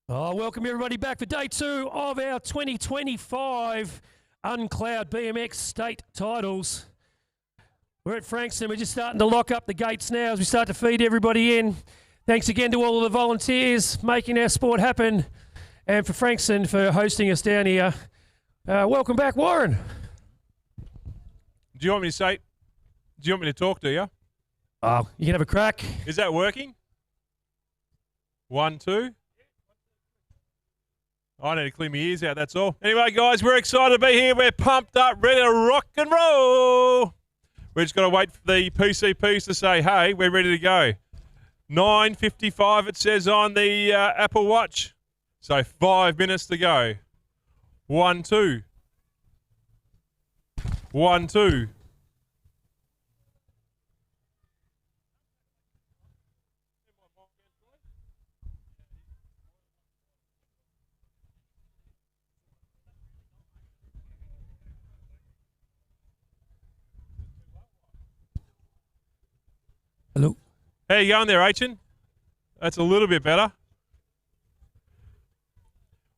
Welcome everybody back for day 2 of our 2025 Uncloud BMX State Titles. We're at Frankston. We're just starting to lock up the gates now as we start to feed everybody in. Thanks again to all of the volunteers making our sport happen, and for Frankston for hosting us down here. Welcome back, Warren. Do you want me to say? Do you want me to talk to you? Oh, you can have a crack. Is that working? 1, 2. I need to clean my ears out, that's all. Anyway, guys, we're excited to be here. We're pumped up, ready to rock and roll. We're just going to wait for the PCPs to say, hey, we're ready to go. 9:55 it says on the Apple Watch. So 5 minutes to go. 1, 2. 1, 2. Hello. How you going there, Achin? That's a little bit better.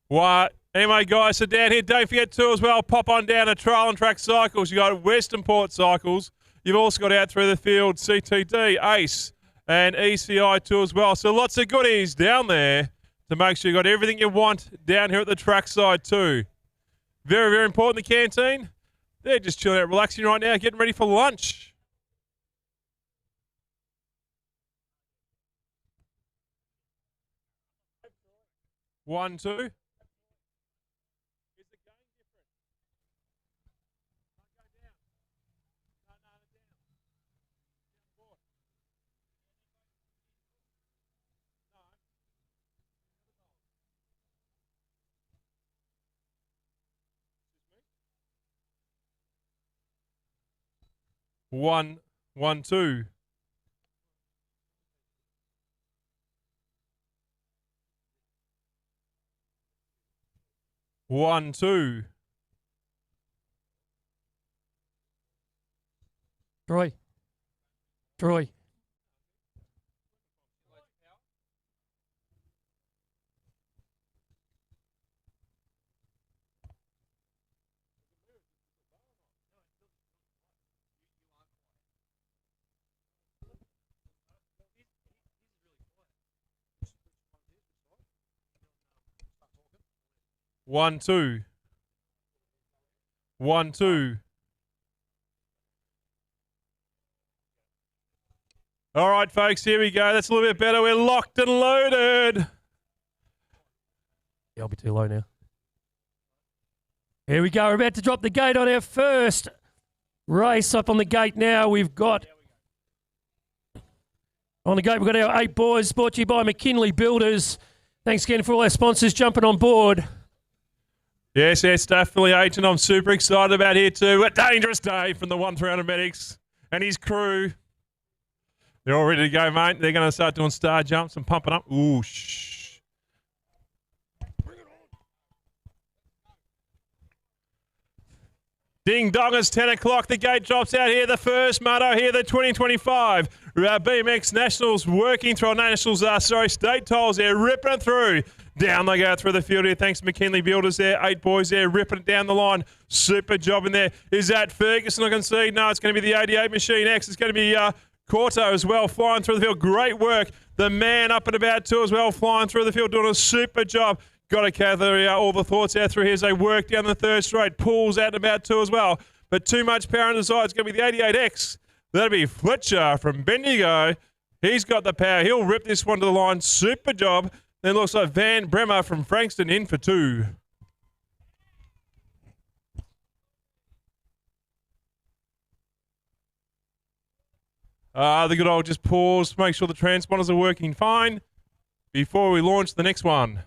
What? Anyway, guys, so down here, don't forget to as well, pop on down to Trail and Track Cycles. You've got Western Port Cycles. You've also got out through the field CTD, Ace, and ECI too as well. So lots of goodies down there to make sure you got everything you want down here at the trackside too. Very, very important, the canteen. They're just chilling out, relaxing right now, getting ready for lunch. One, two. One, two. One, two. Troy. 1, 2. 1, 2. All right, folks, here we go. That's a little bit better. We're locked and loaded. Yeah, I'll be too low now. Here we go. We're about to drop the gate on our first race. Up on the gate now, we've got... On the gate, we've got our 8 boys, brought to you by McKinley Builders. Thanks again for all our sponsors jumping on board. Yes, staff affiliation. I'm super excited about here too. A dangerous day from the 1300 Medics and his crew. They're all ready to go, mate. They're going to start doing star jumps and pumping up. Ooh, shh. Ding dong, it's 10 o'clock. The gate drops out here. The first moto here, the 2025 BMX Nationals working through Nationals, state tolls there, ripping it through. Down they go through the field here. Thanks to McKinley Builders there. 8 boys there, ripping it down the line. Super job in there. Is that Ferguson? I can see. No, it's going to be the 88 Machine X. It's going to be Corto as well, flying through the field. Great work. The man up and about too as well, flying through the field, doing a super job. Got to gather all the thoughts out through here as they work down the third straight. Pulls out and about too as well. But too much power on the side. It's going to be the 88X. That'll be Fletcher from Bendigo. He's got the power. He'll rip this one to the line. Super job. Then looks like Van Bremer from Frankston in for 2. The good old just pause, make sure the transponders are working fine before we launch the next one.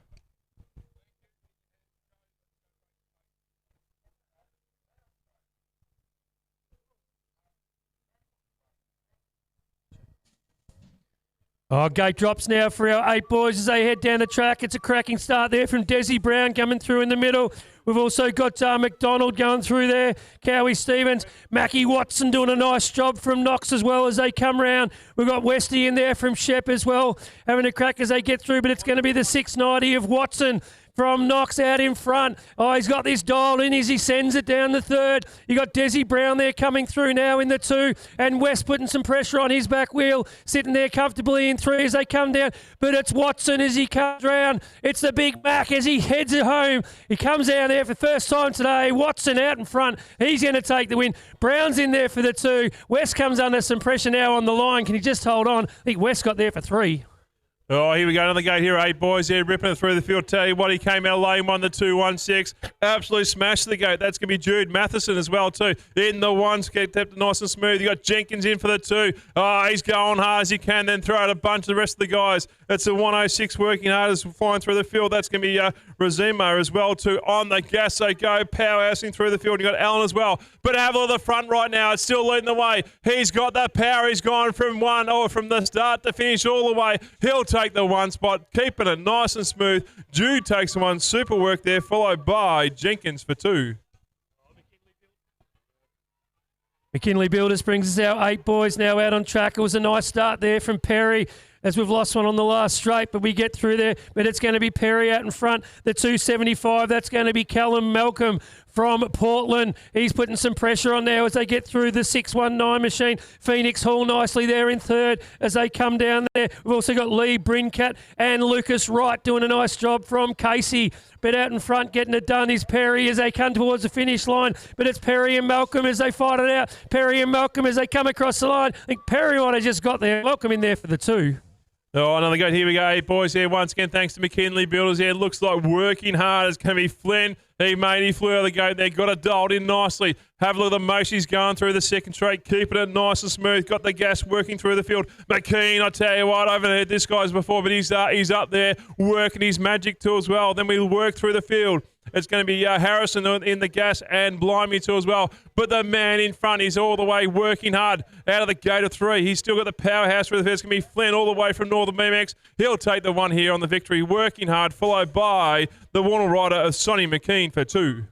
Gate drops now for our 8 boys as they head down the track. It's a cracking start there from Desi Brown coming through in the middle. We've also got McDonald going through there, Cowie Stevens, Mackie Watson doing a nice job from Knox as well as they come round. We've got Westy in there from Shep as well, having a crack as they get through, but it's going to be the 690 of Watson from Knox out in front. Oh, he's got this dialed in as he sends it down the third. You got Desi Brown there coming through now in the 2, and West putting some pressure on his back wheel, sitting there comfortably in 3 as they come down. But it's Watson as he comes round. It's the Big Mac as he heads it home. He comes out there for the first time today. Watson out in front. He's going to take the win. Brown's in there for the 2. West comes under some pressure now on the line. Can he just hold on? I think West got there for 3. Oh, here we go. Another gate here. 8 boys there ripping it through the field. Tell you what, he came out lane 1, the 2-1-6. Absolute smash to the gate. That's going to be Jude Matheson as well too. In the 1, kept it nice and smooth. You got Jenkins in for the 2. Oh, he's going hard as he can. Then throw out a bunch of the rest of the guys. It's a 106 working hard as flying through the field. That's going to be Razima as well too. On the gas they go. Powerhousing through the field. You got Allen as well. But Havel at the front right now. It's still leading the way. He's got that power. He's gone from the start to finish all the way. He'll take the 1 spot, keeping it nice and smooth. Jude takes the 1. Super work there, followed by Jenkins for 2. McKinley Builders brings us our 8 boys now out on track. It was a nice start there from Perry as we've lost one on the last straight, but we get through there. But it's going to be Perry out in front. The 275, that's going to be Callum Malcolm from Portland. He's putting some pressure on now as they get through the 619 machine. Phoenix Hall nicely there in third as they come down there. We've also got Lee Brincat and Lucas Wright doing a nice job from Casey. But out in front getting it done is Perry as they come towards the finish line. But it's Perry and Malcolm as they fight it out. Perry and Malcolm as they come across the line. I think Perry might have just got there. Malcolm in there for the 2. Oh, another goat. Here we go. 8 boys here once again. Thanks to McKinley Builders here. Looks like working hard. It's going to be Flynn. He flew out of the gate there. Got it dialed in nicely. Have a look at the motion he's going through the second straight. Keeping it nice and smooth. Got the gas working through the field. McKean, I tell you what, I haven't heard this guy's before, but he's up there working his magic too as well. Then we'll work through the field. It's going to be Harrison in the gas and Blimey too as well. But the man in front is all the way working hard out of the gate of 3. He's still got the powerhouse for the field. It's going to be Flynn all the way from Northern BMX. He'll take the 1 here on the victory. Working hard, followed by the Warnell rider of Sonny McKean for 2.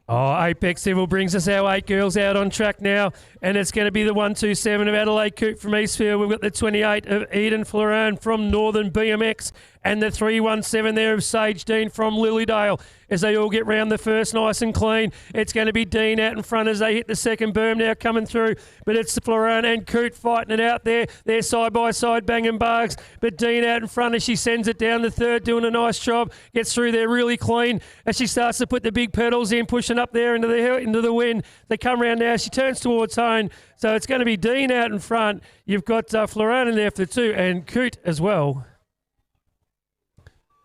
Oh, Apex Civil brings us our 8 girls out on track now, and it's going to be the 127 of Adelaide Coop from Eastfield. We've got the 28 of Eden Floran from Northern BMX, and the 317 there of Sage Dean from Lilydale as they all get round the first nice and clean. It's going to be Dean out in front as they hit the second berm now coming through, but it's Floran and Coot fighting it out there. They're side by side banging bargs, but Dean out in front as she sends it down the third, doing a nice job, gets through there really clean as she starts to put the big pedals in, pushing up there into the wind. They come round now, she turns towards home, so it's going to be Dean out in front. You've got Floran in there for the 2 and Coot as well.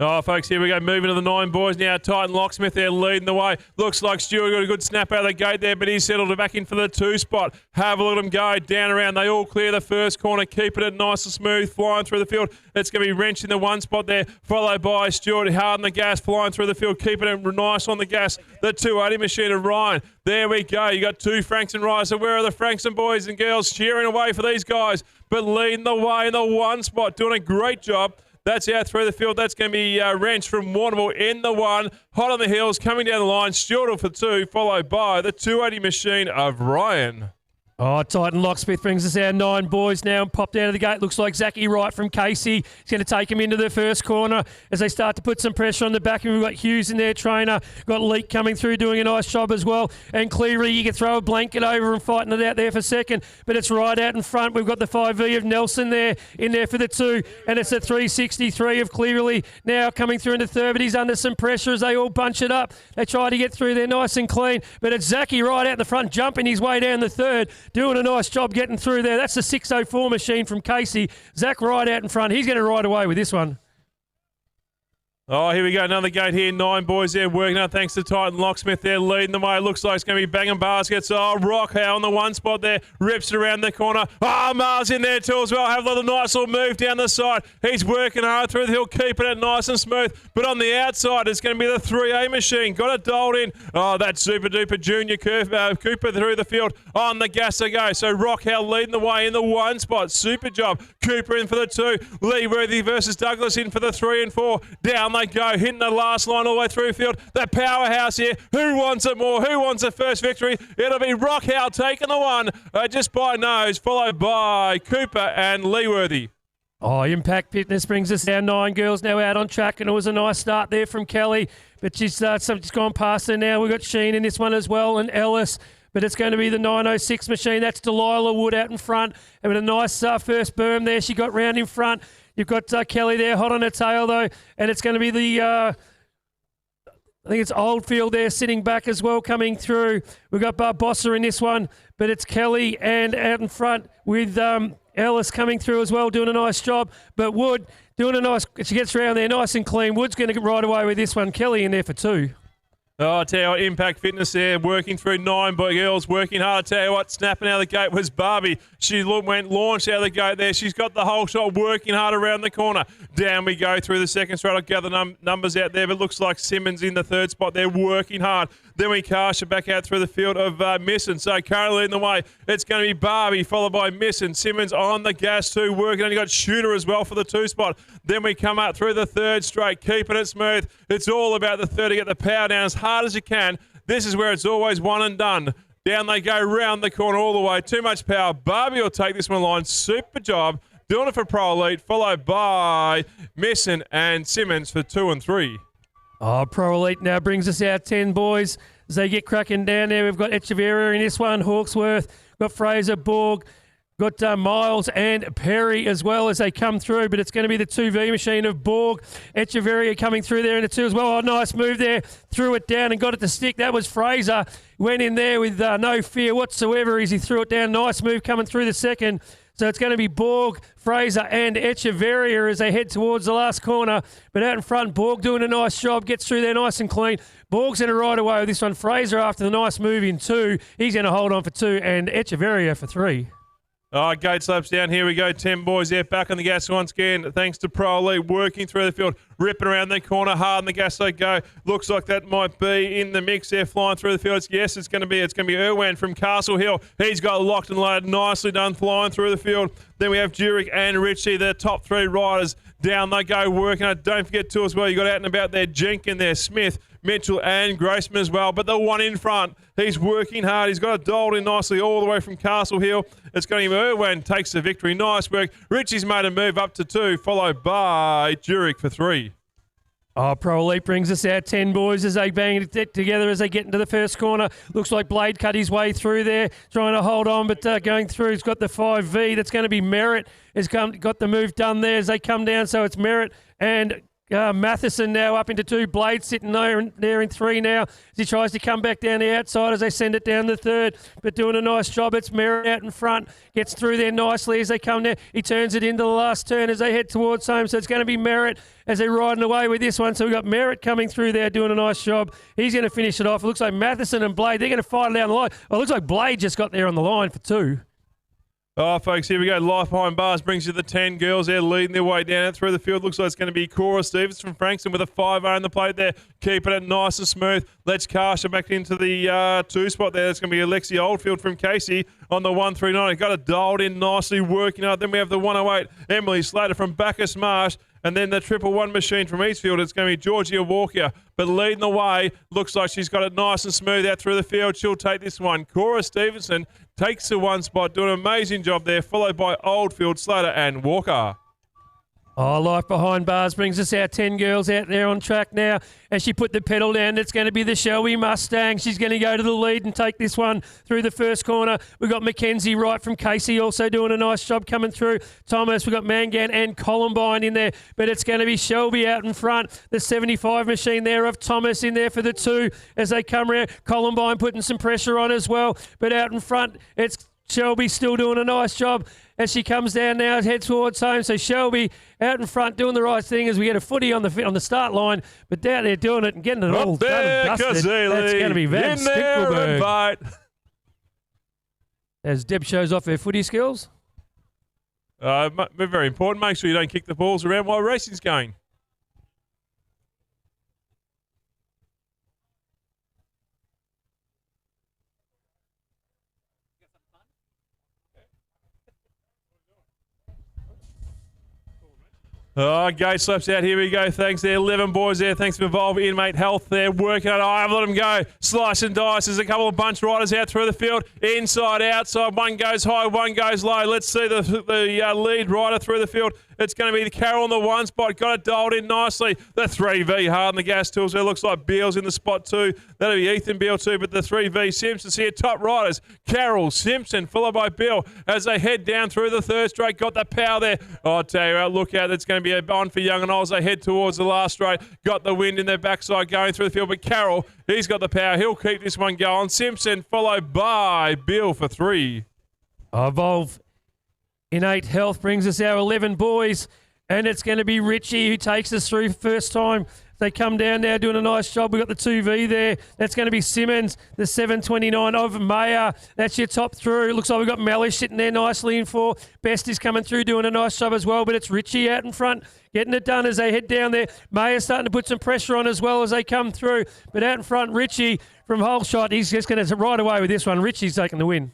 Oh, folks, here we go. Moving to the 9 boys now. Titan Locksmith there leading the way. Looks like Stewart got a good snap out of the gate there, but he's settled it back in for the 2 spot. Have a look at them go. Down around. They all clear the first corner, keeping it nice and smooth, flying through the field. It's going to be Wrench in the 1 spot there, followed by Stewart hard on the gas, flying through the field, keeping it nice on the gas. The 280 machine of Ryan. There we go. You got 2 Frankston riders. So where are the Frankston boys and girls cheering away for these guys? But leading the way in the 1 spot, doing a great job. That's out through the field. That's going to be Wrench from Warrnambool in the 1. Hot on the heels, coming down the line. Stewart for 2, followed by the 280 machine of Ryan. Oh, Titan Locksmith brings us our 9 boys now and popped out of the gate. Looks like Zachy Wright from Casey. He's going to take him into the first corner as they start to put some pressure on the back. And we've got Hughes in their trainer. Got Leak coming through doing a nice job as well. And Cleary, you can throw a blanket over and fighting it out there for second. But it's right out in front. We've got the 5V of Nelson there in there for the 2. And it's a 363 of Cleary now coming through into third. But he's under some pressure as they all bunch it up. They try to get through there nice and clean. But it's Zachy right out in the front, jumping his way down the third. Doing a nice job getting through there. That's the 604 machine from Casey. Zach right out in front. He's going to ride away with this one. Oh, here we go. Another gate here. 9 boys there working out. Thanks to Titan Locksmith there leading the way. Looks like it's going to be banging baskets. Oh, Rockhow on the 1 spot there. Rips it around the corner. Oh, Mars in there too as well. Have a little nice little move down the side. He's working hard through the hill, keeping it nice and smooth. But on the outside, it's going to be the 3A machine. Got it dialed in. Oh, that super duper junior Cooper through the field. On the gas they go. So Rockhow leading the way in the 1 spot. Super job. Cooper in for the 2. Lee Worthy versus Douglas in for the 3 and 4. Down they go, hitting the last line all the way through field. The powerhouse here. Who wants it more? Who wants the first victory? It'll be Rockhow taking the 1 just by nose, followed by Cooper and Leeworthy. Oh, Impact Fitness brings us our 9 girls now out on track, and it was a nice start there from Kelly, but she's gone past her now. We've got Sheen in this one as well, and Ellis. But it's going to be the 906 machine. That's Delilah Wood out in front. And with a nice first berm there, she got round in front. You've got Kelly there, hot on her tail, though. And it's going to be the, I think it's Oldfield there sitting back as well coming through. We've got Barbosser in this one. But it's Kelly and out in front with Ellis coming through as well, doing a nice job. But Wood doing a nice, she gets around there nice and clean. Wood's going to ride away with this one. Kelly in there for 2. Oh, I tell you what, Impact Fitness there, working through 9 girls, working hard. I tell you what, snapping out of the gate was Barbie. She went launched out of the gate there. She's got the whole shot, working hard around the corner. Down we go through the second straight. I'll gather numbers out there, but it looks like Simmons in the 3rd spot. They're working hard. Then we cast it back out through the field of Misson. So currently in the way, it's going to be Barbie, followed by Misson. Simmons on the gas too, working. And you got Shooter as well for the 2 spot. Then we come up through the 3rd straight, keeping it smooth. It's all about the 3rd to get the power down as hard as you can. This is where it's always one and done. Down they go, round the corner all the way. Too much power. Barbie will take this one line. Super job. Doing it for Pro Elite, followed by Misson and Simmons for 2 and 3. Oh, Pro Elite now brings us our 10 boys as they get cracking down there. We've got Echeverria in this one, Hawksworth, got Fraser, Borg, got Miles and Perry as well as they come through, but it's going to be the 2V machine of Borg. Echeverria coming through there in the 2 as well. Oh, nice move there. Threw it down and got it to stick. That was Fraser. Went in there with no fear whatsoever as he threw it down. Nice move coming through the second. So it's going to be Borg, Fraser and Echeverria as they head towards the last corner. But out in front, Borg doing a nice job, gets through there nice and clean. Borg's going to ride away with this one. Fraser after the nice move in 2. He's going to hold on for 2 and Echeverria for 3. Oh, gate slopes down. Here we go. 10 boys there back on the gas once again. Thanks to Pro Elite working through the field, ripping around the corner hard on the gas they go. Looks like that might be in the mix there, flying through the field. Yes, it's going to be Irwan from Castle Hill. He's got locked and loaded. Nicely done flying through the field. Then we have Jurek and Richie, the top 3 riders. Down they go working. Don't forget too as well. You got out and about there, Jenkin there, Smith, Mitchell and Grossman as well. But the one in front, he's working hard. He's got it dialed in nicely all the way from Castle Hill. It's going to be Irwan takes the victory. Nice work. Richie's made a move up to 2, followed by Jurek for 3. Oh, Pro Elite brings us our 10 boys as they bang it together as they get into the first corner. Looks like Blade cut his way through there, trying to hold on, but going through. He's got the 5V. That's going to be Merritt. Has got the move done there as they come down. So it's Merritt and Matheson now up into 2. Blade sitting there in 3 now as he tries to come back down the outside as they send it down the 3rd, but doing a nice job. It's Merritt out in front, gets through there nicely as they come down. He turns it into the last turn as they head towards home, so it's going to be Merritt as they're riding away with this one. So we've got Merritt coming through there doing a nice job. He's going to finish it off. It looks like Matheson and Blade, they're going to fight it down the line. Oh, it looks like Blade just got there on the line for 2. Oh, folks, here we go. Life Behind Bars brings you the 10 girls there leading their way down through the field. Looks like it's going to be Cora Stevens from Frankston with a 5 on the plate there, keeping it nice and smooth. Let's cast her back into the 2 spot there. It's going to be Alexi Oldfield from Casey on the 139. Got it dialed in nicely, working out. Then we have the 108, Emily Slater from Bacchus Marsh. And then the 111 machine from Eastfield, it's going to be Georgia Walker. But leading the way, looks like she's got it nice and smooth out through the field. She'll take this one. Cora Stevenson takes the 1 spot, doing an amazing job there, followed by Oldfield, Slater and Walker. Oh, Life Behind Bars brings us our 10 girls out there on track now. As she put the pedal down, it's going to be the Shelby Mustang. She's going to go to the lead and take this one through the first corner. We've got Mackenzie Wright from Casey also doing a nice job coming through. Thomas, we've got Mangan and Columbine in there. But it's going to be Shelby out in front. The 75 machine there of Thomas in there for the 2 as they come around. Columbine putting some pressure on as well. But out in front, it's Shelby still doing a nice job as she comes down now, heads towards home. So Shelby out in front doing the right thing as we get a footy on the start line, but down there doing it and getting it all done and dusted. That's going to be Van Stickelberg. As Deb shows off her footy skills. Very important. Make sure you don't kick the balls around while racing's going. Oh, gate slaps out. Here we go. Thanks there. 11 boys there. Thanks for Evolve Inmate Health there. Working on. Oh, I've let them go. Slice and dice. There's a couple of bunch riders out through the field. Inside, outside. One goes high, one goes low. Let's see the lead rider through the field. It's going to be the Carroll on the 1 spot. Got it dialed in nicely. The 3V hard on the gas tools. It looks like Beale's in the spot 2. That'll be Ethan Beale too. But the 3V Simpson's here. Top riders. Carroll, Simpson, followed by Beale as they head down through the 3rd straight. Got the power there. Oh, I tell you, look out. It's going to be a on for Young and Old as they head towards the last straight. Got the wind in their backside going through the field. But Carroll, he's got the power. He'll keep this one going. Simpson followed by Beale for 3. Evolve Innate Health brings us our 11 boys, and it's going to be Richie who takes us through first time. They come down now doing a nice job. We've got the 2V there. That's going to be Simmons, the 729 of Mayer. That's your top through. Looks like we've got Mellish sitting there nicely in 4. Best is coming through doing a nice job as well, but it's Richie out in front getting it done as they head down there. Mayer's starting to put some pressure on as well as they come through, but out in front, Richie from Whole Shot, he's just going to ride away with this one. Richie's taking the win.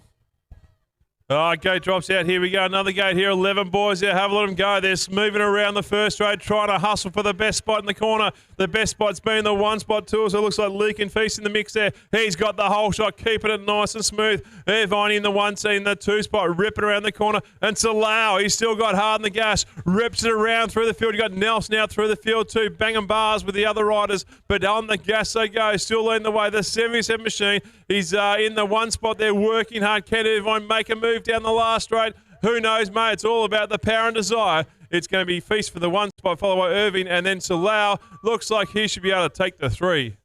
Oh, gate drops out. Here we go. Another gate here. 11 boys there. Have a let them go. They're moving around the first straight, trying to hustle for the best spot in the corner. The best spot's been the one spot too, so it looks like Leak and Feast in the mix there. He's got the whole shot, keeping it nice and smooth. Irvine in the one seat, in the two spot, ripping around the corner. And Salau, he's still got hard on the gas, rips it around through the field. You got Nelson out through the field too, banging bars with the other riders, but on the gas they go, still leading the way. The 77 machine, he's in the one spot there, working hard. Can Irvine make a move down the last straight? Who knows, mate? It's all about the power and desire. It's going to be Feast for the one spot, followed by Irving, and then Salau. Looks like he should be able to take the 3.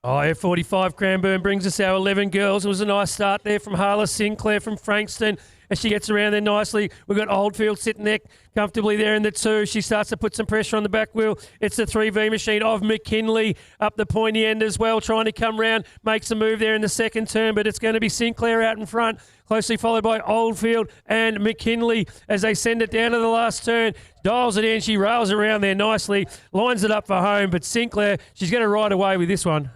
Oh, F45 Cranbourne brings us our 11 girls. It was a nice start there from Harla Sinclair from Frankston. As she gets around there nicely, we've got Oldfield sitting there comfortably there in the 2. She starts to put some pressure on the back wheel. It's the 3V machine of McKinley up the pointy end as well, trying to come round, makes a move there in the second turn, but it's going to be Sinclair out in front, closely followed by Oldfield and McKinley as they send it down to the last turn. Dials it in, she rails around there nicely, lines it up for home, but Sinclair, she's going to ride away with this one.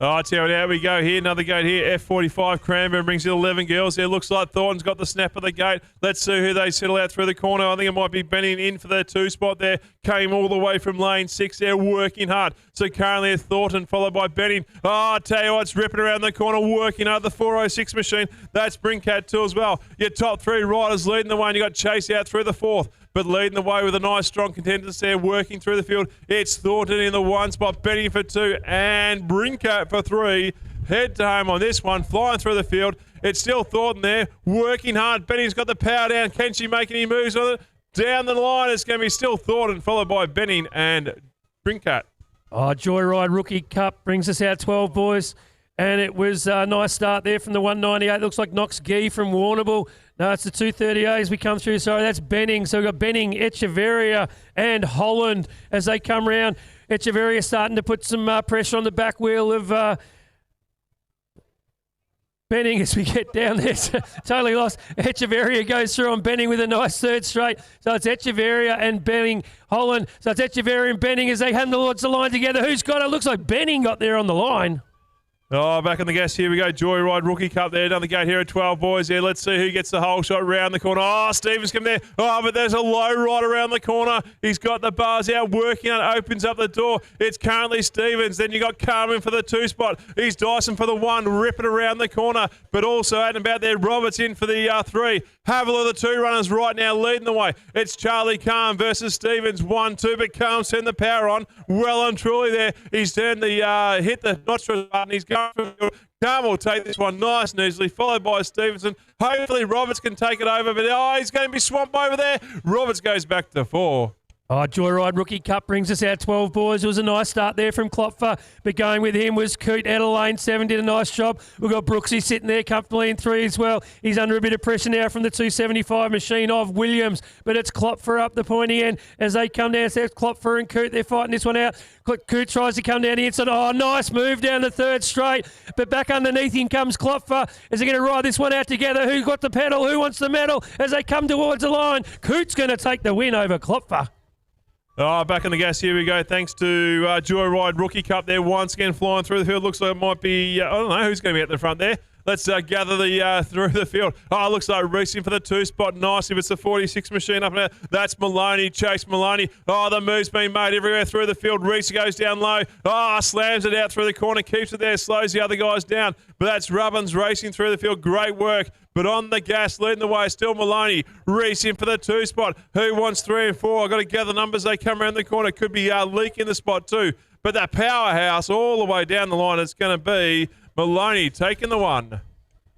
Oh, it's out we go here. Another gate here. F45 Cranbourne brings in 11 girls there. Looks like Thornton's got the snap of the gate. Let's see who they settle out through the corner. I think it might be Benning in for their 2 spot there. Came all the way from lane 6 there, working hard. So currently it's Thornton followed by Benning. Oh, I tell you what, it's ripping around the corner, working out the 406 machine. That's Brinkat too as well. Your top 3 riders leading the way, and you got Chase out through the 4th. But leading the way with a nice strong contenders there, working through the field. It's Thornton in the 1 spot, Benning for 2, and Brinkat for 3. Head to home on this one, flying through the field. It's still Thornton there, working hard. Benning's got the power down. Can she make any moves on it? Down the line, it's going to be still Thornton, followed by Benning and Brinkat. Oh, Joyride Rookie Cup brings us our 12 boys. And it was a nice start there from the 198. Looks like Knox Gee from Warrnambool. No, it's the 238 as we come through. Sorry, that's Benning. So we've got Benning, Echeverria and Holland as they come round. Echeverria starting to put some pressure on the back wheel of Benning as we get down there. Totally lost. Echeverria goes through on Benning with a nice third straight. So it's Echeverria and Benning, Holland. So it's Echeverria and Benning as they hand towards the line together. Who's got it? Looks like Benning got there on the line. Oh, back on the gas. Here we go. Joyride Rookie Cup there. Another gate here at 12 boys there. Let's see who gets the whole shot round the corner. Oh, Stevens come there. Oh, but there's a low ride around the corner. He's got the bars out, working on, opens up the door. It's currently Stevens. Then you got Carmen for the 2 spot. He's Dyson for the 1, ripping around the corner. But also out and about there, Roberts in for the 3. Have a look at the 2 runners right now leading the way. It's Charlie Calm versus Stevens. 1-2, but Calm's turned the power on. Well and truly there. He's turned the, hit the notch button. He's going. Calm will take this one nice and easily, followed by Stevenson. Hopefully Roberts can take it over, but he's going to be swamped over there. Roberts goes back to 4. Oh, Joyride Rookie Cup brings us our 12 boys. It was a nice start there from Klopfer, but going with him was Coot out of lane 7, did a nice job. We've got Brooksy sitting there comfortably in 3 as well. He's under a bit of pressure now from the 275 machine of Williams, but it's Klopfer up the pointy end as they come down. So Klopfer and Coot, they're fighting this one out. Coot tries to come down the inside. Oh, nice move down the 3rd straight, but back underneath him comes Klopfer. Is they going to ride this one out together? Who got the pedal? Who wants the medal? As they come towards the line, Coot's going to take the win over Klopfer. Oh, back on the gas, here we go. Thanks to Joyride Rookie Cup there once again flying through the field. Looks like it might be, I don't know who's going to be at the front there. Let's gather the through the field. Oh, it looks like racing for the 2 spot. Nice if it's the 46 machine up there. That's Maloney, Chase Maloney. Oh, the move's been made everywhere through the field. Reese goes down low. Oh, slams it out through the corner, keeps it there, slows the other guys down. But that's Rubbins racing through the field. Great work. But on the gas, leading the way, still Maloney. Reese in for the 2 spot. Who wants 3 and 4? I've got to gather numbers. They come around the corner. Could be Leak in the spot too. But that powerhouse all the way down the line, it's going to be Maloney taking the 1.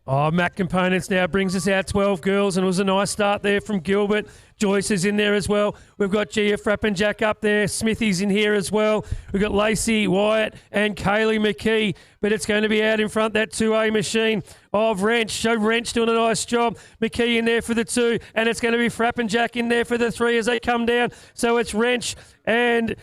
Oh, Mac Components now brings us our 12 girls, and it was a nice start there from Gilbert. Joyce is in there as well. We've got Gia Frappenjack up there. Smithy's in here as well. We've got Lacey, Wyatt, and Kaylee McKee. But it's going to be out in front, that 2A machine of Wrench. So Wrench doing a nice job. McKee in there for the 2, and it's going to be Frappenjack in there for the 3 as they come down. So it's Wrench and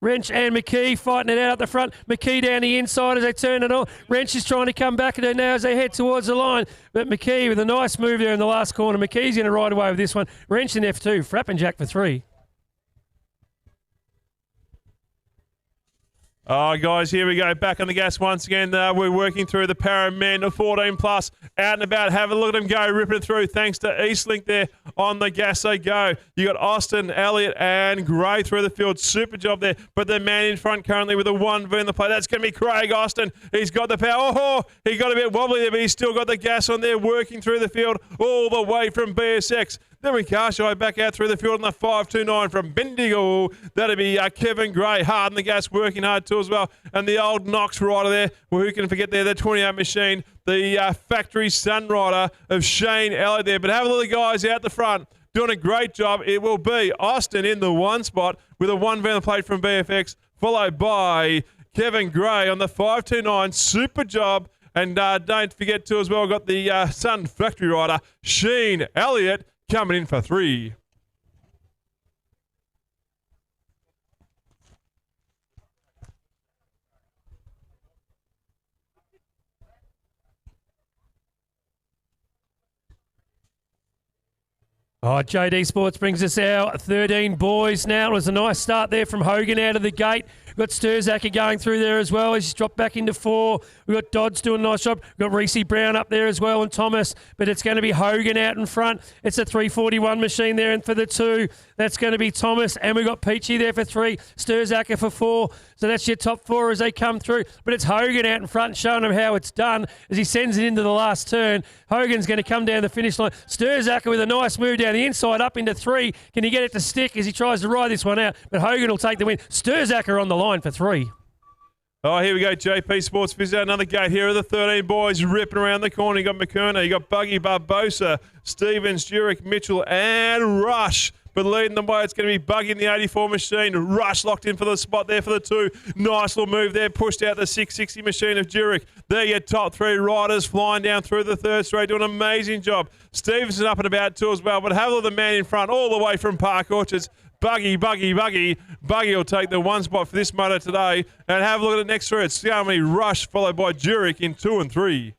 McKee fighting it out at the front. McKee down the inside as they turn it on. Wrench is trying to come back at her now as they head towards the line. But McKee with a nice move there in the last corner. McKee's going to ride away with this one. Wrench in F2. Frappenjack for 3. Oh, guys, here we go. Back on the gas once again. We're working through the para men of 14 plus. Out and about. Have a look at them go. Ripping it through. Thanks to Eastlink there on the gas they go. You got Austin, Elliott and Gray through the field. Super job there. But the man in front currently with a 1V in the play. That's going to be Craig Austin. He's got the power. Oh, he got a bit wobbly there, but he's still got the gas on there working through the field all the way from BSX. Then we Carshai back out through the field on the 529 from Bendigo. That'll be Kevin Gray, hard on the gas, working hard too as well. And the old Knox rider there, well, who can forget there, the 28 machine, the factory sun rider of Shane Elliott there. But have a look at the guys out the front doing a great job. It will be Austin in the one spot with a 1V on the plate from BFX, followed by Kevin Gray on the 529. Super job. And don't forget too as well, got the Sun factory rider, Shane Elliott, coming in for 3. Oh, JD Sports brings us our 13 boys now. It was a nice start there from Hogan out of the gate. We've got Sturzacker going through there as well. He's dropped back into 4. We've got Dodds doing a nice job. We've got Reese Brown up there as well and Thomas. But it's going to be Hogan out in front. It's a 341 machine there. And for the 2, that's going to be Thomas. And we've got Peachy there for 3. Sturzacker for 4. So that's your top 4 as they come through. But it's Hogan out in front showing them how it's done as he sends it into the last turn. Hogan's going to come down the finish line. Sturzacker with a nice move down the inside up into 3. Can he get it to stick as he tries to ride this one out? But Hogan will take the win. Sturzacker on the line for 3. Oh, here we go. JP Sports visit another gate. Here are the 13 boys ripping around the corner. You got McKerner, you got Buggy Barbosa, Stevens, Jurek, Mitchell, and Rush. But leading the way, it's going to be Buggy in the 84 machine. Rush locked in for the spot there for the 2. Nice little move there. Pushed out the 660 machine of Jurek. There your top 3 riders flying down through the third straight. Doing an amazing job. Stevenson up and about too as well. But have a look at the man in front all the way from Park Orchards. Buggy. Buggy will take the 1 spot for this motor today. And have a look at the next 3. It's going to be Rush followed by Jurek in 2 and 3.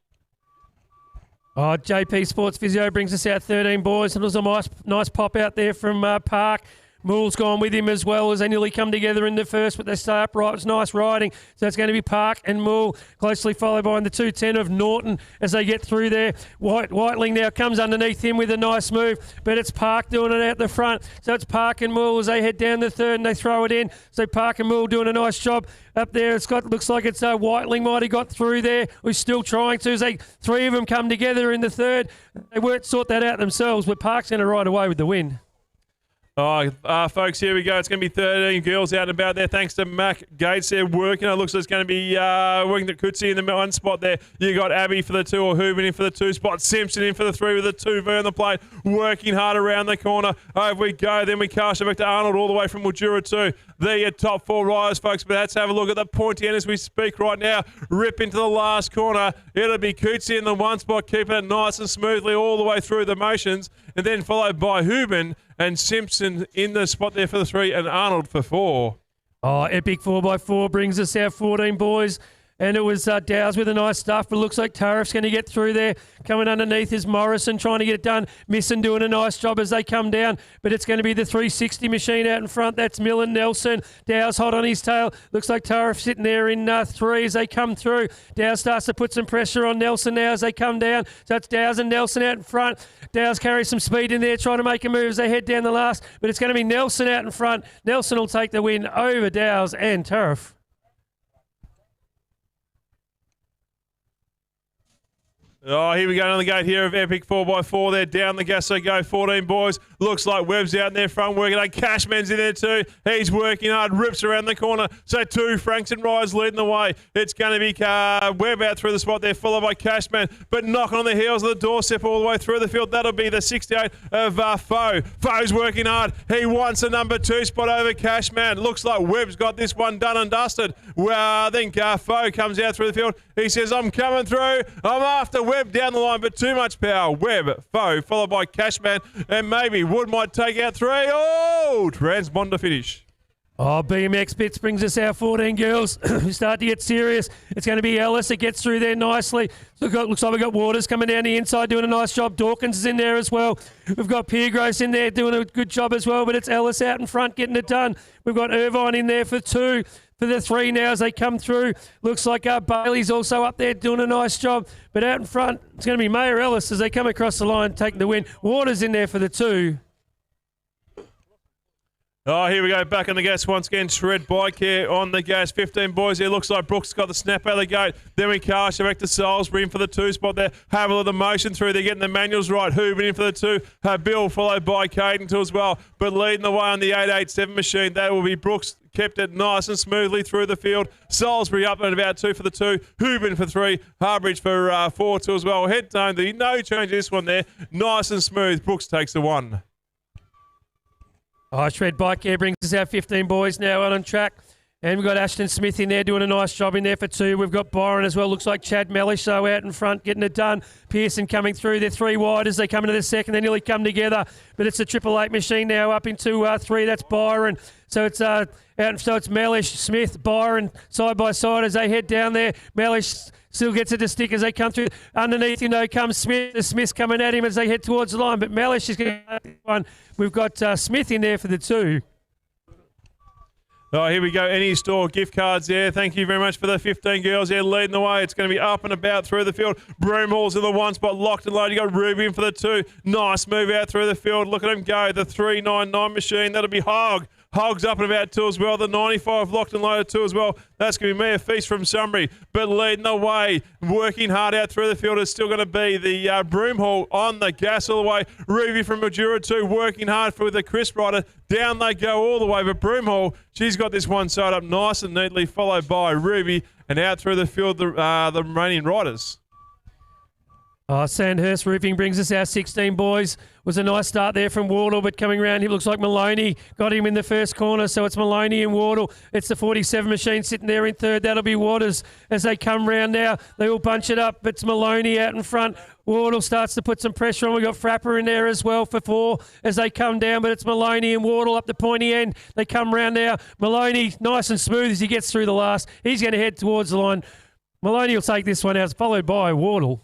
Oh, JP Sports Physio brings us out 13 boys. And it was a nice pop out there from Park. Moore's gone with him as well as they nearly come together in the first, but they stay upright. It's nice riding. So it's going to be Park and Moore, closely followed by the 210 of Norton as they get through there. Whiteling now comes underneath him with a nice move, but it's Park doing it out the front. So it's Park and Moore as they head down the third and they throw it in. So Park and Moore doing a nice job up there. Looks like it's Whiteling might have got through there. We're still trying to. As 3 of them come together in the third. They won't sort that out themselves, but Park's going to ride away with the win. Oh, folks, here we go. It's going to be 13 girls out and about there. Thanks to Mac Gates there working. It looks like it's going to be working to Coetzee in the 1 spot there. You got Abby for the 2 or Hooven in for the 2 spot. Simpson in for the 3 with a 2V on the plate. Working hard around the corner. Over we go. Then we cast it back to Arnold all the way from Mildura 2. There your top 4 riders, folks. But let's have a look at the pointy end as we speak right now. Rip into the last corner. It'll be Coetzee in the 1 spot, keeping it nice and smoothly all the way through the motions. And then followed by Hooven and Simpson in the spot there for the 3 and Arnold for 4. Oh, epic 4x4 brings us our 14 boys. And it was Dow's with a nice stuff, but it looks like Tariff's going to get through there. Coming underneath is Morrison trying to get it done. Misson doing a nice job as they come down, but it's going to be the 360 machine out in front. That's Millen Nelson. Dow's hot on his tail. Looks like Tariff sitting there in 3 as they come through. Dow starts to put some pressure on Nelson now as they come down. So it's Dow's and Nelson out in front. Dow's carries some speed in there, trying to make a move as they head down the last, but it's going to be Nelson out in front. Nelson will take the win over Dow's and Tariff. Oh, here we go on the gate here of Epic 4x4 there. Down the gas they go, 14 boys. Looks like Webb's out in their front working. Cashman's in there too. He's working hard, rips around the corner. So 2 Franks and Rise leading the way. It's going to be Webb out through the spot there, followed by Cashman. But knocking on the heels of the doorstep all the way through the field. That'll be the 68 of Foe. Foe's working hard. He wants the number 2 spot over Cashman. Looks like Webb's got this one done and dusted. Well, I think Foe comes out through the field. He says, I'm coming through. I'm after Webb down the line, but too much power. Webb, Foe, followed by Cashman, and maybe Wood might take out 3. Oh, transponder finish. Oh, BMX Bits brings us our 14 girls who start to get serious. It's going to be Ellis that gets through there nicely. Looks like we've got Waters coming down the inside doing a nice job. Dawkins is in there as well. We've got Piergross in there doing a good job as well, but it's Ellis out in front getting it done. We've got Irvine in there for 2. for the 3 now as they come through. Looks like Bailey's also up there doing a nice job. But out in front, it's going to be Mayor Ellis as they come across the line, taking the win. Waters in there for the 2. Oh, here we go, back on the gas once again. Shred Bike here on the gas. 15 boys here. Looks like Brooks got the snap out of the gate. Then we cast back to Salisbury in for the 2 spot there. Have a look at the motion through. They're getting the manuals right. Hooven in for the 2. Bill followed by Caden too as well. But leading the way on the 887 machine, that will be Brooks. Kept it nice and smoothly through the field. Salisbury up at about 2 for the 2. Hooven for 3. Harbridge for 4 too as well. Head tone, no change this one there. Nice and smooth. Brooks takes the 1. Oh, Shred Bike here brings us our 15 boys now out on track. And we've got Ashton Smith in there doing a nice job in there for 2. We've got Byron as well. Looks like Chad Mellish, so out in front, getting it done. Pearson coming through. They're 3 wide as they come into the second. They nearly come together. But it's a 888 machine now up into 3. That's Byron. So it's it's Mellish, Smith, Byron side by side as they head down there. Mellish still gets it to stick as they come through. Underneath him, though, comes Smith. The Smith's coming at him as they head towards the line. But Mellish is going to take this one. We've got Smith in there for the 2. Oh, here we go. Any store gift cards there. Thank you very much for the 15 girls there leading the way. It's going to be up and about through the field. Broomhall's in the 1 spot, locked and loaded. You got Ruby in for the 2. Nice move out through the field. Look at him go. The 399 machine. That'll be Hogg. Hogg's up and about 2 as well. The 95 locked and loaded 2 as well. That's going to be Mia Feast from Sunbury. But leading the way, working hard out through the field is still going to be the Broomhall on the gas all the way. Ruby from Majura 2 working hard for the Crisp Rider. Down they go all the way. But Broomhall, she's got this one side up nice and neatly, followed by Ruby. And out through the field, the remaining riders. Oh, Sandhurst Roofing brings us our 16 boys. Was a nice start there from Wardle, but coming around, he looks like Maloney got him in the first corner, so it's Maloney and Wardle. It's the 47 machine sitting there in third. That'll be Waters as they come round now. They all bunch it up. It's Maloney out in front. Wardle starts to put some pressure on. We've got Frapper in there as well for 4 as they come down, but it's Maloney and Wardle up the pointy end. They come round now. Maloney, nice and smooth as he gets through the last. He's going to head towards the line. Maloney will take this one out, followed by Wardle.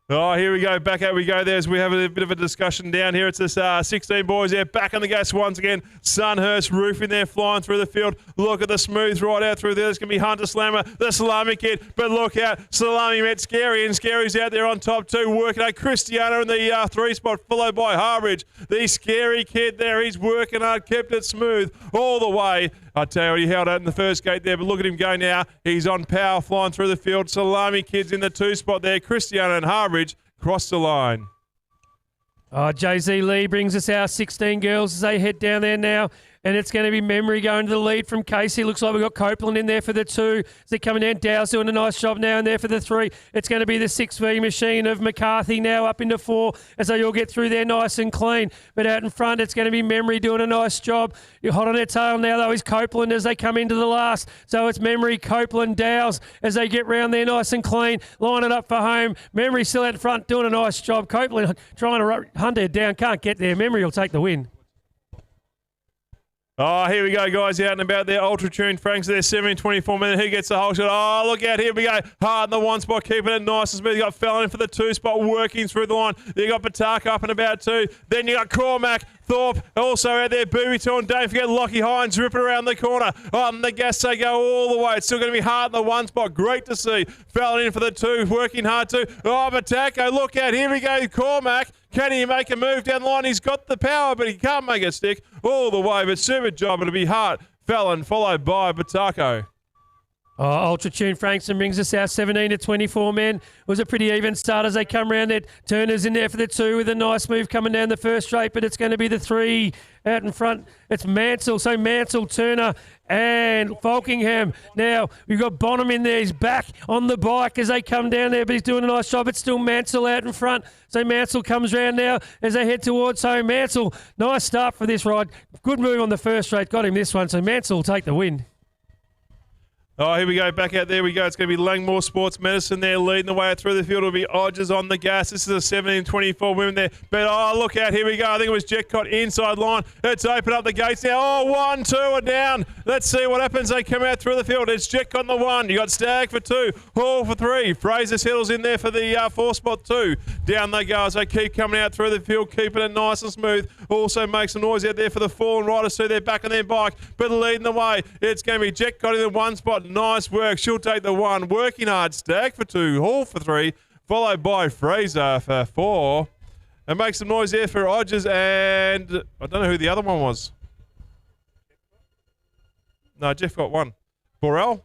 Oh, here we go. Back out we go there as we have a bit of a discussion down here. It's this 16 boys there. Back on the gas once again. Sunhurst roofing there, flying through the field. Look at the smooth ride out through there. There's going to be Hunter Slammer, the Salami Kid. But look out. Salami met Scary, and Scary's out there on top too, working out. Cristiano in the 3 spot, followed by Harbridge. The Scary Kid there. He's working hard, kept it smooth all the way. I tell you what, he held out in the first gate there, but look at him go now. He's on power, flying through the field. Salami Kid's in the 2 spot there. Cristiano and Harbridge cross the line. Oh, Jay-Z Lee brings us our 16 girls as they head down there now. And it's going to be Memory going to the lead from Casey. Looks like we've got Copeland in there for the 2. As they're coming down, Dow's doing a nice job now in there for the 3. It's going to be the 6V machine of McCarthy now up into 4 as they all get through there nice and clean. But out in front, it's going to be Memory doing a nice job. You're hot on their tail now, though, is Copeland as they come into the last. So it's Memory, Copeland, Dow's as they get round there nice and clean. Line it up for home. Memory still out front doing a nice job. Copeland trying to hunt her down. Can't get there. Memory will take the win. Oh, here we go, guys, out and about there. Ultra-tuned Franks there, 17-24 minutes. He gets the whole shot. Oh, look out, here we go. Hard in the 1 spot, keeping it nice and smooth. You got Fallon in for the 2 spot, working through the line. You got Pataka up and about 2. Then you got Cormac. Thorpe also out there, Booby Torn. Don't forget Lockie Hines ripping around the corner. On the gas, they go all the way. It's still going to be hard in the 1 spot. Great to see. Fallon in for the 2, working hard too. Oh, Matako, look out. Here we go, Cormac. Can he make a move down the line? He's got the power, but he can't make it stick all the way. But super job. It'll be hard. Fallon followed by Batako. Oh, Ultra Tune Frankson brings us out 17-24 men. It was a pretty even start as they come round it. Turner's in there for the 2 with a nice move coming down the first straight, but it's going to be the 3 out in front. It's Mansell. So Mansell, Turner and Falkingham. Now, we've got Bonham in there. He's back on the bike as they come down there, but he's doing a nice job. It's still Mansell out in front. So Mansell comes round now as they head towards home. Mansell, nice start for this ride. Good move on the first straight. Got him this one. So Mansell will take the win. Oh, here we go. Back out there we go. It's going to be Langmore Sports Medicine there leading the way through the field. It'll be Odgers on the gas. This is a 17-24 women there. But, oh, look out. Here we go. I think it was Jetcott inside line. Let's open up the gates now. Oh, 1, 2 are down. Let's see what happens. They come out through the field. It's Jetcott on the 1. You got Stagg for 2. Hall for 3. Fraser settles in there for the 4 spot 2. Down they go as they keep coming out through the field, keeping it nice and smooth. Also makes some noise out there for the fallen riders too. They're back on their bike, but leading the way. It's going to be Jetcott in the 1 spot. Nice work. She'll take the 1. Working hard. Stagg for 2. Hall for 3. Followed by Fraser for 4. And make some noise there for Odgers, and I don't know who the other one was. No, Jeff got 1. Borrell.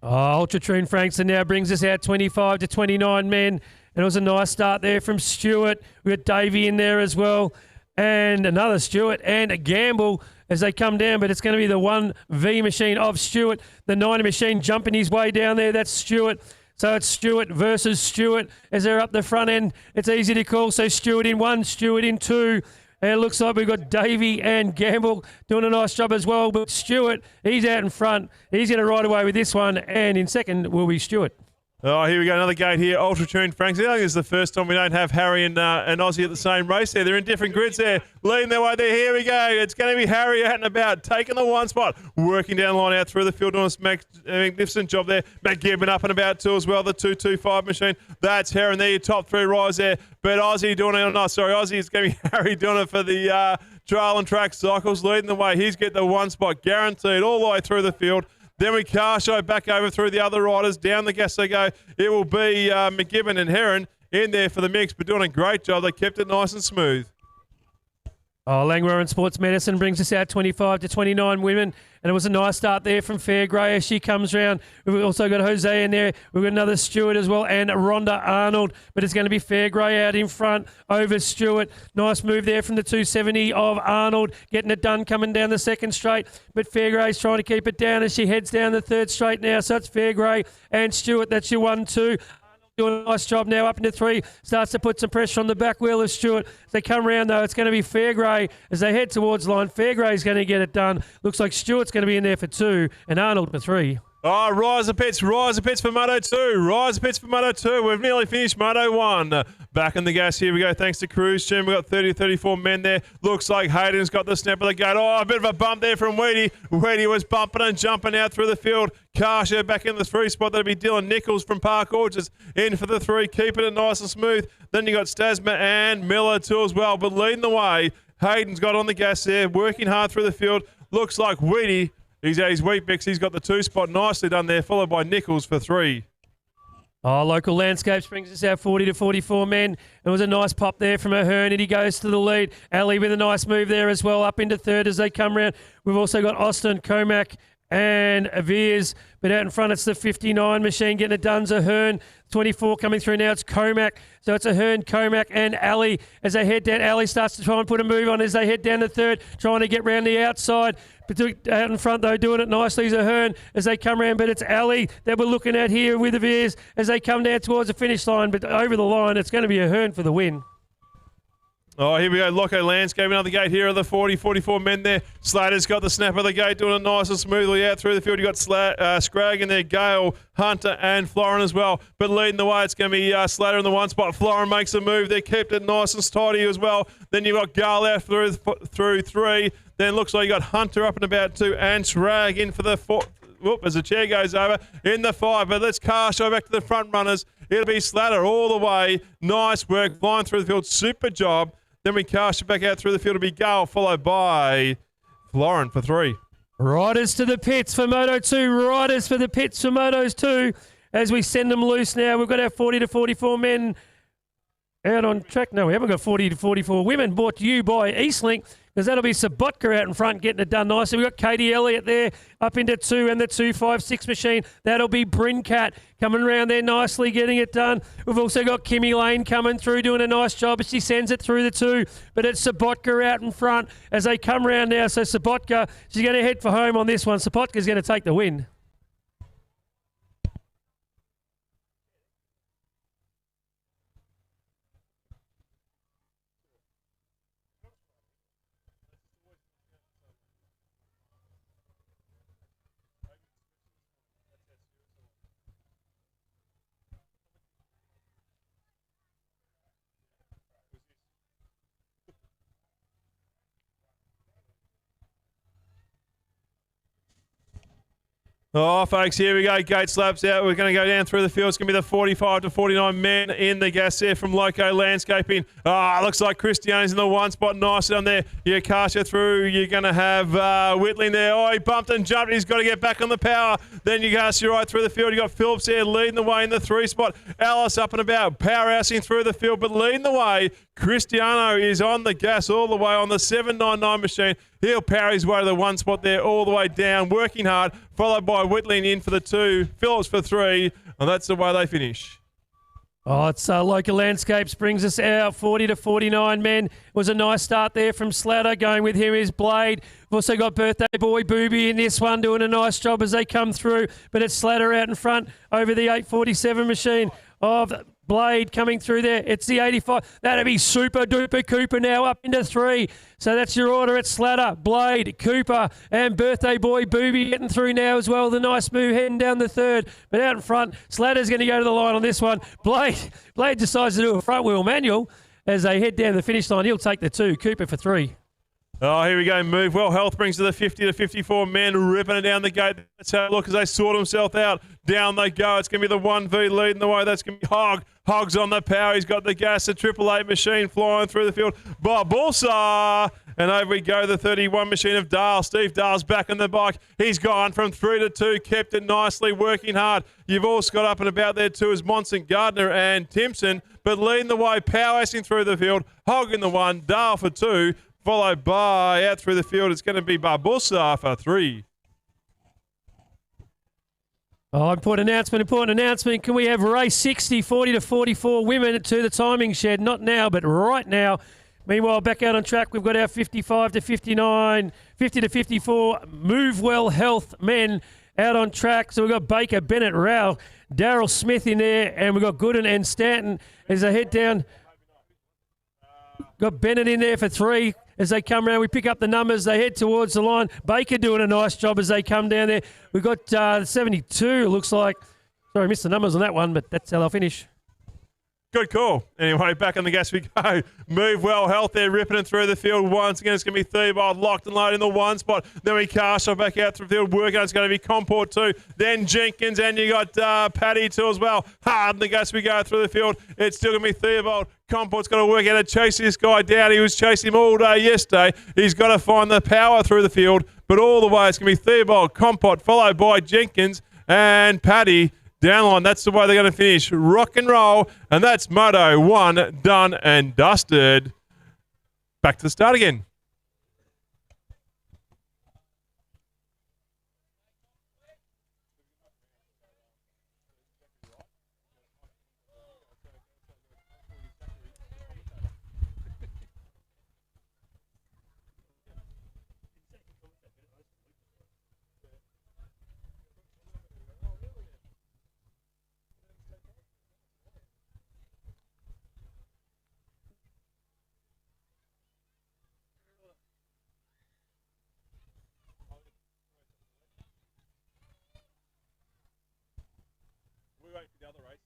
Ultratrune Frankston now brings us out 25 to 29 men. And it was a nice start there from Stewart. We got Davey in there as well. And another Stewart and a Gamble as they come down. But it's going to be the 1V machine of Stewart. The 90 machine jumping his way down there. That's Stewart. So it's Stewart versus Stewart as they're up the front end. It's easy to call. So Stewart in 1, Stewart in 2. And it looks like we've got Davey and Gamble doing a nice job as well. But Stewart, he's out in front. He's going to ride away with this one. And in second will be Stewart. Oh, here we go. Another gate here. Ultratrune Franks. I think this is the first time we don't have Harry and Aussie at the same race there. They're in different grids there. Leading their way there. Here we go. It's going to be Harry out and about. Taking the 1 spot. Working down the line out through the field. Doing a magnificent job there. McGibbon up and about too as well. The 225 machine. That's Harry. And there your top 3 riders there. But Aussie doing it. No, sorry. Aussie is going to be Harry doing it for the trail and track cycles. Leading the way. He's get the 1 spot guaranteed all the way through the field. Then we car show back over through the other riders. Down the gas they go. It will be McGibbon and Heron in there for the mix, but doing a great job. They kept it nice and smooth. Oh, Langmore Sports Medicine brings us out 25 to 29 women. And it was a nice start there from Fairgrey as she comes round. We've also got Jose in there. We've got another Stewart as well and Rhonda Arnold. But it's going to be Fairgrey out in front over Stewart. Nice move there from the 270 of Arnold. Getting it done coming down the second straight. But Fairgrey's trying to keep it down as she heads down the third straight now. So it's Fairgrey and Stewart. That's your 1-2. Doing a nice job now up into 3. Starts to put some pressure on the back wheel of Stewart. As they come round, though, it's going to be Fairgrey as they head towards line. Fairgrey's going to get it done. Looks like Stewart's going to be in there for 2 and Arnold for 3. Oh, Riser Pits for Moto 2. Riser Pits for Moto 2. We've nearly finished Moto 1. Back in the gas, here we go. Thanks to Cruise Team. We've got 30-34 men there. Looks like Hayden's got the snap of the gate. Oh, a bit of a bump there from Weedy. Weedy was bumping and jumping out through the field. Karsha back in the 3 spot. That'll be Dylan Nichols from Park Orchards in for the 3, keeping it nice and smooth. Then you got Stasma and Miller too as well. But leading the way, Hayden's got on the gas there, working hard through the field. Looks like Weedy. He's at his wheat mix. He's got the 2 spot nicely done there, followed by Nichols for 3. Oh, Local Landscapes brings us out 40 to 44 men. It was a nice pop there from Ahern, and he goes to the lead. Ali with a nice move there as well, up into 3rd as they come round. We've also got Austin, Comac, and Veers. But out in front, it's the 59 machine getting it done. Ahern, 24 coming through now. It's Comac. So it's Ahern, Comac, and Ali as they head down. Ali starts to try and put a move on as they head down the 3rd, trying to get round the outside. But out in front, though, doing it nicely is Ahern as they come around. But it's Ali that we're looking at here with the Veers as they come down towards the finish line. But over the line, it's going to be Ahern for the win. Oh, here we go. Loco Landscape, another gate here of the 40-44 men there. Slater's got the snap of the gate, doing it nice and smoothly out through the field. You've got Scragg in there, Gale, Hunter, and Florin as well. But leading the way, it's going to be Slater in the 1 spot. Florin makes a move. They kept it nice and tidy as well. Then you've got Gale out through 3. Then looks like you got Hunter up and about 2, and Scragg in for the 4. Whoop, as the chair goes over in the 5. But let's car show back to the front runners. It'll be Slater all the way. Nice work, flying through the field. Super job. Then we cast it back out through the field to be Gale, followed by Florin for 3. Riders to the pits for Moto 2. Riders for the pits for Motos 2. As we send them loose now, we've got our 40 to 44 men out on track. No, we haven't got 40 to 44 women, brought to you by Eastlink, because that'll be Sabotka out in front getting it done nicely. We've got Katie Elliott there up into 2 and the 256 machine. That'll be Brincat coming around there nicely getting it done. We've also got Kimmy Lane coming through doing a nice job as she sends it through the 2. But it's Sabotka out in front as they come around now. So Sabotka, she's going to head for home on this one. Sabotka's going to take the win. Oh, folks, here we go. Gate slaps out. We're going to go down through the field. It's going to be the 45 to 49 men in the gas there from Loco Landscaping. Looks like Cristiano's in the one spot. Nice on there. You cast it through. You're going to have Whitling there. Oh, he bumped and jumped. He's got to get back on the power. Then you cast you right through the field. You got Phillips there leading the way in the 3 spot. Alice up and about, powerhousing through the field, but leading the way. Cristiano is on the gas all the way on the 799 machine. He'll power his way to the 1 spot there all the way down, working hard, followed by Whitling in for the 2, Phillips for 3, and that's the way they finish. Oh, it's Local Landscapes brings us out 40 to 49 men. It was a nice start there from Slatter. Going with him is Blade. We've also got Birthday Boy Booby in this one doing a nice job as they come through. But it's Slatter out in front over the 847 machine of Blade coming through there. It's the 85. That'll be Super Duper Cooper now up into 3. So that's your order. It's Slatter, Blade, Cooper, and Birthday Boy Booby getting through now as well. The nice move heading down the 3rd. But out in front, Slatter's going to go to the line on this one. Blade decides to do a front wheel manual as they head down the finish line. He'll take the 2. Cooper for 3. Oh, here we go. Move well. Health brings to the 50 to 54 men, ripping it down the gate. Let's have a look as they sort themselves out. Down they go. It's going to be the 1V leading the way. That's going to be Hog. Hog's on the power. He's got the gas. The 888 machine flying through the field. Barbosa. And over we go, the 31 machine of Dale. Steve Dale's back on the bike. He's gone from 3 to 2. Kept it nicely, working hard. You've all got up and about there too as Monson, Gardner and Timpson. But leading the way, power-assing through the field. Hog in the 1. Dale for 2. Followed by, out through the field, it's going to be Barbosa for 3. Oh, important announcement. Can we have race 60, 40 to 44 women to the timing shed? Not now, but right now. Meanwhile, back out on track, we've got our 55 to 59, 50 to 54 Move Well Health men out on track. So we've got Baker, Bennett, Rao, Daryl Smith in there, and we've got Gooden and Stanton as they head down. Got Bennett in there for 3. As they come around, we pick up the numbers. They head towards the line. Baker doing a nice job as they come down there. We've got 72, it looks like. Sorry, I missed the numbers on that one, but that's how they'll finish. Good call. Anyway, back on the gas we go. Move well, Health there, ripping it through the field once again. It's going to be Theobald locked and loaded in the 1 spot. Then we cast off back out through the field, working. It's going to be Comport 2. Then Jenkins, and you got Paddy 2 as well. Hard in the gas we go through the field. It's still going to be Theobald. Comport's got to work out to chase this guy down. He was chasing him all day yesterday. He's got to find the power through the field. But all the way, it's going to be Theobald, Comport, followed by Jenkins and Paddy. Downline, that's the way they're going to finish. Rock and roll, and that's Moto 1 done and dusted. Back to the start again. The other race.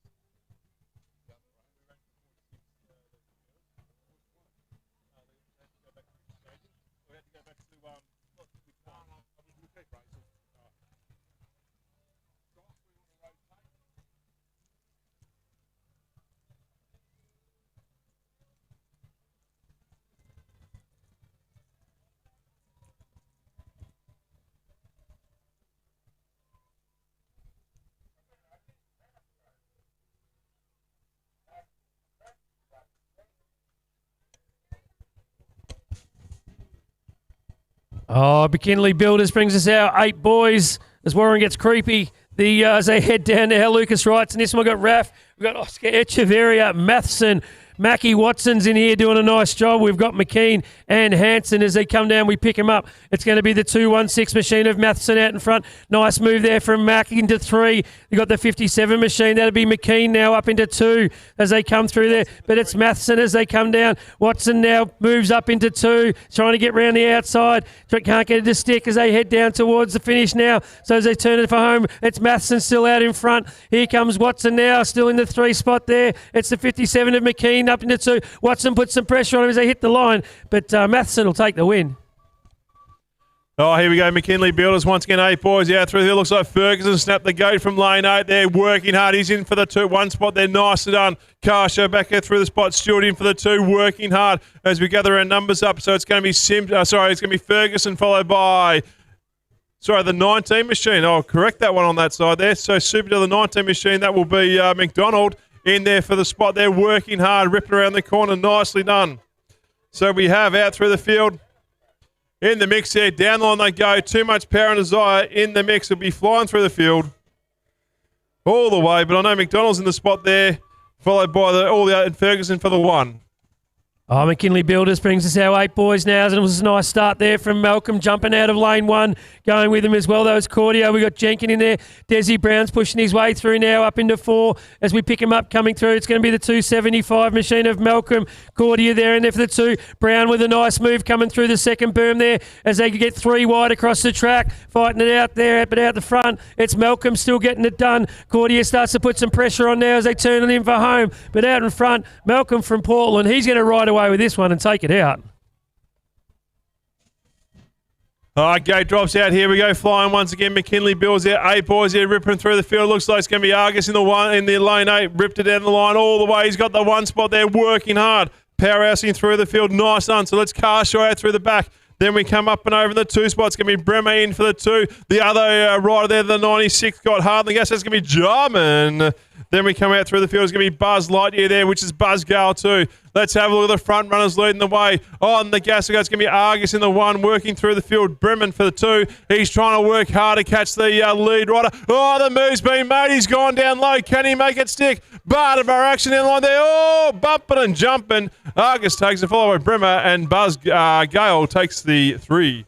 Oh, McKinley Builders brings us our 8 boys as Warren gets creepy. As they head down there, Lucas Wrights, and this one we've got Raf, we've got Oscar Echeverria, Matheson, Mackie Watson's in here doing a nice job. We've got McKean and Hanson as they come down. We pick them up. It's going to be the 216 machine of Matheson out in front. Nice move there from Mackie into 3. You've got the 57 machine. That'll be McKean now up into 2 as they come through there. But it's Matheson as they come down. Watson now moves up into 2, trying to get round the outside. Can't get it to stick as they head down towards the finish now. So as they turn it for home, it's Matheson still out in front. Here comes Watson now, still in the 3 spot there. It's the 57 of McKean up into 2. Watson puts some pressure on him as they hit the line, but Matheson will take the win. Oh, here we go. McKinley Builders once again. 8 boys out through here. Looks like Ferguson snapped the gate from lane 8 there. Working hard. He's in for the 2-1 spot there. Nicely done. Carshow back there through the spot. Stewart in for the 2. Working hard as we gather our numbers up. So it's going to be it's going to be Ferguson followed by... the 19 machine. I'll correct that one on that side there. So super to the 19 machine. That will be McDonald in there for the spot there. Working hard. Ripping around the corner. Nicely done. So we have out through the field. In the mix there, down the line they go. Too much power and desire in the mix. It'll be flying through the field all the way. But I know McDonald's in the spot there, followed by Ferguson for the 1. Oh, McKinley Builders brings us our 8 boys now, and it was a nice start there from Malcolm jumping out of lane 1, going with him as well. That was Cordio. We got Jenkin in there. Desi Brown's pushing his way through now up into 4 as we pick him up coming through. It's going to be the 275 machine of Malcolm. Cordio there in there for the 2. Brown with a nice move coming through the second berm there as they get 3 wide across the track, fighting it out there, but out the front, it's Malcolm still getting it done. Cordio starts to put some pressure on now as they turn it in for home, but out in front, Malcolm from Portland, he's going to ride away with this one and take it out. All right, gate drops out. Here we go, flying once again. McKinley Bills there. 8 boys there, ripping through the field. Looks like it's going to be Argus in the lane 8. Ripped it down the line all the way. He's got the 1 spot there, working hard. Powerhousing through the field. Nice done. So let's Carshaw out through the back. Then we come up and over the 2 spots. It's going to be Bremer in for the 2. The other rider there, the 96, got hard. I guess that's going to be Jarman. Then we come out through the field. It's going to be Buzz Lightyear there, which is Buzz Gale too. Let's have a look at the front runners leading the way. On the gas, it's going to be Argus in the 1, working through the field. Bremen for the 2. He's trying to work hard to catch the lead rider. Oh, the move's been made. He's gone down low. Can he make it stick? Part of our action in line there. Oh, bumping and jumping. Argus takes the follow by Bremer, and Buzz Gale takes the 3.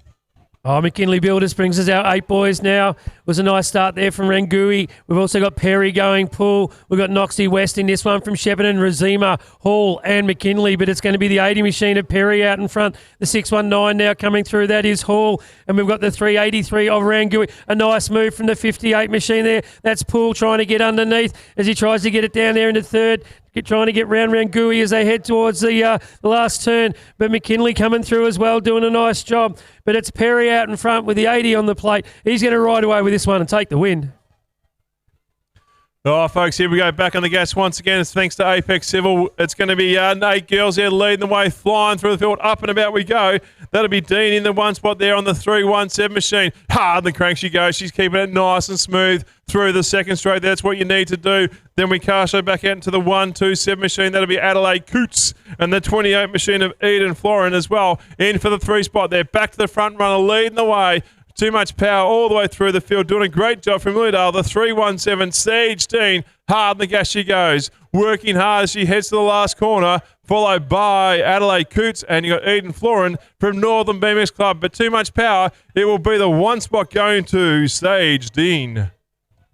Oh, McKinley Builders brings us our 8 boys now. It was a nice start there from Rangui. We've also got Perry going pull. We've got Noxie West in this one from Shepparton, Razima, Hall and McKinley, but it's going to be the 80 machine of Perry out in front. The 619 now coming through. That is Hall. And we've got the 383 of Rangui. A nice move from the 58 machine there. That's Poole trying to get underneath as he tries to get it down there into 3rd. Trying to get round Rangui as they head towards the last turn. But McKinley coming through as well, doing a nice job. But it's Perry out in front with the 80 on the plate. He's going to ride away with this one and take the win. Oh, folks, here we go. Back on the gas once again. It's thanks to Apex Civil. It's going to be 8 girls there leading the way, flying through the field. Up and about we go. That'll be Dean in the 1 spot there on the 317 machine. Hard the crank she goes. She's keeping it nice and smooth through the second straight. That's what you need to do. Then we Carshow back out into the 127 machine. That'll be Adelaide Coots. And the 28 machine of Eden Florin as well. In for the 3 spot there. Back to the front runner, leading the way. Too much power all the way through the field. Doing a great job from Lydale. The 317, Sage Dean. Hard in the gas she goes. Working hard as she heads to the last corner. Followed by Adelaide Coots. And you got Eden Florin from Northern BMX Club. But too much power. It will be the 1 spot going to Sage Dean.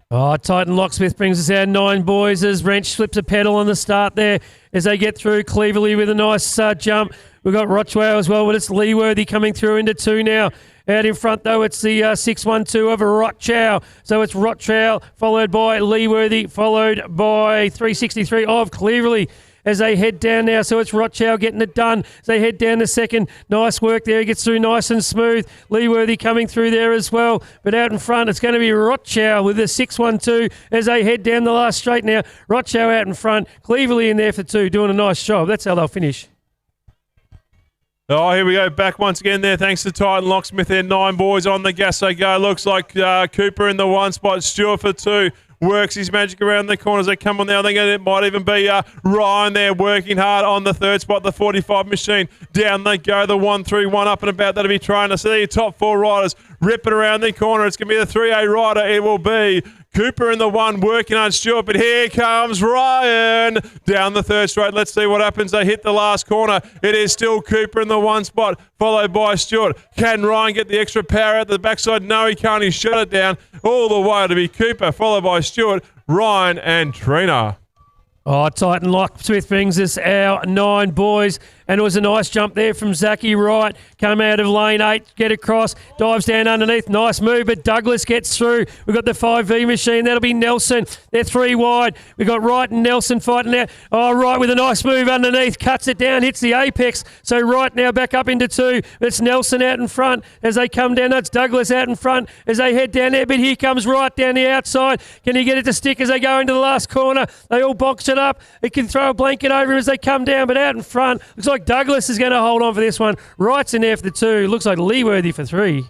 Oh, Titan Locksmith brings us our 9 boys as Wrench slips a pedal on the start there as they get through. Cleverly with a nice jump. We've got Rochwell as well, but it's Leeworthy coming through into 2 now. Out in front, though, it's the 612 of Rochow. So it's Rochow, followed by Leeworthy, followed by 363 of Cleverly as they head down now. So it's Rochow getting it done as they head down the second. Nice work there. He gets through nice and smooth. Leeworthy coming through there as well. But out in front, it's going to be Rochow with the 612 as they head down the last straight now. Rochow out in front. Cleverly in there for 2, doing a nice job. That's how they'll finish. Oh, here we go. Back once again there. Thanks to Titan Locksmith there. 9 boys on the gas they go. Looks like Cooper in the 1 spot. Stewart for 2. Works his magic around the corners. They come on there. I think it might even be Ryan there working hard on the 3rd spot. The 45 machine. Down they go. The 131 up and about. That'll be trying to see your top 4 riders ripping around the corner. It's going to be the 3A rider. It will be Cooper in the 1 working on Stewart, but here comes Ryan down the 3rd straight. Let's see what happens. They hit the last corner. It is still Cooper in the 1 spot, followed by Stewart. Can Ryan get the extra power out the backside? No, he can't. He shut it down all the way to be Cooper, followed by Stewart, Ryan and Trina. Oh, Titan Locksmith brings us our 9 boys And it was a nice jump there from Zachy Wright. Come out of lane 8, get across, dives down underneath. Nice move, but Douglas gets through. We've got the 5V machine. That'll be Nelson. They're 3 wide. We've got Wright and Nelson fighting out. Oh, Wright with a nice move underneath. Cuts it down, hits the apex. So Wright now back up into 2. It's Nelson out in front as they come down. That's Douglas out in front as they head down there. But here comes Wright down the outside. Can he get it to stick as they go into the last corner? They all box it up. It can throw a blanket over him as they come down, but out in front, looks like Douglas is going to hold on for this one. Wright's in there for the 2. Looks like Leeworthy for 3.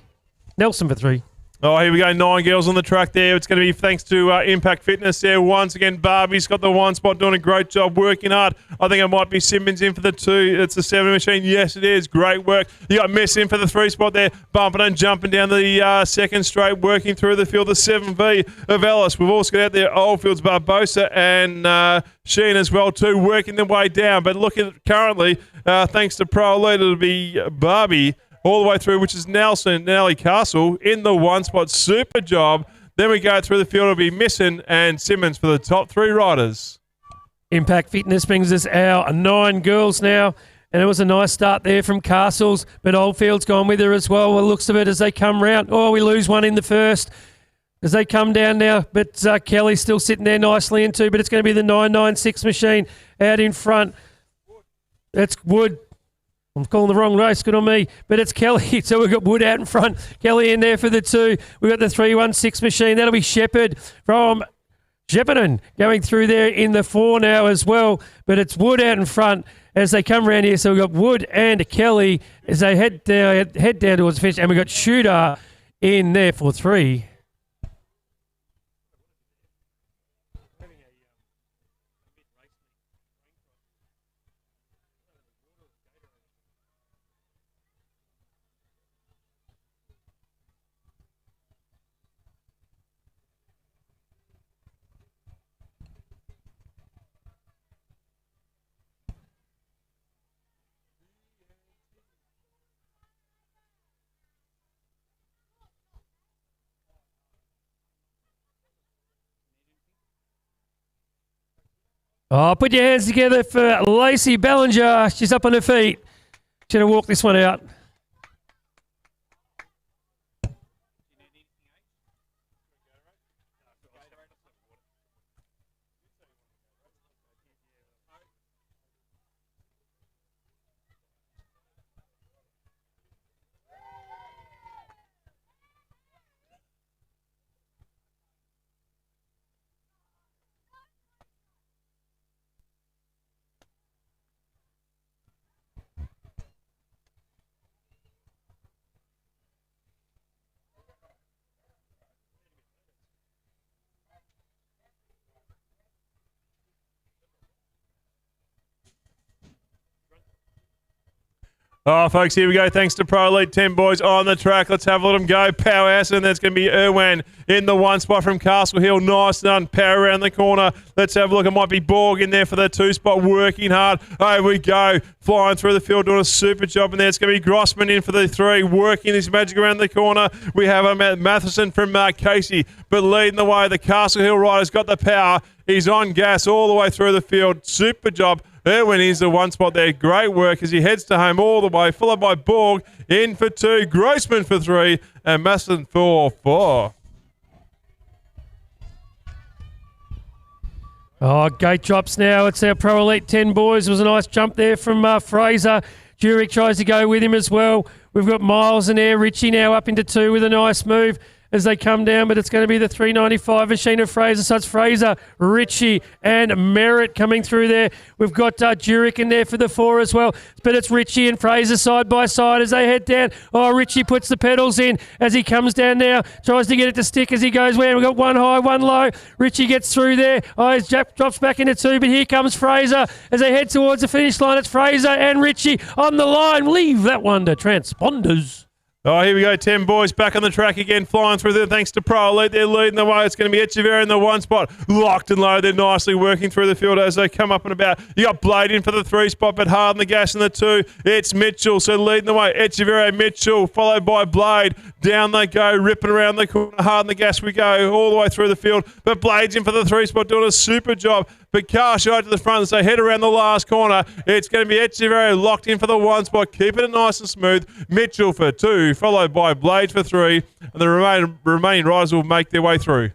Nelson for 3. Oh, here we go. 9 girls on the track there. It's going to be thanks to Impact Fitness there. Once again, Barbie's got the 1 spot, doing a great job, working hard. I think it might be Simmons in for the 2. It's the 7 machine. Yes, it is. Great work. You got Miss in for the 3 spot there, bumping and jumping down the second straight, working through the field. The 7V of Ellis. We've also got out there Oldfields, Barbosa, and Sheen as well too, working their way down. But look at currently, thanks to Pro Elite, it'll be Barbie all the way through, which is Nelson and Nellie Castle in the 1 spot. Super job. Then we go through the field. It'll be Misson and Simmons for the top 3 riders. Impact Fitness brings us our 9 girls now. And it was a nice start there from Castles, but Oldfield's gone with her as well. Well, looks of it as they come round. Oh, we lose one in the first as they come down now. But Kelly's still sitting there nicely in 2, but it's going to be the 996 machine out in front. That's Wood. I'm calling the wrong race, good on me. But it's Kelly, so we've got Wood out in front. Kelly in there for the 2. We've got the 316 machine. That'll be Shepherd from Shepparton going through there in the 4 now as well. But it's Wood out in front as they come around here. So we've got Wood and Kelly as they head down towards the finish. And we've got Shooter in there for 3. Oh, put your hands together for Lacey Ballinger. She's up on her feet. She's going to walk this one out. Oh, folks, here we go. Thanks to Pro Elite 10 boys on the track. Let's have a let them go. Powerhouse, and that's going to be Irwan in the 1 spot from Castle Hill. Nice done. Power around the corner. Let's have a look. It might be Borg in there for the 2 spot, working hard. Here we go. Flying through the field, doing a super job in there. It's going to be Grossman in for the 3, working his magic around the corner. We have Matheson from Casey, but leading the way. The Castle Hill rider's got the power. He's on gas all the way through the field. Super job. Irwin is the 1 spot there. Great work as he heads to home all the way, followed by Borg in for 2, Grossman for 3, and Masson for 4. Oh, gate drops now. It's our Pro Elite 10 boys. It was a nice jump there from Fraser. Jurek tries to go with him as well. We've got Miles in there. Richie now up into 2 with a nice move as they come down, but it's going to be the 395 machine of Fraser. So it's Fraser, Richie, and Merritt coming through there. We've got Jurek in there for the 4 as well, but it's Richie and Fraser side by side as they head down. Oh, Richie puts the pedals in as he comes down now, tries to get it to stick as he goes where. We've got 1 high, 1 low. Richie gets through there. Oh, his Jap drops back into 2, but here comes Fraser as they head towards the finish line. It's Fraser and Richie on the line. Leave that one to transponders. Oh, here we go. 10 boys back on the track again, flying through there thanks to Pro Elite. They're leading the way. It's going to be Echeverria in the 1 spot. Locked and loaded. They're nicely working through the field as they come up and about. You got Blade in for the 3 spot, but hard on the gas in the 2. It's Mitchell. So leading the way. Echeverria, Mitchell, followed by Blade. Down they go, ripping around the corner. Hard on the gas we go all the way through the field. But Blade's in for the 3 spot, doing a super job. but Cash right to the front as they head around the last corner. It's going to be Echeverria locked in for the 1 spot, keeping it nice and smooth. Mitchell for 2, followed by Blades for 3, and the remaining riders will make their way through.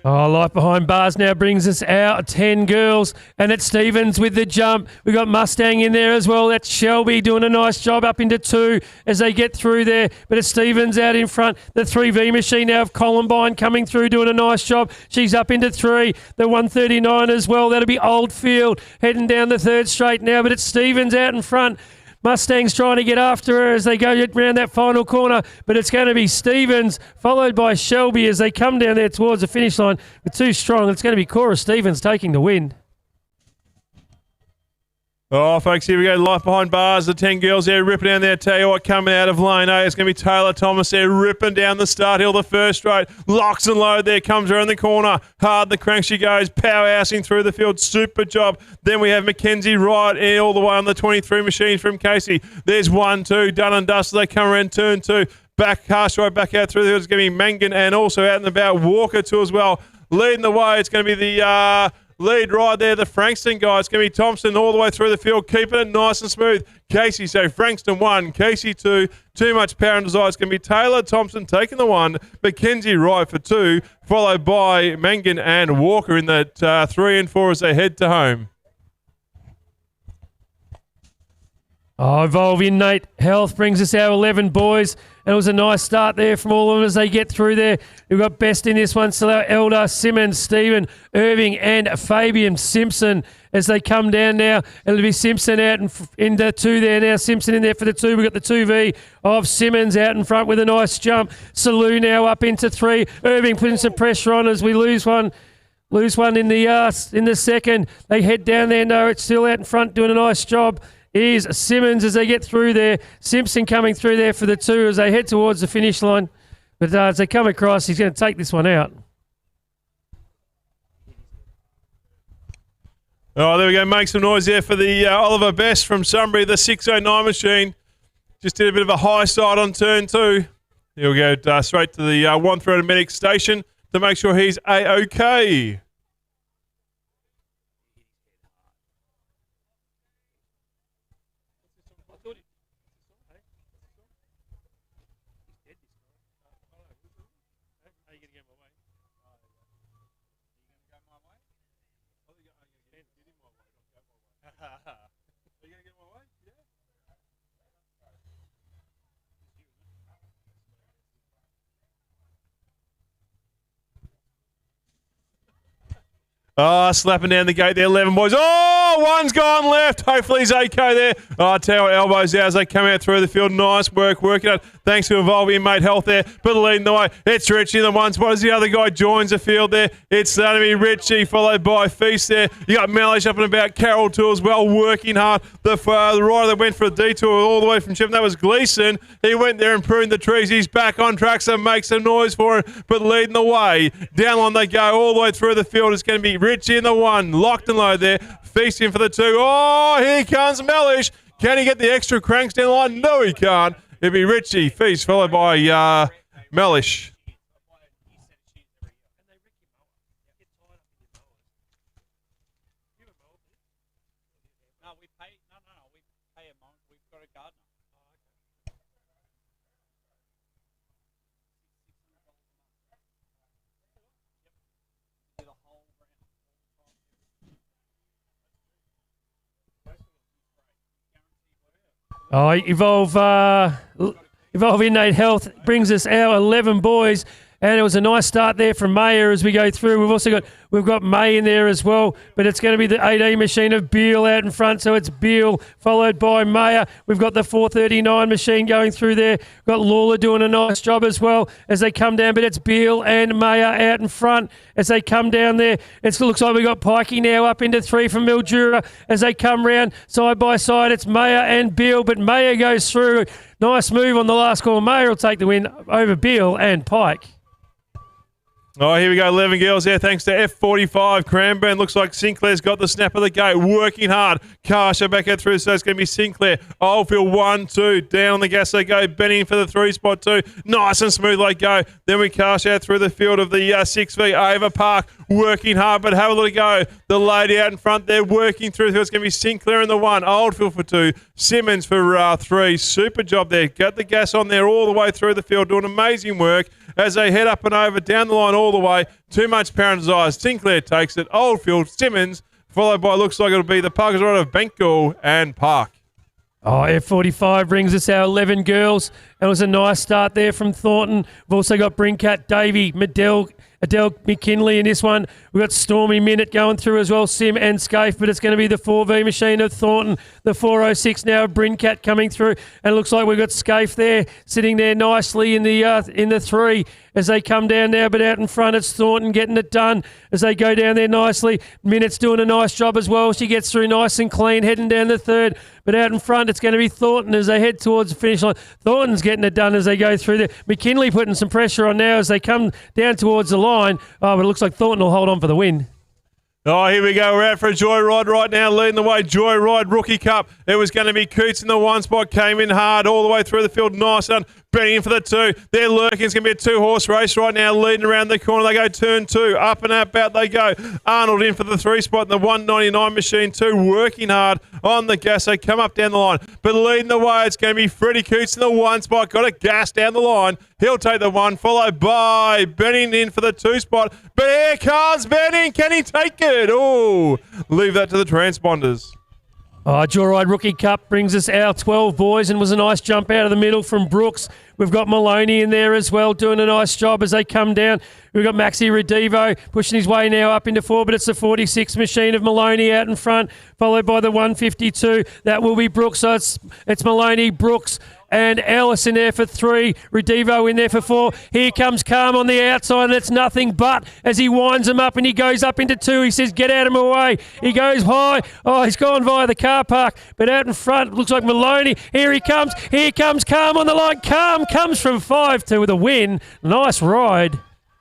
Oh, Life Behind Bars now brings us our 10 girls, and it's Stevens with the jump. We've got Mustang in there as well. That's Shelby doing a nice job up into 2 as they get through there. But it's Stevens out in front. The 3V machine now of Columbine coming through doing a nice job. She's up into 3. The 139 as well. That'll be Oldfield heading down the 3rd straight now, but it's Stevens out in front. Mustang's trying to get after her as they go around that final corner, but it's going to be Stevens, followed by Shelby as they come down there towards the finish line with 2 strong. It's going to be Cora Stevens taking the win. Oh, folks, here we go. Life Behind Bars. The 10 girls there ripping down there. Tell you what, coming out of lane A, it's going to be Taylor Thomas there ripping down the start hill, the first straight. Locks and load there, comes around the corner. Hard the crank she goes, powerhousing through the field. Super job. Then we have Mackenzie right all the way on the 23 machine from Casey. There's 1, 2, done and dusted. They come around turn 2. Back, cast right back out through the field. It's going to be Mangan and also out and about Walker too as well. Leading the way, it's going to be the... lead ride there, the Frankston guy. It's going to be Thompson all the way through the field, keeping it nice and smooth. Casey, so Frankston 1, Casey 2. Too much power and desire. It's going to be Taylor Thompson taking the 1, Mackenzie Wright for 2, followed by Mangan and Walker in that 3 and 4 as they head to home. Oh, Evolve Innate Health brings us our 11 boys. And it was a nice start there from all of them as they get through there. We've got best in this one, so Elder, Simmons, Stephen, Irving and Fabian Simpson as they come down now. It'll be Simpson out in the 2 there now. Simpson in there for the 2. We've got the 2V of Simmons out in front with a nice jump. Salou now up into 3. Irving putting some pressure on as we lose one. Lose one in the second. They head down there. No, it's still out in front doing a nice job. Is Simmons as they get through there. Simpson coming through there for the 2 as they head towards the finish line. But as they come across, he's going to take this one out. Oh, there we go. Make some noise there for the Oliver Best from Sunbury, the 609 machine. Just did a bit of a high side on turn 2. He'll go straight to the 1-300 medic station to make sure he's A-OK. Oh, slapping down the gate there, 11 boys. Oh, one's gone left. Hopefully he's okay there. Oh, I tell you, elbows out as they come out through the field. Nice work, working out. Thanks to Evolve Inmate Health there. But leading the way, it's Richie in the 1 spot as the other guy joins the field there. It's going to be Richie, followed by Feast there. You got Mellish up and about, Carroll too as well, working hard. The rider that went for a detour all the way from Chip, that was Gleeson. He went there and pruned the trees. He's back on track, so make some noise for him. But leading the way, down on they go all the way through the field. It's going to be Richie in the 1, locked and low there. Feasting for the 2. Oh, here comes Mellish. Can he get the extra cranks down the line? No, he can't. It'll be Richie, Feast, followed by Mellish. Oh, Evolve Innate Health brings us our 11 boys, and it was a nice start there from Mayer as we go through. We've got May in there as well, but it's going to be the 18 machine of Beale out in front, so it's Beale followed by Mayer. We've got the 439 machine going through there. We've got Lawler doing a nice job as well as they come down, but it's Beale and Mayer out in front as they come down there. It looks like we've got Pikey now up into 3 from Mildura as they come round side by side. It's Mayer and Beale, but Mayer goes through. Nice move on the last call. Mayer will take the win over Beale and Pike. Oh, here we go, 11 girls there, thanks to F45. Cranbourne looks like Sinclair's got the snap of the gate, working hard. Karsha back out through, so it's going to be Sinclair. Oldfield 1, 2, down on the gas they go. Benning for the 3 spot 2. Nice and smooth they go. Then we Karsha out through the field of the 6V. Ava Park working hard, but have a little go. The lady out in front there working through. It's going to be Sinclair in the 1. Oldfield for 2. Simmons for 3. Super job there. Got the gas on there all the way through the field, doing amazing work as they head up and over, down the line all the way. Too much power desire. Sinclair takes it. Oldfield, Simmons, followed by, looks like it'll be the Parkers Ride of Bengal and Park. Oh, F45 brings us our 11 girls. It was a nice start there from Thornton. We've also got Brincat, Davey, Adele McKinley in this one. We've got Stormy Minute going through as well, Sim and Scaife, but it's going to be the 4V machine of Thornton. The 406 now of Brincat coming through, and it looks like we've got Scaife there, sitting there nicely in the 3 as they come down now, but out in front it's Thornton getting it done as they go down there nicely. Minute's doing a nice job as well. She gets through nice and clean, heading down the 3rd, but out in front it's going to be Thornton as they head towards the finish line. Thornton's getting it done as they go through there. McKinley putting some pressure on now as they come down towards the line. Oh, but it looks like Thornton will hold on for the win. Oh, here we go. We're out for a Joyride right now, leading the way. Joyride Rookie Cup. It was going to be Coots in the 1 spot. Came in hard all the way through the field. Nice done. Benning for the 2. They're lurking. It's going to be a 2-horse race right now, leading around the corner. They go turn 2. Up and out they go. Arnold in for the 3 spot in the 199 machine 2. Working hard on the gas. They come up down the line. But leading the way, it's going to be Freddie Coots in the 1 spot. Got a gas down the line. He'll take the 1, followed by Benning in for the 2 spot. But here comes Benning. Can he take it? Oh, leave that to the transponders. Oh, Joyride Rookie Cup brings us our 12 boys, and was a nice jump out of the middle from Brooks. We've got Maloney in there as well, doing a nice job as they come down. We've got Maxi Redivo pushing his way now up into 4, but it's the 46 machine of Maloney out in front, followed by the 152. That will be Brooks. So it's Maloney, Brooks, and Ellis in there for 3. Redivo in there for 4. Here comes Calm on the outside, and it's nothing but as he winds him up and he goes up into 2. He says, get out of my way. He goes high. Oh, he's gone via the car park, but out in front, looks like Maloney. Here he comes. Here comes Calm on the line. Calm comes from 5 to the win. Nice ride.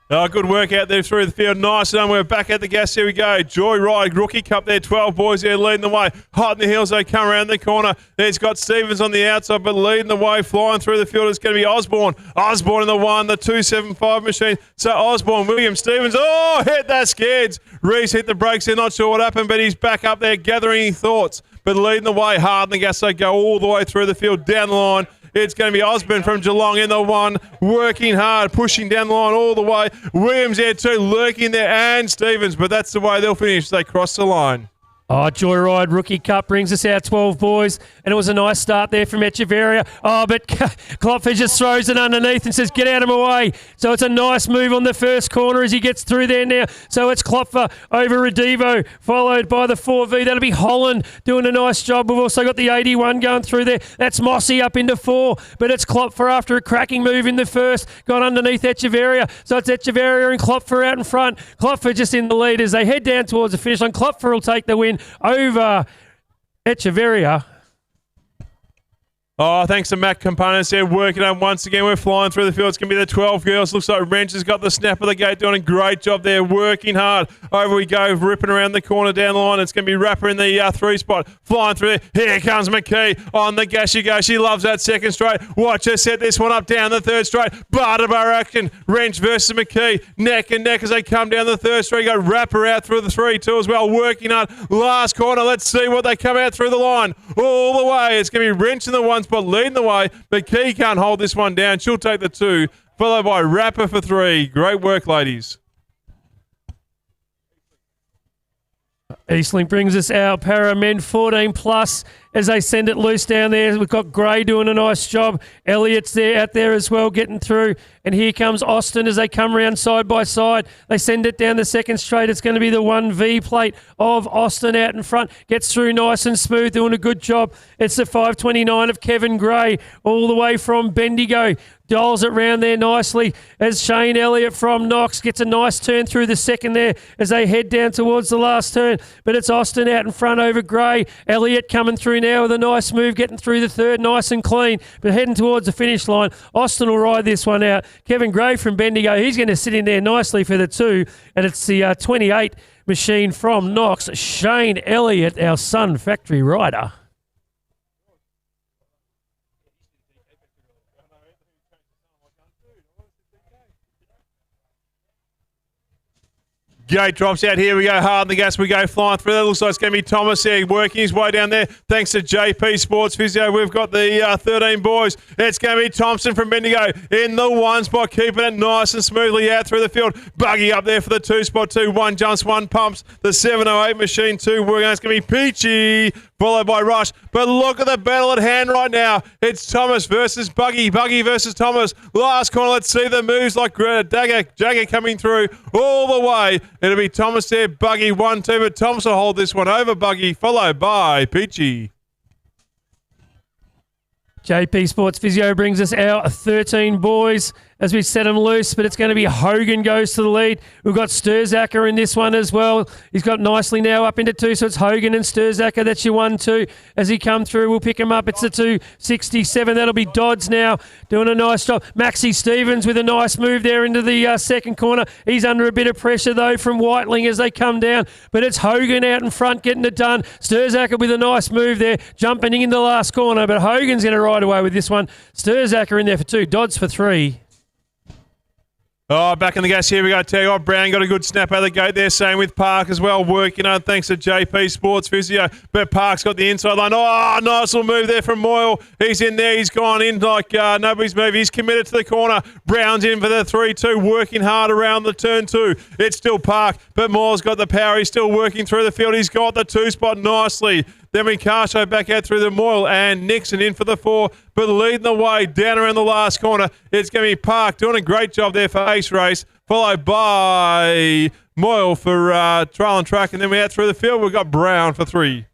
Oh, good work out there through the field. Nice done. We're back at the gas. Here we go. Joyride Rookie Cup there. 12 boys there leading the way. Hot in the heels. They come around the corner. There's got Stevens on the outside, but leading the way, flying through the field. It's going to be Osborne. Osborne in the 1, the 275 machine. So Osborne, William Stevens. Oh, hit that skids. Reese hit the brakes. They're not sure what happened, but he's back up there gathering thoughts. But leading the way hard in the gas. They go all the way through the field, down the line. It's going to be Osborne from Geelong in the 1, working hard, pushing down the line all the way. Williams there too, lurking there, and Stevens, but that's the way they'll finish. They cross the line. Oh, Joyride Rookie Cup brings us our 12 boys, and it was a nice start there from Echeverria. Oh, but Klopfer just throws it underneath and says, get out of my way. So it's a nice move on the first corner as he gets through there now. So it's Klopfer over Redivo, followed by the 4V. That'll be Holland doing a nice job. We've also got the 81 going through there. That's Mossy up into 4, but it's Klopfer after a cracking move in the first, got underneath Echeverria. So it's Echeverria and Klopfer out in front. Klopfer just in the lead as they head down towards the finish line. Klopfer will take the win over Echeverria. Oh, thanks to Matt Components there, working on once again. We're flying through the field. It's going to be the 12 girls. Looks like Wrench has got the snap of the gate, doing a great job there, working hard. Over we go, ripping around the corner down the line. It's going to be Rapper in the 3 spot, flying through there. Here comes McKee on the gas. She goes. She loves that second straight. Watch her set this one up down the 3rd straight. Bar-to-bar action. Wrench versus McKee. Neck and neck as they come down the 3rd straight. Go Rapper out through the 3-2 as well, working hard. Last corner. Let's see what they come out through the line. All the way. It's going to be Wrench in the 1 spot, leading the way. McKee can't hold this one down. She'll take the 2, followed by Rapper for 3. Great work, ladies. Eastlink brings us our para men 14 plus as they send it loose down there. We've got Gray doing a nice job. Elliott's there out there as well, getting through. And here comes Austin as they come around side by side. They send it down the 2nd straight. It's going to be the 1V plate of Austin out in front. Gets through nice and smooth, doing a good job. It's the 529 of Kevin Gray all the way from Bendigo. Dials it round there nicely as Shane Elliott from Knox gets a nice turn through the 2nd there as they head down towards the last turn. but it's Austin out in front over Gray. Elliott coming through now with a nice move, getting through the third nice and clean, but heading towards the finish line. Austin will ride this one out. Kevin Gray from Bendigo, he's going to sit in there nicely for the 2, and it's the 28 machine from Knox, Shane Elliott, our Sun factory rider. Gate drops out. Here we go. Hard on the gas. We go flying through. That looks like it's going to be Thomas there working his way down there. Thanks to JP Sports Physio. We've got the 13 boys. It's going to be Thompson from Bendigo in the 1 spot, keeping it nice and smoothly out through the field. Buggy up there for the 2 spot, 2. 1 jumps, 1 pumps. The 708 machine, 2 working. It's going to be Peachy, followed by Rush. But look at the battle at hand right now. It's Thomas versus Buggy. Buggy versus Thomas. Last corner. Let's see the moves like Jagger coming through all the way. It'll be Thomas there, Buggy 1, 2, but Thomas will hold this one over Buggy, followed by Peachy. JP Sports Physio brings us our 13 boys as we set them loose, but it's going to be Hogan goes to the lead. We've got Sturzacker in this one as well. He's got nicely now up into 2, so it's Hogan and Sturzacker. That's your 1, 2. As he come through, we'll pick him up. It's the 267. That'll be Dodds now doing a nice job. Maxie Stevens with a nice move there into the second corner. He's under a bit of pressure, though, from Whiteling as they come down, but it's Hogan out in front getting it done. Sturzacker with a nice move there, jumping in the last corner, but Hogan's going to ride away with this one. Sturzacker in there for 2. Dodds for 3. Oh, back in the gas here we go. Tell you what, Brown got a good snap out of the gate there. Same with Park as well, working on thanks to JP Sports Physio. But Park's got the inside line. Oh, nice little move there from Moyle. He's in there. He's gone in like nobody's move. He's committed to the corner. Brown's in for the 3-2, working hard around the turn 2. It's still Park, but Moyle's got the power. He's still working through the field. He's got the 2 spot nicely. Then we car show back out through the Moyle and Nixon in for the 4, but leading the way down around the last corner. It's going to be Park doing a great job there for Ace Race, followed by Moyle for trial and track. And then we out through the field, we've got Brown for 3.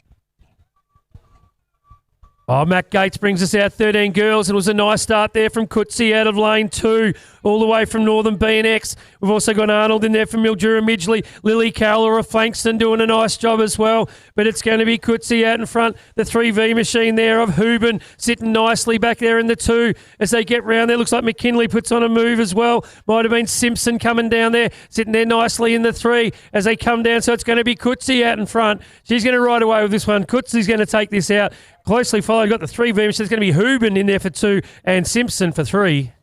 Oh, Matt Gates brings us out 13 girls. It was a nice start there from Coetzee out of lane 2, all the way from Northern B&X. We've also got Arnold in there from Mildura Midgley. Lily Cowler of Frankston doing a nice job as well. But it's going to be Coetzee out in front. The 3V machine there of Hooben sitting nicely back there in the 2 as they get round there. Looks like McKinley puts on a move as well. Might have been Simpson coming down there, sitting there nicely in the 3 as they come down. So it's going to be Coetzee out in front. She's going to ride away with this one. Coetzee's going to take this out. Closely followed, got the 3V. There's going to be Hooben in there for 2 and Simpson for 3.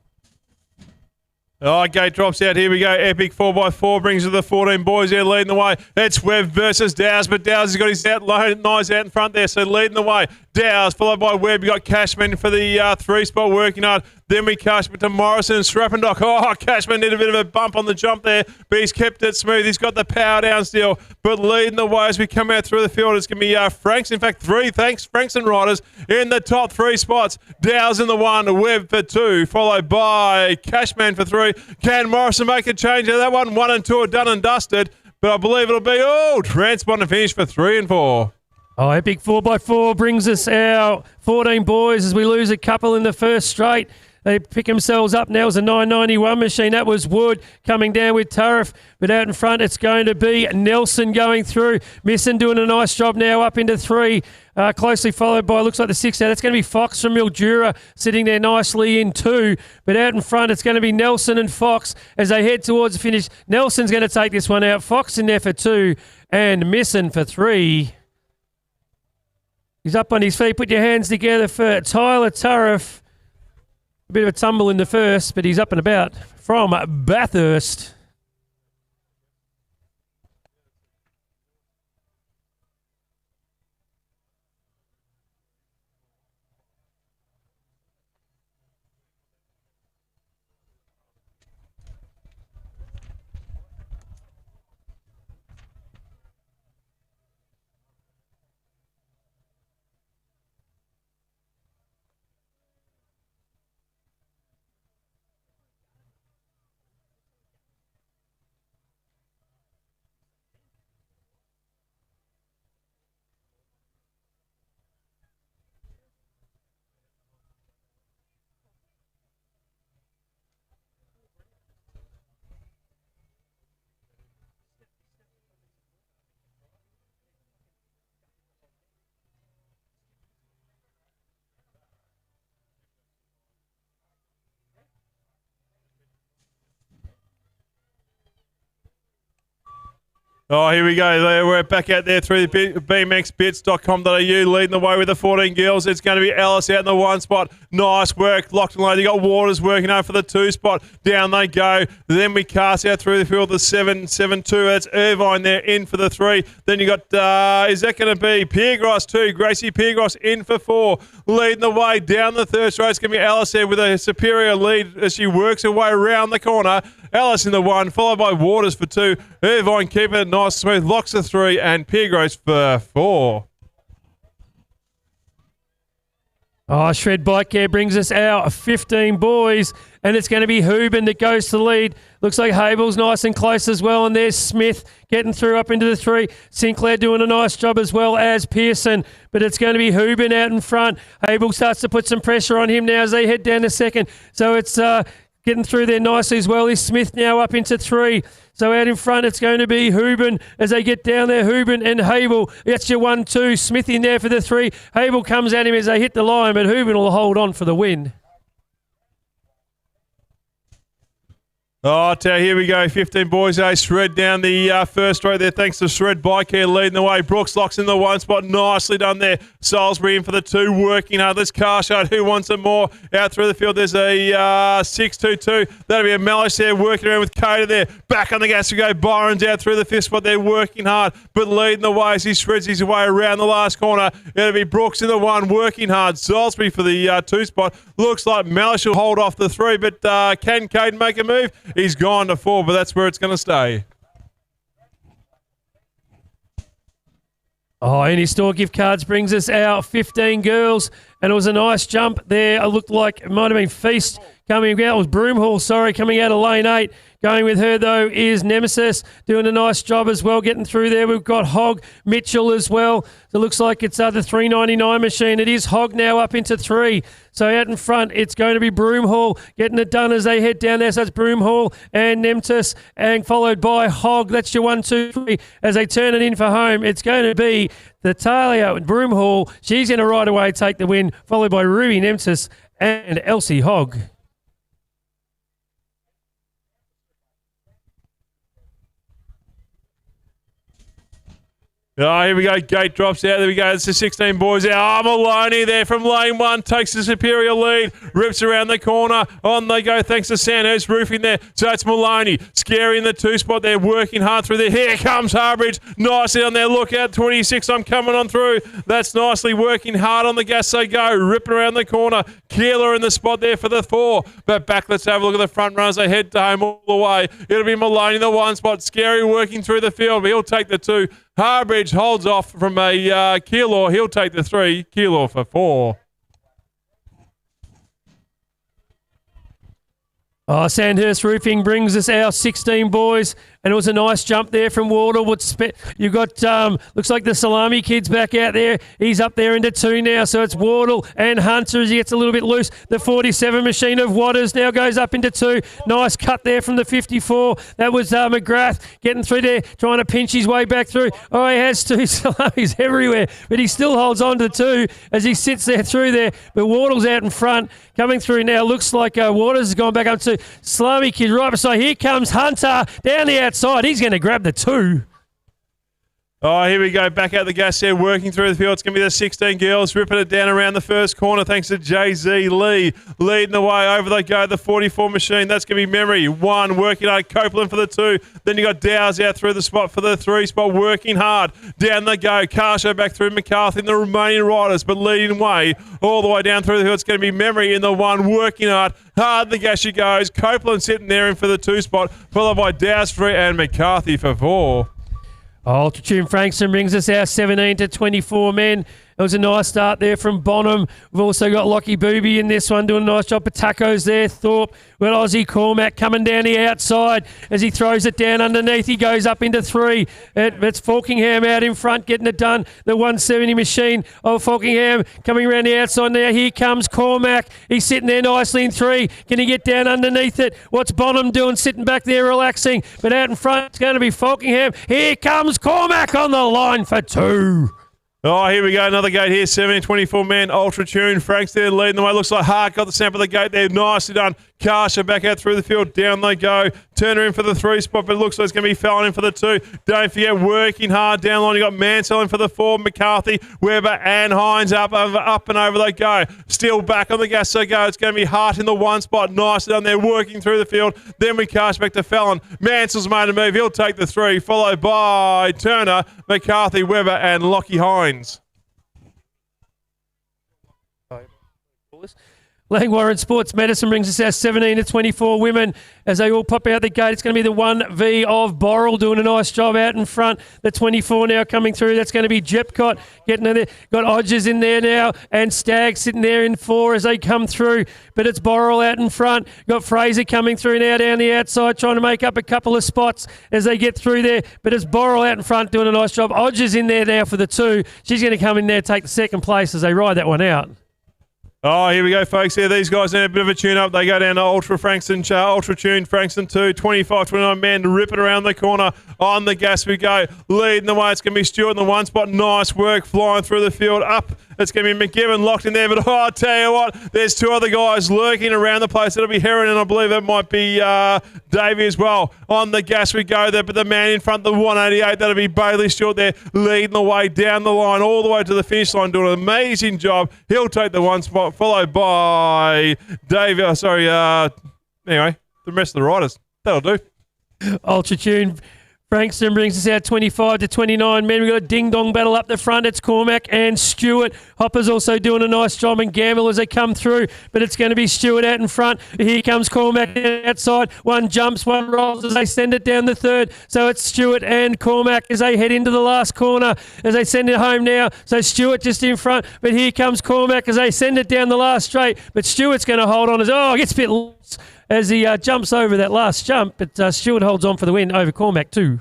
Oh, gate drops out. Here we go. Epic 4x4 brings to the 14 boys there leading the way. It's Webb versus Dowes, but Dowes has got his knives out in front there, so leading the way. Dowes followed by Webb. You got Cashman for the 3 spot working hard. Then we cash to Morrison and Strappendock. Oh, Cashman did a bit of a bump on the jump there, but he's kept it smooth. He's got the power down still, but leading the way as we come out through the field. It's going to be Franks. In fact, 3 Franks and riders in the top 3 spots. Dowes in the 1, Webb for 2, followed by Cashman for 3. Can Morrison make a change of that one? 1 and 2 are done and dusted, but I believe it'll be, Transpond and finish for 3 and 4. Oh, Epic 4x4 brings us our 14 boys as we lose a couple in the first straight. They pick themselves up now as a 991 machine. That was Wood coming down with Tariff. But out in front, it's going to be Nelson going through. Misson doing a nice job now up into 3. Closely followed by, looks like the 6 out. That's going to be Fox from Mildura sitting there nicely in 2. But out in front, it's going to be Nelson and Fox as they head towards the finish. Nelson's going to take this one out. Fox in there for 2 and Misson for 3. He's up on his feet. Put your hands together for Tyler Tariff. A bit of a tumble in the first, but he's up and about from Bathurst. Oh, here we go. We're back out there through the bmxbits.com.au, leading the way with the 14 girls. It's going to be Alice out in the 1 spot. Nice work. Locked and loaded. You got Waters working over for the 2 spot. Down they go. Then we cast out through the field the 7-7-2. That's Irvine there in for the 3. Then you got, is that going to be Piergross 2? Gracie Piergross in for 4. Leading the way down the third straight. It's going to be Alice there with a superior lead as she works her way around the corner. Alice in the 1, followed by Waters for 2. Irvine keeping it nice, smooth. Locks for 3, and Piergross for 4. Oh, Shred Bike Care brings us out 15 boys, and it's going to be Hooben that goes to lead. Looks like Habel's nice and close as well, and there's Smith getting through up into the 3. Sinclair doing a nice job as well as Pearson, but it's going to be Hooben out in front. Habel starts to put some pressure on him now as they head down to 2nd, so it's getting through there nicely as well. Is Smith now up into 3. So out in front, it's going to be Hooben as they get down there. Hooben and Habel. That's your 1-2. Smith in there for the 3. Habel comes at him as they hit the line, but Hooben will hold on for the win. Oh, here we go. 15 boys. Shred down the first straight there. Thanks to Shred Bike Care leading the way. Brooks locks in the 1 spot. Nicely done there. Salisbury in for the 2. Working hard. Let's Carshard. Who wants it more? Out through the field. There's a 6-2-2. That'll be a Mellish there working around with Cater there. Back on the gas we go. Byron's out through the 5th spot. They're working hard, but leading the way as he shreds his way around the last corner. It'll be Brooks in the 1. Working hard. Salisbury for the 2 spot. Looks like Mellish will hold off the 3, but can Caden make a move? He's gone to 4, but that's where it's going to stay. Oh, any store gift cards brings us out 15 girls, and it was a nice jump there. It looked like it might have been Feast coming out. It was Broomhall, coming out of lane 8. Going with her, though, is Nemesis, doing a nice job as well, getting through there. We've got Hog, Mitchell as well. So it looks like it's the 399 machine. It is Hog now up into 3. So out in front, it's going to be Broomhall getting it done as they head down there. So it's Broomhall and Nemesis, and followed by Hog. That's your 1, 2, 3. As they turn it in for home, it's going to be the Talia and Broomhall. She's going to right away take the win, followed by Ruby Nemesis and Elsie Hogg. Oh, here we go. Gate drops out. There we go. It's the 16 boys out. Oh, Maloney there from lane 1 takes the superior lead. Rips around the corner. On they go thanks to Sandhurst roofing there. So it's Maloney. Scary in the 2 spot there. Working hard through there. Here comes Harbridge. Nicely on there. Look out. 26. I'm coming on through. That's nicely working hard on the gas. They go. Ripping around the corner. Keeler in the spot there for the 4. But back, let's have a look at the front runners. They head to home all the way. It'll be Maloney in the 1 spot. Scary working through the field. But he'll take the 2. Harbridge holds off from a Keeler. He'll take the 3. Keeler for 4. Oh, Sandhurst Roofing brings us our 16 boys, and it was a nice jump there from Wardle. You've got, looks like the Salami kid's back out there. He's up there into 2 now, so it's Wardle and Hunter as he gets a little bit loose. The 47 machine of Waters now goes up into 2. Nice cut there from the 54. That was McGrath getting through there, trying to pinch his way back through. Oh, he has 2 Salamis everywhere, but he still holds on to 2 as he sits there through there. But Wardle's out in front, coming through now. Looks like Waters has gone back up to Salami kid right beside. Here comes Hunter down the outside. He's going to grab the 2. Oh, here we go. Back out the gas there, working through the field. It's going to be the 16 girls, ripping it down around the first corner thanks to Jay-Z Lee. Leading the way, over they go, the 44 machine. That's going to be Memory. 1, working hard. Copeland for the 2. Then you got Dow's out through the spot for the 3 spot, working hard. Down they go. Carshow back through McCarthy and the remaining riders, but leading way all the way down through the field. It's going to be Memory in the 1, working hard. Hard the gas she goes. Copeland sitting there in for the 2 spot, followed by Dow's 3 and McCarthy for 4. Ultra Tune Frankston brings us our 17 to 24 men. It was a nice start there from Bonham. We've also got Lockie Booby in this one doing a nice job. Pataco's there. Thorpe. We've got Aussie Cormac coming down the outside as he throws it down underneath. He goes up into 3. It's Falkingham out in front getting it done. The 170 machine of Falkingham coming around the outside now. Here comes Cormac. He's sitting there nicely in 3. Can he get down underneath it? What's Bonham doing sitting back there relaxing? But out in front it's going to be Falkingham. Here comes Cormac on the line for 2. Oh, here we go. Another gate here. 17-24 men. Ultra Tune. Frank's there leading the way. Looks like Hart got the snap of the gate there. Nicely done. Karsha back out through the field. Down they go. Turner in for the 3 spot, but it looks like it's going to be Fallon in for the 2. Don't forget, working hard down the line. You got Mansell in for the 4, McCarthy, Weber and Hines up and over they go. Still back on the gas, so go. It's going to be Hart in the 1 spot. Nicely done there, working through the field. Then we cast back to Fallon. Mansell's made a move. He'll take the 3, followed by Turner, McCarthy, Weber and Lockie Hines. Langwarren Sports Medicine brings us our 17 to 24 women as they all pop out the gate. It's going to be the 1V of Borrell doing a nice job out in front. The 24 now coming through. That's going to be Jepcott getting in there. Got Odgers in there now and Stagg sitting there in 4 as they come through. But it's Borrell out in front. Got Fraser coming through now down the outside trying to make up a couple of spots as they get through there. But it's Borrell out in front doing a nice job. Odgers in there now for the 2. She's going to come in there, take the 2nd place as they ride that one out. Oh, here we go, folks. Here, these guys need a bit of a tune-up. They go down to Ultra Frankston, Ultra Tune, Frankston 2, 25, 29 men, rip it around the corner. On the gas we go. Leading the way, it's going to be Stewart in the 1 spot. Nice work, flying through the field. Up, it's going to be McGibbon locked in there. But oh, I'll tell you what, there's 2 other guys lurking around the place. It'll be Heron, and I believe it might be Davey as well. On the gas we go there, but the man in front, the 188, that'll be Bailey Stewart there, leading the way down the line, all the way to the finish line, doing an amazing job. He'll take the 1 spot, followed by Davey. Anyway, the rest of the riders. That'll do. Ultra Tune Frankston brings us out 25 to 29 men. We've got a ding-dong battle up the front. It's Cormac and Stewart. Hopper's also doing a nice job and Gamble as they come through, but it's going to be Stewart out in front. Here comes Cormac outside. One jumps, one rolls as they send it down the 3rd. So it's Stewart and Cormac as they head into the last corner as they send it home now. So Stewart just in front, but here comes Cormac as they send it down the last straight. But Stewart's going to hold on it gets a bit loose as he jumps over that last jump, but Stewart holds on for the win over Cormac too.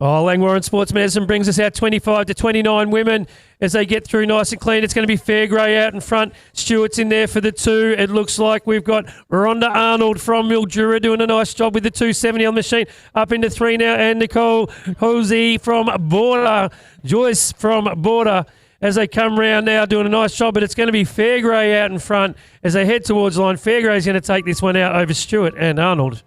Oh, Langwarren Sports Medicine brings us out 25 to 29 women as they get through nice and clean. It's going to be Fairgrey out in front. Stewart's in there for the 2. It looks like we've got Rhonda Arnold from Mildura doing a nice job with the 270 on the machine. Up into 3 now, and Nicole Hosey from Border. Joyce from Border as they come round now doing a nice job, but it's going to be Fairgrey out in front as they head towards the line. Fairgrey's going to take this one out over Stewart and Arnold.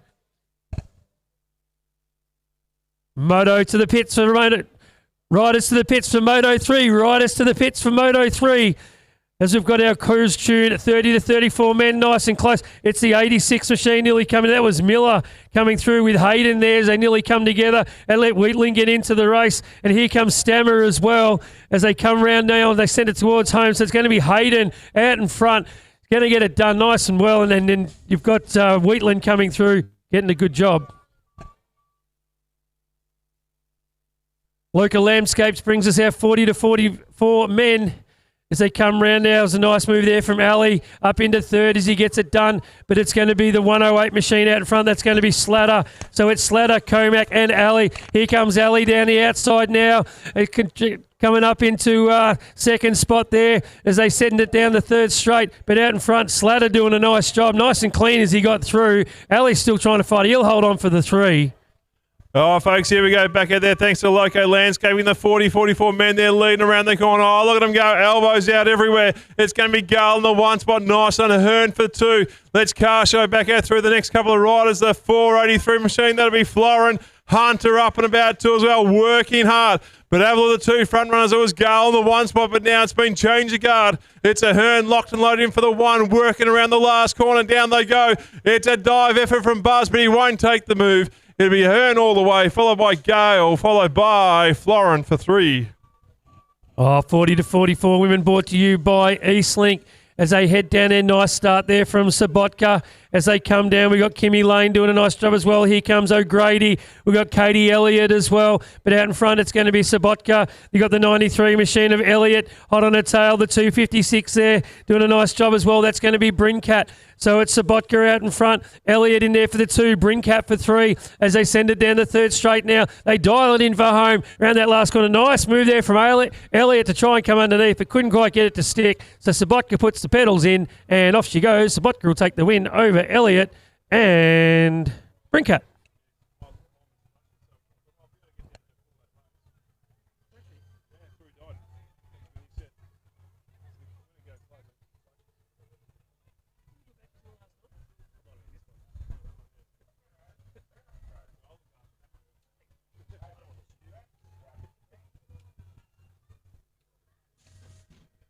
Moto to the pits for Moto. Riders to the pits for Moto 3. Riders to the pits for Moto 3. As we've got our cruise tune at 30 to 34 men, nice and close. It's the 86 machine nearly coming. That was Miller coming through with Hayden there as they nearly come together and let Wheatling get into the race. And here comes Stammer as well as they come round now and they send it towards home. So it's going to be Hayden out in front. Going to get it done nice and well. And then you've got Wheatland coming through, getting a good job. Local Landscapes brings us our 40 to 44 men as they come round now. There's a nice move there from Ali up into 3rd as he gets it done. But it's going to be the 108 machine out in front. That's going to be Slatter. So it's Slatter, Comac and Ali. Here comes Ali down the outside now. Coming up into 2nd spot there as they send it down the 3rd straight. But out in front, Slatter doing a nice job. Nice and clean as he got through. Ali's still trying to fight. He'll hold on for the 3. Oh, folks, here we go. Back out there. Thanks to Loco Landscaping. The 40-44 men there leading around the corner. Oh, look at them go. Elbows out everywhere. It's going to be Gale in the 1 spot. Nice on a Hearn for 2. Let's car show back out through the next couple of riders. The 483 machine. That'll be Florin. Hunter up and about 2 as well. Working hard. But have a look at the 2 front runners. It was Gale in the 1 spot, but now it's been changed of guard. It's a Hearn locked and loaded in for the 1. Working around the last corner. Down they go. It's a dive effort from Buzz, but he won't take the move. It'll be Hearn all the way, followed by Gale, followed by Florin for 3. Oh, 40 to 44 women brought to you by Eastlink as they head down there. Nice start there from Sabotka. As they come down, we've got Kimmy Lane doing a nice job as well. Here comes O'Grady. We've got Katie Elliott as well. But out in front, it's going to be Sabotka. You've got the 93 machine of Elliott hot on her tail. The 256 there doing a nice job as well. That's going to be Brincat. So it's Sabotka out in front. Elliott in there for the 2. Brincat for 3 as they send it down the 3rd straight now. They dial it in for home around that last corner. Nice move there from Elliott to try and come underneath, but couldn't quite get it to stick. So Sabotka puts the pedals in and off she goes. Sabotka will take the win over Elliott and Brincat.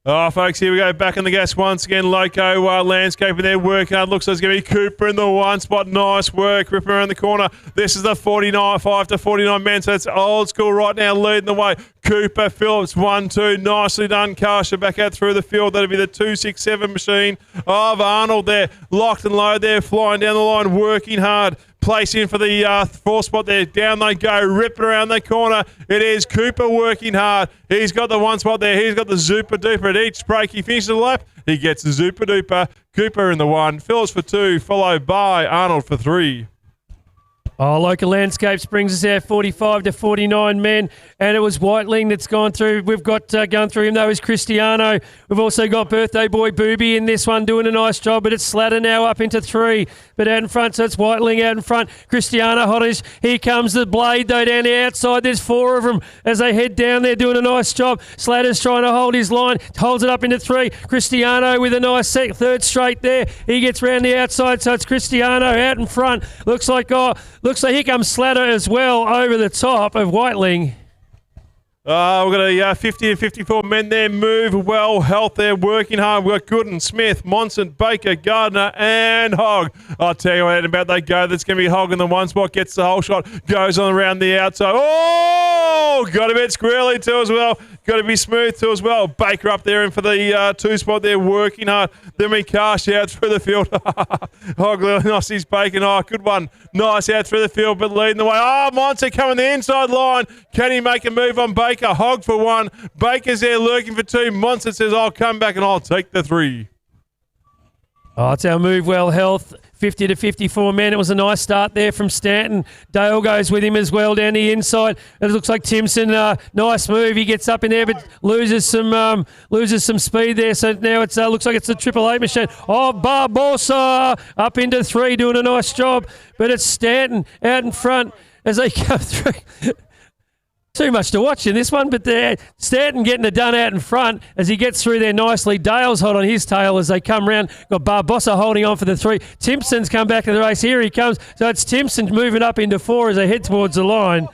Oh, folks, here we go. Back in the gas once again. Loco landscaping there, working hard. Looks like it's going to be Cooper in the one spot. Nice work. Ripping around the corner. This is the 5 to 49 men, so it's old school right now, leading the way. Cooper, Phillips, 1-2. Nicely done. Karsha back out through the field. That'll be the 2-6-7 machine of Arnold there. Locked and low there, flying down the line, working hard. Place in for the 4 spot there. Down they go, ripping around the corner. It is Cooper working hard. He's got the 1 spot there. He's got the Zuper Duper at each break. He finishes the lap. He gets the Zuper Duper. Cooper in the 1. Phillips for 2, followed by Arnold for 3. Oh, Local Landscapes brings us our 45 to 49 men, and it was Whiteling that's gone through. We've got going through him, though, is Cristiano. We've also got Birthday Boy Booby in this one doing a nice job, but it's Slatter now up into 3. But out in front, so it's Whiteling out in front. Cristiano Hottish. Here comes the Blade, though, down the outside. There's 4 of them as they head down there doing a nice job. Slatter's trying to hold his line, holds it up into 3. Cristiano with a nice 3rd straight there. He gets round the outside, so it's Cristiano out in front. Looks like here comes Slatter as well over the top of Whiteling. We've got a 50 to 54 men there. Move well, health there, working hard. We've got Gooden, Smith, Monson, Baker, Gardner, and Hogg. I'll tell you what about they go. That's going to be Hogg in the 1 spot, gets the whole shot, goes on around the outside. Oh, got a bit squirrely too as well. Got to be smooth too as well. Baker up there and for the 2 spot there, working hard. Then we cast out through the field. Hogg, nice, he's Baker. Oh, good one. Nice out through the field, but leading the way. Oh, Monson coming the inside line. Can he make a move on Baker? Hogg for 1. Baker's there lurking for 2. Monson says, I'll come back and I'll take the 3. Oh, it's our Move Well Health, 50 to 54 men. It was a nice start there from Stanton. Dale goes with him as well down the inside. It looks like Timson, nice move. He gets up in there but loses some speed there. So now it looks like it's the 888 machine. Oh, Barbosa up into 3 doing a nice job. But it's Stanton out in front as they come through. Too much to watch in this one, but Stanton getting it done out in front as he gets through there nicely. Dale's hot on his tail as they come round. Got Barbosa holding on for the 3. Timpson's come back to the race. Here he comes. So it's Timpson moving up into 4 as they head towards the line.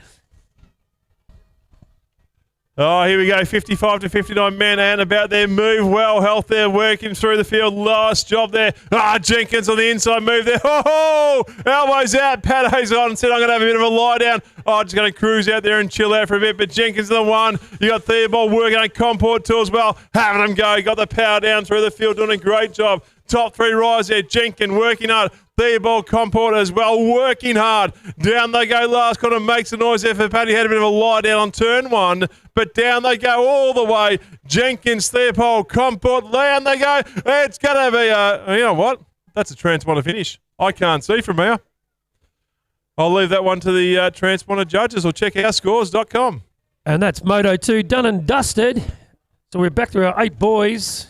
Oh, here we go. 55 to 59 men and about their Move Well Health there, working through the field. Last job there. Jenkins on the inside move there. Oh, elbows out. Paddo's on and said, I'm going to have a bit of a lie down. Just going to cruise out there and chill out for a bit. But Jenkins the 1. You got Theobald working on Comport too as well. Having them go. Got the power down through the field, doing a great job. Top 3 rise there. Jenkins working hard. Theobald Comport as well, working hard. Down they go last corner, makes a noise there for Paddy. Had a bit of a lie down on turn 1, but down they go all the way. Jenkins, Theobald, Comport, down they go. It's going to be, you know what? That's a transponder finish. I can't see from here. I'll leave that one to the transponder judges or check our scores.com. And that's Moto 2 done and dusted. So we're back to our 8 boys.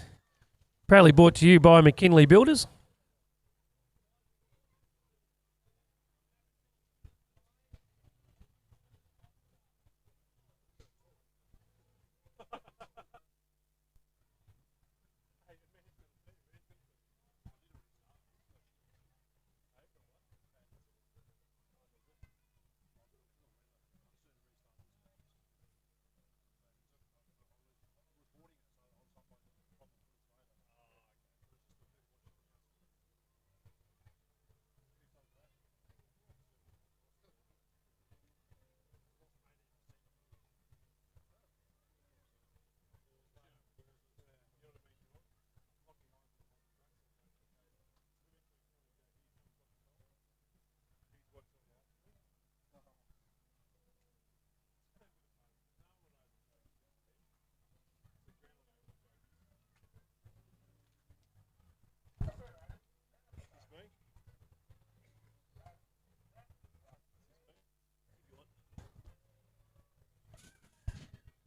Proudly brought to you by McKinley Builders.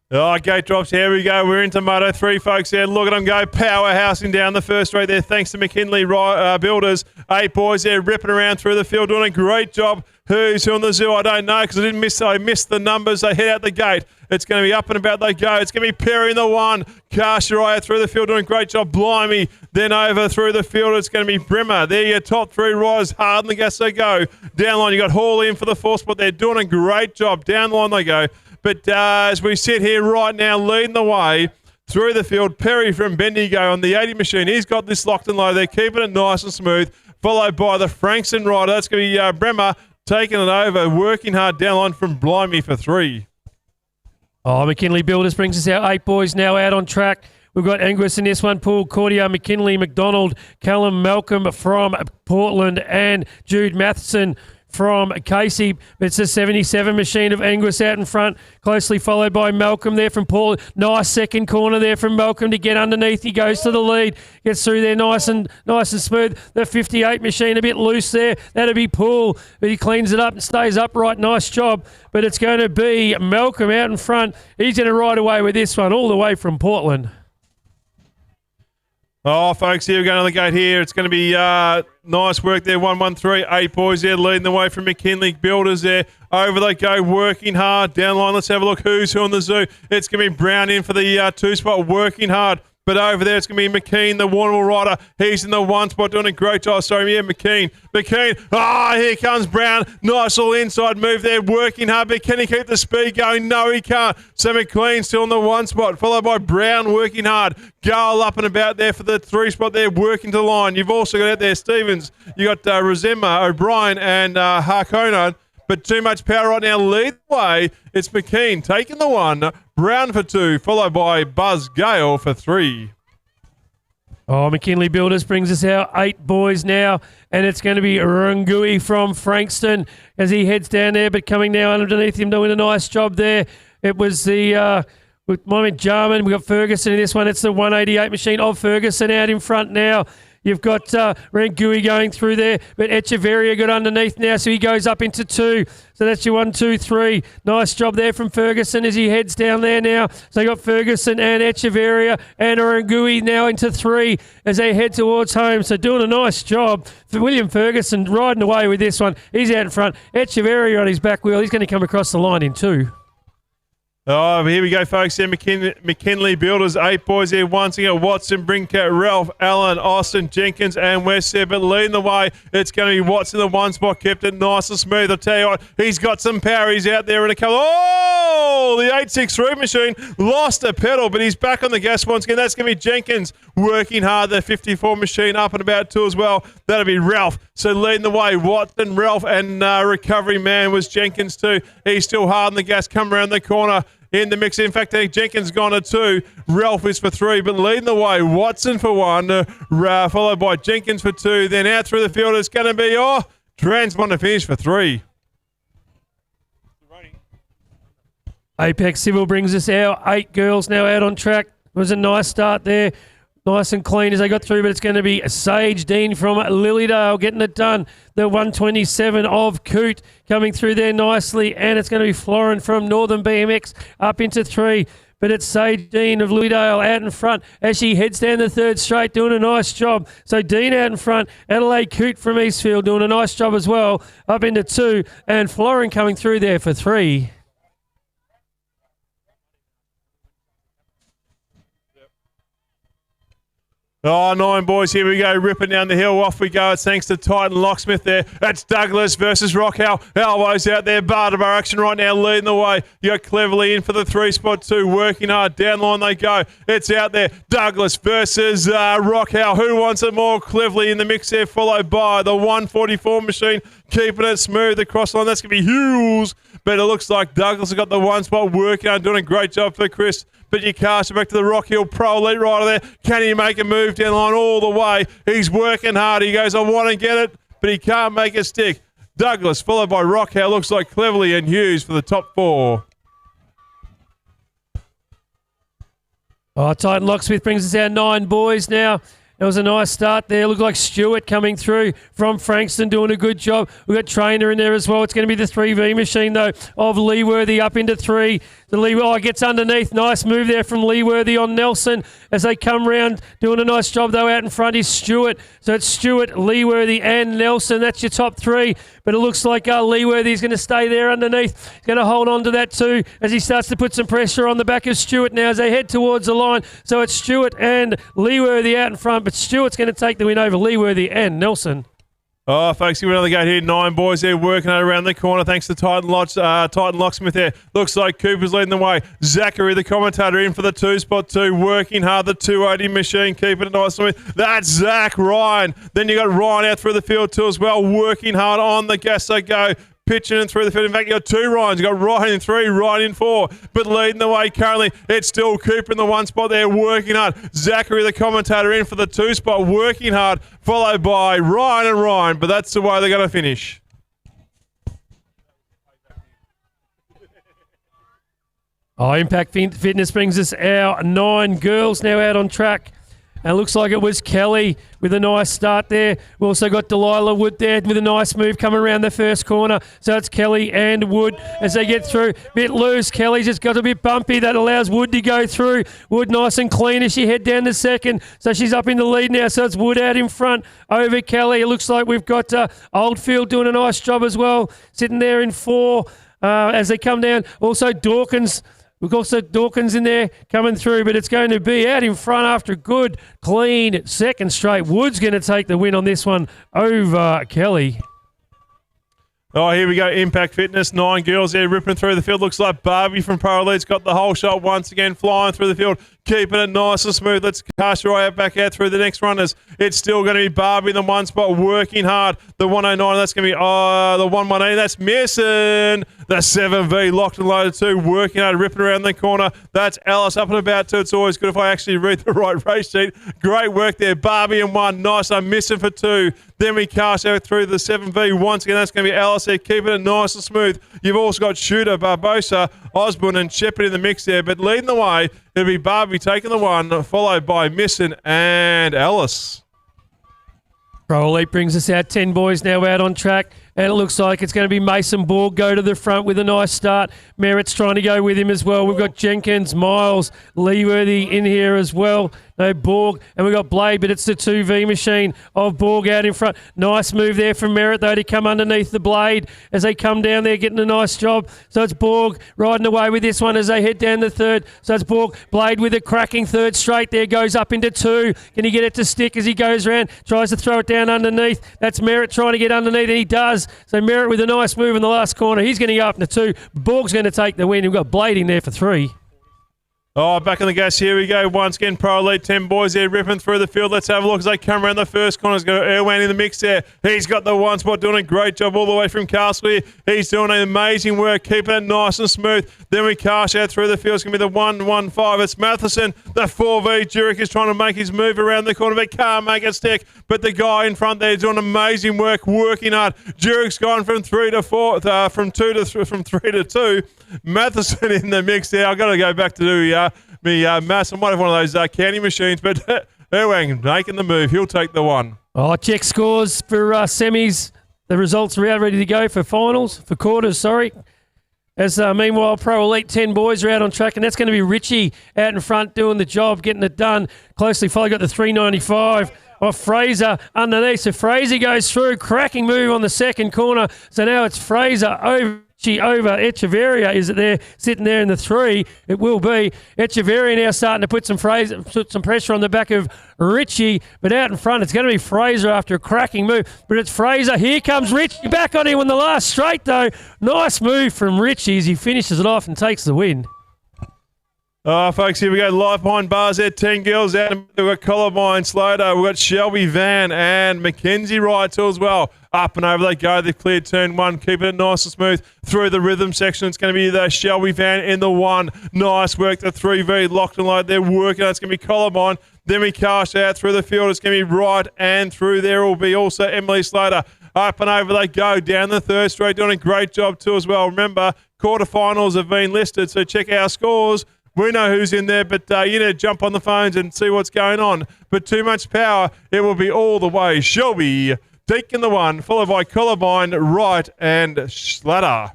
Oh, gate drops. Here we go. We're into Moto 3, folks. There, look at them go. Powerhousing down the first straight there. Thanks to McKinley Builders. 8 boys there ripping around through the field, doing a great job. Who's who on the zoo? I don't know because I missed the numbers. They head out the gate. It's going to be up and about they go. It's going to be Perry in the 1. Carsharaya through the field doing a great job. Blimey. Then over through the field, it's going to be Brimmer. There your top 3 riders. Hard on the gas they go. Down the line, you got Hawley in for the 4th spot. They're doing a great job. Down the line they go. But as we sit here right now, leading the way, Through the field, Perry from Bendigo on the 80 machine. He's got this locked and low. They're keeping it nice and smooth. Followed by the Frankston rider. That's going to be Bremer taking it over, working hard down line from Blimey for 3. Oh, McKinley Builders brings us our 8 boys now out on track. We've got Angus in this one, Paul Cordia, McKinley, McDonald, Callum Malcolm from Portland, and Jude Matheson from Casey. It's a 77 machine of Angus out in front, closely followed by Malcolm there from Paul. Nice second corner there from Malcolm to get underneath. He goes to the lead, gets through there nice and smooth. The 58 machine a bit loose there. That'll be Paul, but he cleans it up and stays upright. Nice job. But it's going to be Malcolm out in front. He's going to ride away with this one all the way from Portland. Oh, folks, here we're going on the gate here. It's going to be nice work there. 1-1-3. 8 boys there leading the way from McKinley Builders there. Over they go, working hard. Down line, let's have a look who's who on the zoo. It's going to be Brown in for the 2 spot, working hard. But over there, it's going to be McKean, the Warrnambool rider. He's in the 1 spot, doing a great job. Sorry, yeah, McKean. Here comes Brown. Nice little inside move there, working hard. But can he keep the speed going? No, he can't. So McLean still in the 1 spot, followed by Brown, working hard. Gale up and about there for the 3 spot there, working to the line. You've also got out there Stevens. You got Rozema, O'Brien, and Harkonnen. But too much power right now. Lead the way. It's McKean taking the 1. Brown for 2, followed by Buzz Gale for 3. Oh, McKinley Builders brings us our 8 boys now, and it's going to be Rungui from Frankston as he heads down there, but coming now underneath him, doing a nice job there. It was the with Mohamed Jarman. We've got Ferguson in this one. It's the 188 machine of Ferguson out in front now. You've got Rangui going through there, but Echeverria got underneath now, so he goes up into 2. So that's your 1, 2, 3. Nice job there from Ferguson as he heads down there now. So you got Ferguson and Echeverria and Rangui now into 3 as they head towards home. So doing a nice job for William Ferguson, riding away with this one. He's out in front. Echeverria on his back wheel. He's going to come across the line in 2. Oh, here we go, folks. Here, McKinley Builders, 8 boys here. Once again, Watson, Brinkat, Ralph, Allen, Austin, Jenkins, and West there. But leading the way, it's going to be Watson, the 1 spot, kept it nice and smooth. I'll tell you what, he's got some power. He's out there in a couple. Oh, the 863 machine lost a pedal, but he's back on the gas once again. That's going to be Jenkins working hard. The 54 machine up and about 2 as well. That'll be Ralph. So leading the way, Watson, Ralph, and recovery man was Jenkins too. He's still hard on the gas, come around the corner. In the mix. In fact, Jenkins gone to 2. Ralph is for 3, but leading the way, Watson for 1, followed by Jenkins for 2. Then out through the field, it's going to be, Transmont to finish for 3. Apex Civil brings us our 8 girls now out on track. It was a nice start there. Nice and clean as they got through, but it's going to be Sage Dean from Lilydale getting it done. The 127 of Coot coming through there nicely, and it's going to be Florin from Northern BMX up into 3. But it's Sage Dean of Lilydale out in front as she heads down the 3rd straight, doing a nice job. So Dean out in front, Adelaide Coot from Eastfield doing a nice job as well, up into 2, and Florin coming through there for 3. Oh, 9 boys, here we go, ripping down the hill. Off we go. It's thanks to Titan Locksmith there. That's Douglas versus Rockhow. Elbows out there. Bar to bar action right now, leading the way. You got Cleverly in for the 3 spot 2, working hard. Down line they go. It's out there. Douglas versus Rockhow. Who wants it more? Cleverly in the mix there, followed by the 144 machine, keeping it smooth across the line. That's going to be Hughes. But it looks like Douglas has got the 1 spot, working hard, doing a great job for Chris. But you cast it back to the Rock Hill Pro Elite rider there. Can he make a move down the line all the way? He's working hard. He goes, I want to get it, but he can't make it stick. Douglas, followed by Rockhow, looks like Cleverly and Hughes for the top 4. Oh, Titan Locksmith brings us our 9 boys now. It was a nice start there. Looked like Stewart coming through from Frankston doing a good job. We've got Trainer in there as well. It's going to be the 3V machine, though, of Leeworthy up into 3. The Lee gets underneath. Nice move there from Leeworthy on Nelson as they come round. Doing a nice job, though, out in front is Stewart. So it's Stewart, Leeworthy and Nelson. That's your top 3. But it looks like Leeworthy is going to stay there underneath. He's going to hold on to that too as he starts to put some pressure on the back of Stewart now as they head towards the line. So it's Stewart and Leeworthy out in front, but Stewart's going to take the win over Leeworthy and Nelson. Oh, folks, give another gate here. 9 boys there working out around the corner. Thanks to Titan Locksmith there. Looks like Cooper's leading the way. Zachary, the commentator, in for the 2 spot 2. Working hard. The 280 machine. Keeping it nice. That's Zach Ryan. Then you got Ryan out through the field too as well. Working hard on the gas. They go. Pitching in through the field. In fact, you got 2 Ryans. You got Ryan in 3, Ryan in 4. But leading the way currently, it's still Cooper in the 1 spot there, working hard. Zachary, the commentator, in for the 2 spot, working hard, followed by Ryan and Ryan. But that's the way they're going to finish. Oh, Impact Fitness brings us our 9 girls now out on track. And it looks like it was Kelly with a nice start there. We also got Delilah Wood there with a nice move coming around the first corner. So it's Kelly and Wood as they get through. Bit loose. Kelly's just got a bit bumpy. That allows Wood to go through. Wood nice and clean as she head down to second. So she's up in the lead now. So it's Wood out in front over Kelly. It looks like we've got Oldfield doing a nice job as well. Sitting there in 4 as they come down. Also Dawkins. We've also Dawkins in there coming through, but it's going to be out in front after a good, clean second straight. Wood's going to take the win on this one over Kelly. Oh, here we go. Impact Fitness. 9 girls there ripping through the field. Looks like Barbie from Pro Elite's got the whole shot once again, flying through the field, keeping it nice and smooth. Let's cast your eye back out through the next runners. It's still going to be Barbie in the 1 spot, working hard. The 109, that's going to be the 118. That's missing. The 7V locked and loaded too, working hard, ripping around the corner. That's Alice up and about too. It's always good if I actually read the right race sheet. Great work there. Barbie in 1. Nice. I'm missing for 2. Then we cast out through the 7V once again. That's going to be Alice there, keeping it nice and smooth. You've also got Shooter, Barbosa, Osborne and Shepherd in the mix there. But leading the way, it'll be Barbie taking the 1, followed by Misson and Alice. Pro Elite brings us out 10 boys now out on track. And it looks like it's going to be Mason Borg go to the front with a nice start. Merritt's trying to go with him as well. We've got Jenkins, Miles, Leeworthy in here as well. No, Borg. And we've got Blade, but it's the 2V machine of Borg out in front. Nice move there from Merritt, though, to come underneath the Blade as they come down there, getting a nice job. So it's Borg riding away with this one as they head down the 3rd. So it's Borg. Blade with a cracking 3rd straight there, goes up into 2. Can he get it to stick as he goes around? Tries to throw it down underneath. That's Merritt trying to get underneath, and he does. So Merritt with a nice move in the last corner. He's going to go up into 2. Borg's going to take the win. We've got Blade in there for 3. Oh, back on the gas. Here we go. Once again, Pro Elite 10 boys there ripping through the field. Let's have a look as they come around the first corner. He's got Erwan in the mix there. He's got the 1 spot, doing a great job all the way from Castle here. He's doing an amazing work, keeping it nice and smooth. Then we cast out through the field. It's going to be the 115. It's Matheson. The 4V. Jurek is trying to make his move around the corner, but can't make it stick. But the guy in front there is doing amazing work, working hard. Jurek's gone from 3 to 4, from 3 to 2. Matheson in the mix there. I've got to go back to do Mass. I might have one of those candy machines, but Erwang making the move. He'll take the 1. Oh, check scores for semis. The results are out ready to go for finals, for quarters, sorry. As meanwhile, Pro Elite 10 boys are out on track, and that's going to be Richie out in front doing the job, getting it done. Closely followed, got the 395. Fraser underneath. So Fraser goes through, cracking move on the second corner. So now it's Fraser over Echeverria. Is it there, sitting there in the 3? It will be. Echeverria now starting to put some pressure on the back of Richie, but out in front it's going to be Fraser after a cracking move. But it's Fraser. Here comes Richie back on him on the last straight though. Nice move from Richie as he finishes it off and takes the win. Folks, here we go. Live behind bars there. 10 girls out. We've got Columbine Slater. We've got Shelby Van and Mackenzie Wright too as well. Up and over they go. They've cleared turn 1, keeping it nice and smooth through the rhythm section. It's going to be the Shelby Van in the 1. Nice work. The 3V locked and loaded. They're working. It's going to be Columbine. Then we cast out through the field. It's going to be Wright, and through there will be also Emily Slater. Up and over they go. Down the 3rd straight. Doing a great job too as well. Remember, quarterfinals have been listed, so check our scores. We know who's in there, but you need to jump on the phones and see what's going on. But too much power, it will be all the way. Shelby taking the 1, followed by Columbine, Wright, and Slater.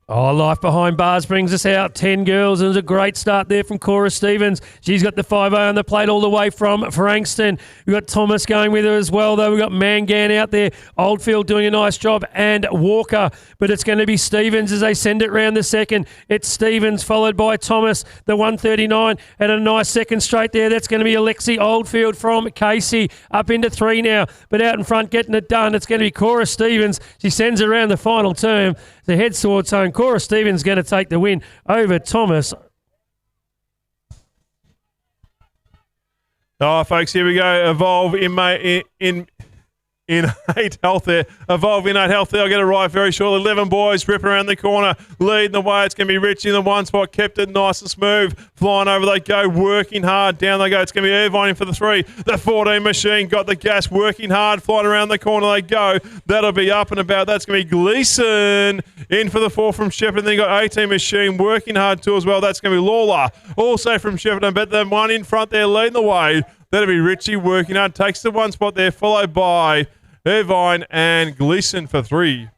Oh, Life Behind Bars brings us out 10 girls. It was a great start there from Cora Stevens. She's got the 5-0 on the plate all the way from Frankston. We've got Thomas going with her as well, though. We've got Mangan out there. Oldfield doing a nice job, and Walker. But it's going to be Stevens as they send it round the second. It's Stevens followed by Thomas. The 139 had a nice second straight there. That's going to be Alexi Oldfield from Casey. Up into 3 now. But out in front getting it done, it's going to be Cora Stevens. She sends it around the final term. The head towards home. Cora Stevens going to take the win over Thomas. Oh, folks, here we go. Evolve Innate Health there. Evolve Innate Health there. I'll get it right very shortly. 11 boys ripping around the corner, leading the way. It's going to be Richie in the one spot. Kept it nice and smooth. Flying over they go, working hard. Down they go. It's going to be Irvine in for the 3. The 14 machine got the gas, working hard. Flying around the corner they go. That'll be up and about. That's going to be Gleason in for the 4 from Shepparton. Then you got 18 machine working hard too as well. That's going to be Lawler also from Shepparton. But the one in front there leading the way. That'll be Richie working hard. Takes the one spot there, followed by Irvine and Gleason for 3.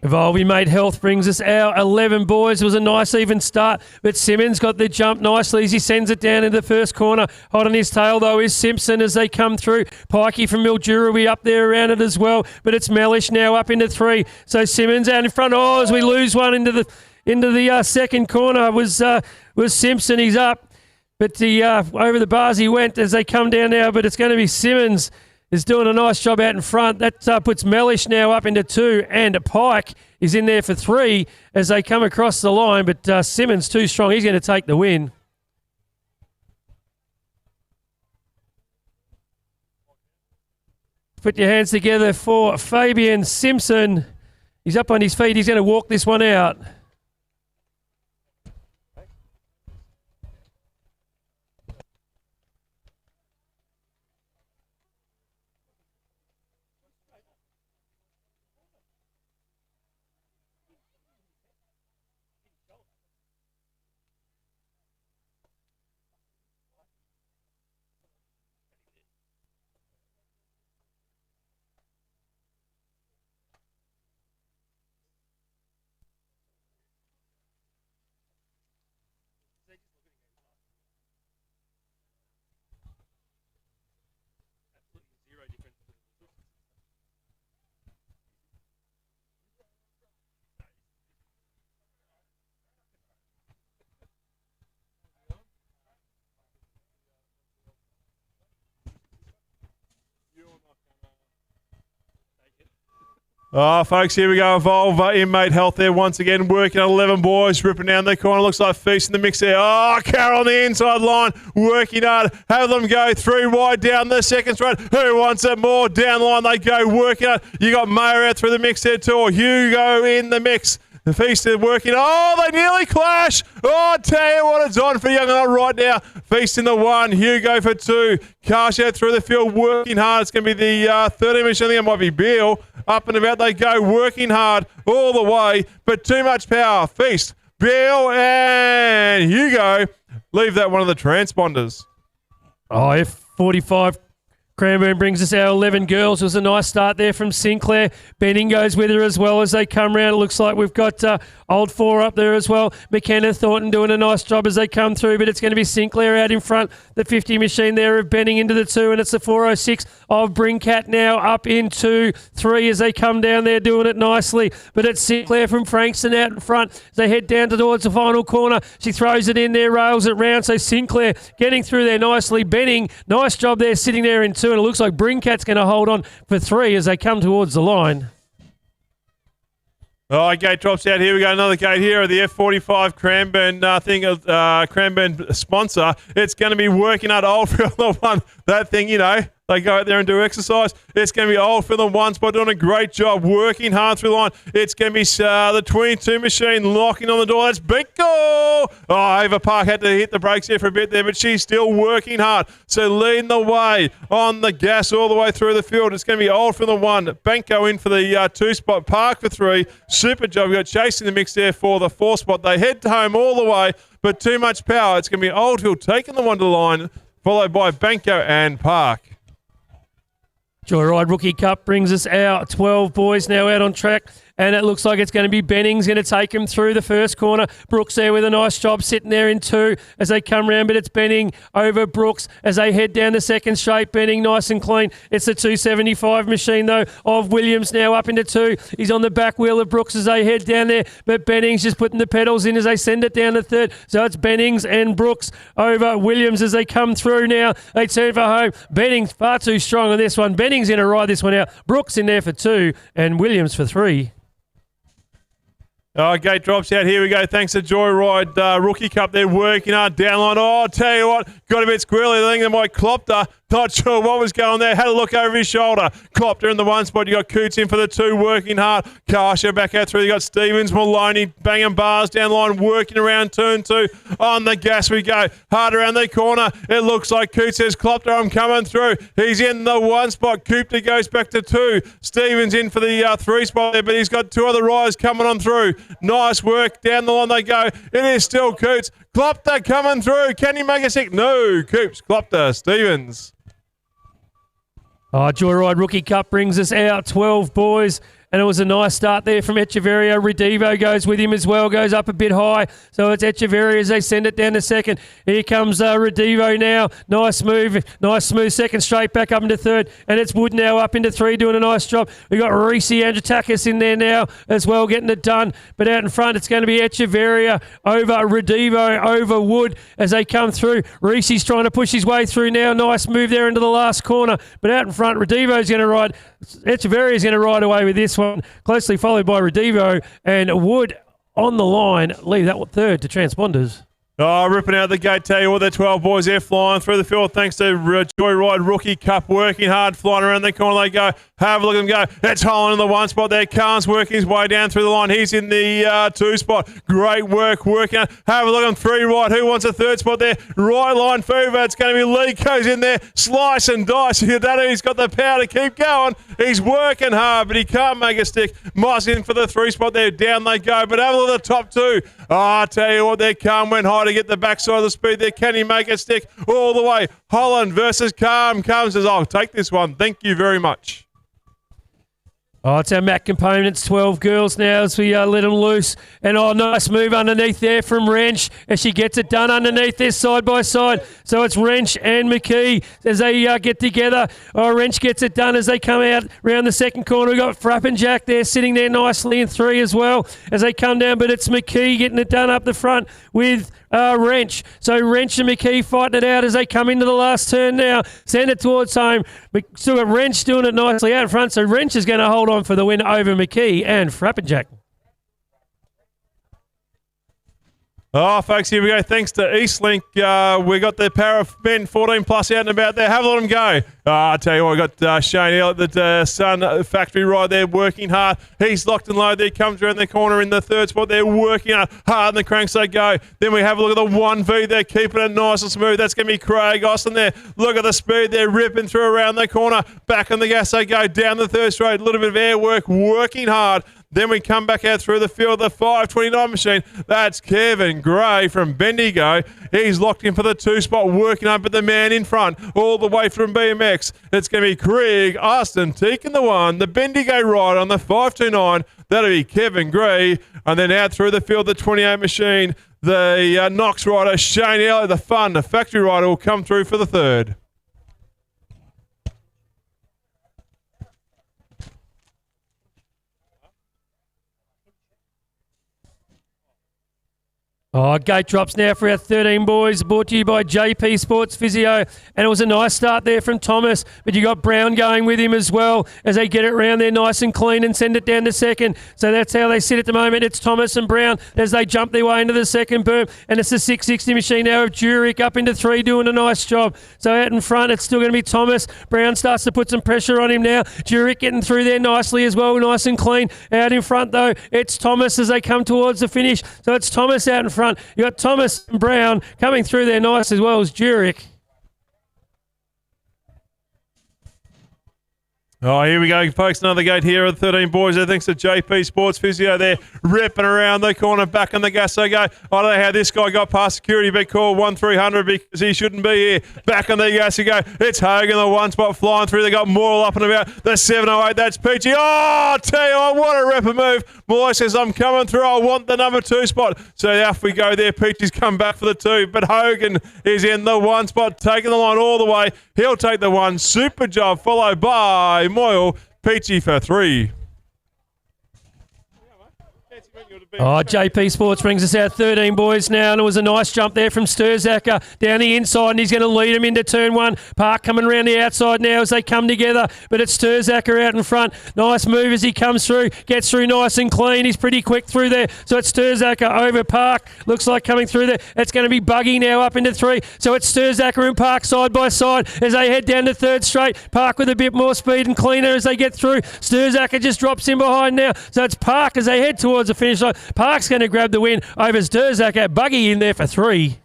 Evolve Made Health brings us our 11 boys. It was a nice even start, but Simmons got the jump nicely as he sends it down into the first corner. Hot on his tail, though, is Simpson as they come through. Pikey from Mildura will be up there around it as well, but it's Mellish now up into 3. So Simmons out in front. Oh, as we lose one into the second corner was Simpson. He's up, but over the bars he went as they come down now, but it's going to be Simmons is doing a nice job out in front. That puts Mellish now up into 2, and Pike is in there for 3 as they come across the line, but Simmons too strong. He's going to take the win. Put your hands together for Fabian Simpson. He's up on his feet. He's going to walk this one out. Oh, folks, here we go. Evolve Inmate Health there once again, working at 11 boys, ripping down the corner. Looks like Feast in the mix there. Oh, Carroll on the inside line, working hard. Have them go 3 wide down the second straight. Who wants it more? Down the line they go, working hard. You got Mayer out through the mix there too. Hugo in the mix. The Feast is working. Oh, they nearly clash. Oh, I tell you what, it's on for Young and right now. Feast in the 1, Hugo for 2. Cash out through the field, working hard. It's going to be the 13 machine. I think it might be Beale. Up and about they go, working hard all the way, but too much power. Feast, Beale, and Hugo leave that one of the transponders. Oh, F45 Cranbourne brings us our 11 girls. It was a nice start there from Sinclair. Benning goes with her as well as they come round. It looks like we've got Old 4 up there as well. McKenna Thornton doing a nice job as they come through, but it's going to be Sinclair out in front. The 50 machine there of Benning into the 2, and it's the 406 of Bringcat now up into 3 as they come down there doing it nicely. But it's Sinclair from Frankston out in front. As they head down towards the final corner. She throws it in there, rails it round. So Sinclair getting through there nicely. Benning, nice job there sitting there in 2, and it looks like Bringcat's going to hold on for 3 as they come towards the line. Oh, gate drops out. Here we go. Another gate here. The F45 Cranbourne Cranbourne sponsor. It's going to be working out Oldfield the 1. That thing, you know, they go out there and do exercise. It's going to be Oldfield the 1 spot doing a great job, working hard through the line. It's going to be the 22 machine locking on the door. That's big goal. Oh, Ava Park had to hit the brakes here for a bit there, but she's still working hard. So leading the way on the gas all the way through the field. It's going to be Oldfield the 1. Banco in for the 2 spot. Park for 3. Super job. We've got Chase in the mix there for the 4 spot. They head home all the way, but too much power. It's going to be Oldfield taking the 1 to the line, followed by Banco and Park. Joyride Rookie Cup brings us our 12 boys now out on track. and it looks like it's going to be Benning's going to take him through the first corner. Brooks there with a nice job sitting there in 2 as they come round, but it's Benning over Brooks as they head down the second straight. Benning nice and clean. It's the 275 machine though of Williams now up into 2. He's on the back wheel of Brooks as they head down there, but Benning's just putting the pedals in as they send it down the third. So it's Bennings and Brooks over Williams as they come through now. They turn for home. Bennings far too strong on this one. Bennings going to ride this one out. Brooks in there for 2 and Williams for 3. Oh, gate drops out. Here we go. Thanks to Joyride Rookie Cup. They're working hard down line. Oh, I'll tell you what, got a bit squirrely. I think they might clopped her. Not sure what was going there. Had a look over his shoulder. Clopped her in the 1 spot. You got Coots in for the 2, working hard. Karsha back out through. You got Stevens, Maloney banging bars down line, working around turn 2. On the gas we go. Hard around the corner. It looks like Coots says, clopped her, I'm coming through. He's in the 1 spot. Coopter goes back to 2. Stevens in for the 3 spot there, but he's got 2 other riders coming on through. Nice work. Down the line they go. It is still Coots. Clopter coming through. Can he make a sick? No. Coops. Clopter. Stevens. Oh, Joyride Rookie Cup brings us out 12 boys. And it was a nice start there from Echeverria. Redivo goes with him as well, goes up a bit high. So it's Echeverria as they send it down to second. Here comes Redivo now. Nice move, nice smooth second straight back up into third. And it's Wood now up into 3 doing a nice job. We've got Reese Androtakis in there now as well getting it done. But out in front it's going to be Echeverria over Redivo over Wood as they come through. Reese's trying to push his way through now. Nice move there into the last corner. But out in front Redivo's going to ride. Echeverria's going to ride away with this one. Closely followed by Redivo and Wood on the line. Leave that 3rd to transponders. Oh, ripping out the gate. Tell you what, the 12 boys there flying through the field thanks to Joyride Rookie Cup. Working hard, flying around the corner they go. Have a look at them go. It's Holland in the 1 spot there. Khan's working his way down through the line. He's in the 2 spot. Great work working out. Have a look on 3 right. Who wants a 3rd spot there? Right line fever. It's going to be Lee goes in there. Slice and dice. He's got the power to keep going. He's working hard, but he can't make a stick. Moss in for the 3 spot there. Down they go. But have a look at the top 2. Oh, I tell you what, there Khan went high to get the backside of the speed there. Can he make it stick all the way? Holland versus Calm. Calm says, I'll take this one. Thank you very much. Oh, it's our Mac Components, 12 girls now as we let them loose. And nice move underneath there from Wrench as she gets it done underneath there side by side. So it's Wrench and McKee as they get together. Oh, Wrench gets it done as they come out around the second corner. We've got Frappenjack there sitting there nicely in 3 as well as they come down. But it's McKee getting it done up the front with Wrench. So Wrench and McKee fighting it out as they come into the last turn now. Send it towards home. Still got Wrench doing it nicely out in front. So Wrench is going to hold on for the win over McKee and Frappenjack. Oh, folks, here we go. Thanks to Eastlink, we got the Para Men 14 plus out and about there. Have a let them go. I tell you what, we got Shane Elliott, the Sun factory ride there, working hard. He's locked and low there, comes around the corner in the 3rd spot. They're working hard, and the cranks they go. Then we have a look at the 1V there, keeping it nice and smooth. That's going to be Craig Austin there. Look at the speed there, ripping through around the corner. Back on the gas they go, down the 3rd straight. A little bit of air work, working hard. Then we come back out through the field, the 529 machine. That's Kevin Gray from Bendigo. He's locked in for the 2 spot, working up at the man in front, all the way from BMX. It's going to be Craig Austin taking the 1, the Bendigo ride on the 529. That'll be Kevin Gray. And then out through the field, the 28 machine, the Knox rider, Shane Elliott, the fun, the factory rider will come through for the 3rd. Oh, gate drops now for our 13 boys, brought to you by JP Sports Physio. And it was a nice start there from Thomas, but you got Brown going with him as well as they get it round there nice and clean and send it down to second. So that's how they sit at the moment. It's Thomas and Brown as they jump their way into the second berm. And it's the 660 machine now of Jurek up into 3 doing a nice job. So out in front, it's still going to be Thomas. Brown starts to put some pressure on him now. Jurek getting through there nicely as well, nice and clean. Out in front, though, it's Thomas as they come towards the finish. So it's Thomas out in front. You got Thomas and Brown coming through there nice as well as Jurek. Oh, here we go, folks. Another gate here at 13 boys. Thanks to JP Sports Physio there, ripping around the corner, back on the gas they go. I don't know how this guy got past security, but call 1300 because he shouldn't be here. Back on the gas they go. It's Hogan, the one spot flying through. They got Moyle up and about the 708. That's Peachy. Oh, tell you what, what a rapid move. Malloy says, I'm coming through. I want the number 2 spot. So off we go there. Peachy's come back for the 2, but Hogan is in the 1 spot, taking the line all the way. He'll take the 1. Super job, followed by Moyle. Peachy for 3. Oh, JP Sports brings us out 13 boys now, and it was a nice jump there from Sturzacker down the inside, and he's going to lead him into turn 1. Park coming around the outside now as they come together, but it's Sturzacker out in front. Nice move as he comes through, gets through nice and clean. He's pretty quick through there, so it's Sturzacker over Park. Looks like coming through there. It's going to be Buggy now up into 3, so it's Sturzacker and Park side by side as they head down to 3rd straight. Park with a bit more speed and cleaner as they get through. Sturzacker just drops in behind now, so it's Park as they head towards the finish line. Park's going to grab the win over Sturzacker. Buggy in there for 3.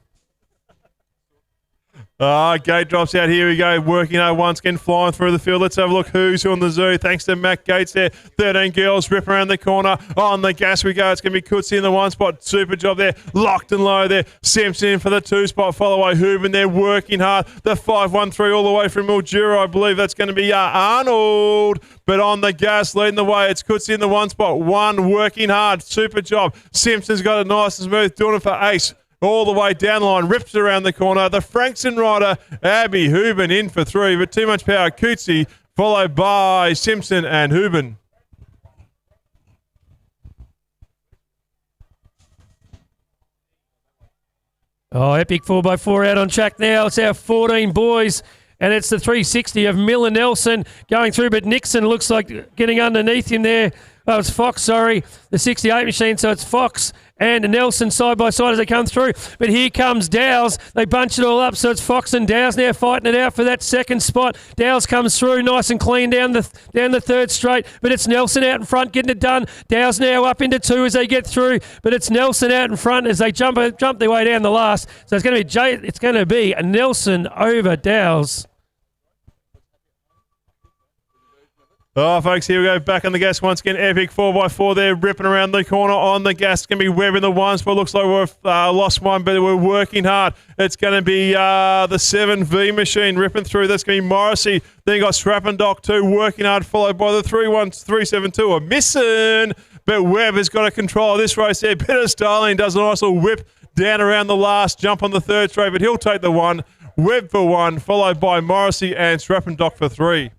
Gate drops out. Here we go. Working out once again, flying through the field. Let's have a look who's on the zoo. Thanks to Matt Gates there. 13 girls rip around the corner. On the gas we go. It's going to be Cootsie in the 1 spot. Super job there. Locked and low there. Simpson in for the 2 spot. Follow by Hooven there. Working hard. The 5-1-3 all the way from Mildura. I believe that's going to be Arnold. But on the gas, leading the way. It's Cootsie in the 1 spot. 1 working hard. Super job. Simpson's got it nice and smooth. Doing it for Ace. All the way down the line, rips it around the corner. The Frankson rider, Abby Hooben in for 3, but too much power. Cootsie, followed by Simpson and Hooben. Oh, epic 4x4 out on track now. It's our 14 boys, and it's the 360 of Miller Nelson going through, but Nixon looks like getting underneath him there. Oh, it's Fox, sorry. The 68 machine, so it's Fox and Nelson side by side as they come through. But here comes Dowles. They bunch it all up, so it's Fox and Dowles now fighting it out for that 2nd spot. Dowles comes through nice and clean down the 3rd straight, but it's Nelson out in front getting it done. Dowles now up into 2 as they get through, but it's Nelson out in front as they jump their way down the last. So it's going to be a Nelson over Dowles. Oh, folks, here we go. Back on the gas once again. Epic 4x4 there, ripping around the corner on the gas. It's going to be Webb in the 1 spot. Looks like we've lost 1, but we're working hard. It's going to be the 7V machine ripping through. That's going to be Morrissey. Then you got Strappendock 2 working hard, followed by the 3-1-3-7-2. A missing, but Webb has got a control of this race there. Peter Starling does a nice little whip down around the last jump on the 3rd straight, but he'll take the 1. Webb for 1, followed by Morrissey and Strappendock for 3.